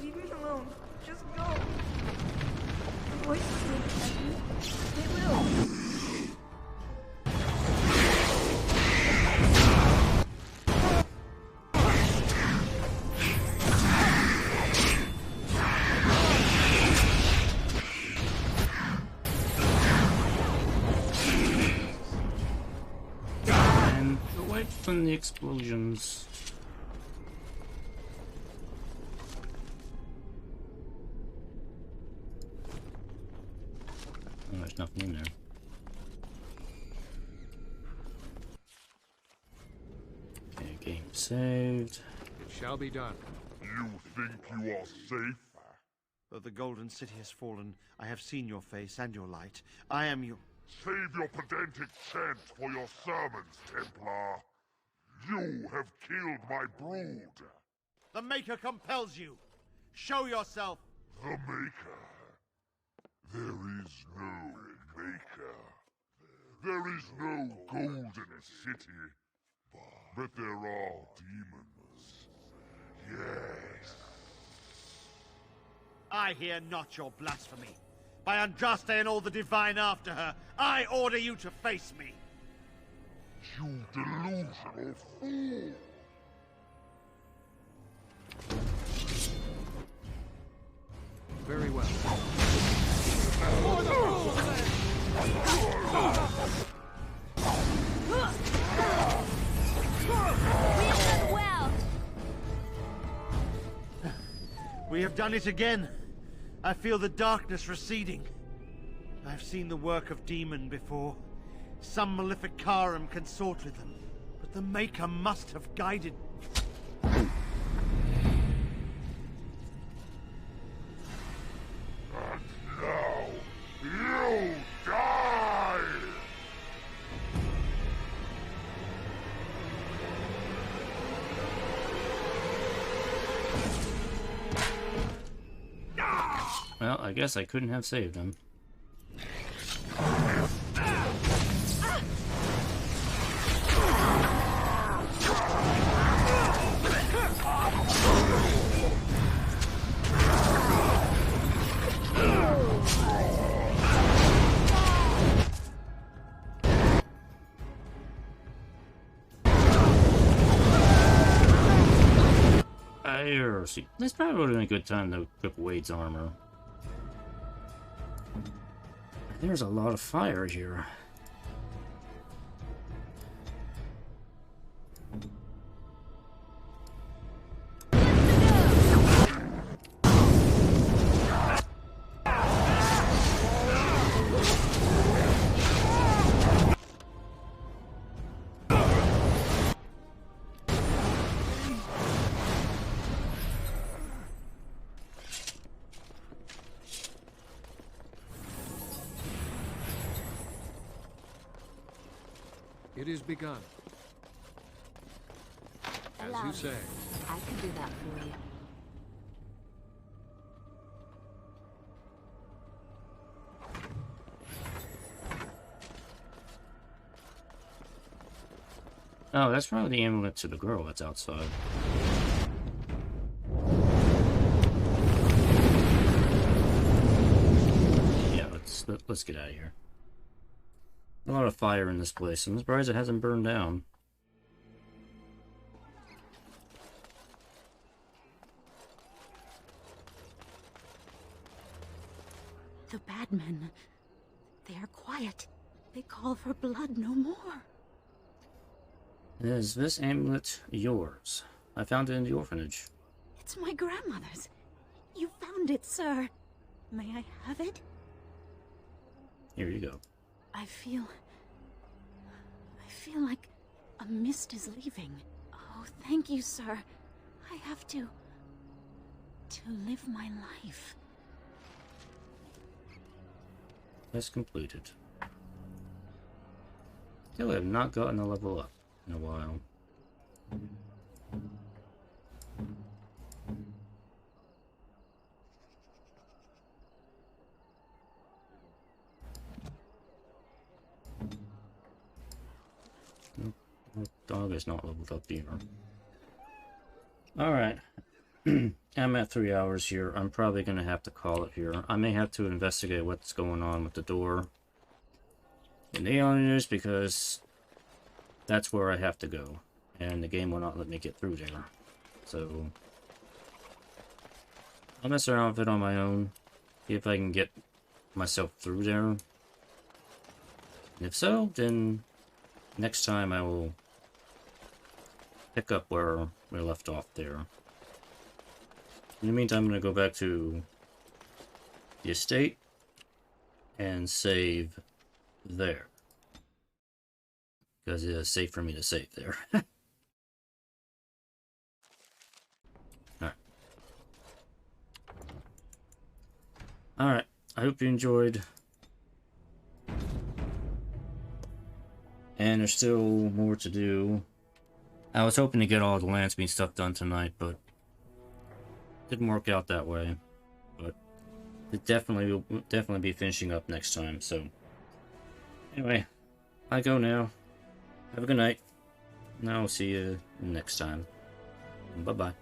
Leave it alone. Just go. The voices will protect me. They will. And away from the explosions. Oh, there's nothing in there. Okay, game saved. It shall be done. You think you are safe? Though the Golden City has fallen, I have seen your face and your light. I am your... Save your pedantic chant for your sermons, Templar. You have killed my brood. The Maker compels you. Show yourself. The Maker? There is no Maker. There is no Golden City. But there are demons. Yes. I hear not your blasphemy. By Andraste and all the divine after her, I order you to face me. You delusional fool! Very well. We have done it again. I feel the darkness receding. I've seen the work of demon before. Some Maleficarum consort with them, but the Maker must have guided. And now, you die! Well, I guess I couldn't have saved him. See, this probably would have been a good time to equip Wade's armor. There's a lot of fire here. It is begun. As you say. I can do that for you. Oh, that's probably the amulet to the girl that's outside. Yeah, let's get out of here. A lot of fire in this place. I'm surprised it hasn't burned down. The bad men. They are quiet. They call for blood no more. Is this amulet yours? I found it in the orphanage. It's my grandmother's. You found it, sir. May I have it? Here you go. I feel like a mist is leaving. Oh, thank you, sir. I have to live my life. Quest completed. Still have not gotten a level up in a while. Dog is not leveled up either. Alright. I'm at 3 hours here. I'm probably going to have to call it here. I may have to investigate what's going on with the door in the alienage, because that's where I have to go. And the game will not let me get through there. So I'll mess around with it on my own. See if I can get myself through there. And if so, then next time I will pick up where we left off there. In the meantime, I'm going to go back to the estate and save there. Because it is safe for me to save there. Alright. Alright, I hope you enjoyed. And there's still more to do. I was hoping to get all the Landsmeet stuff done tonight, but didn't work out that way. But it will definitely be finishing up next time. So anyway, I go now. Have a good night. And I'll see you next time. Bye bye.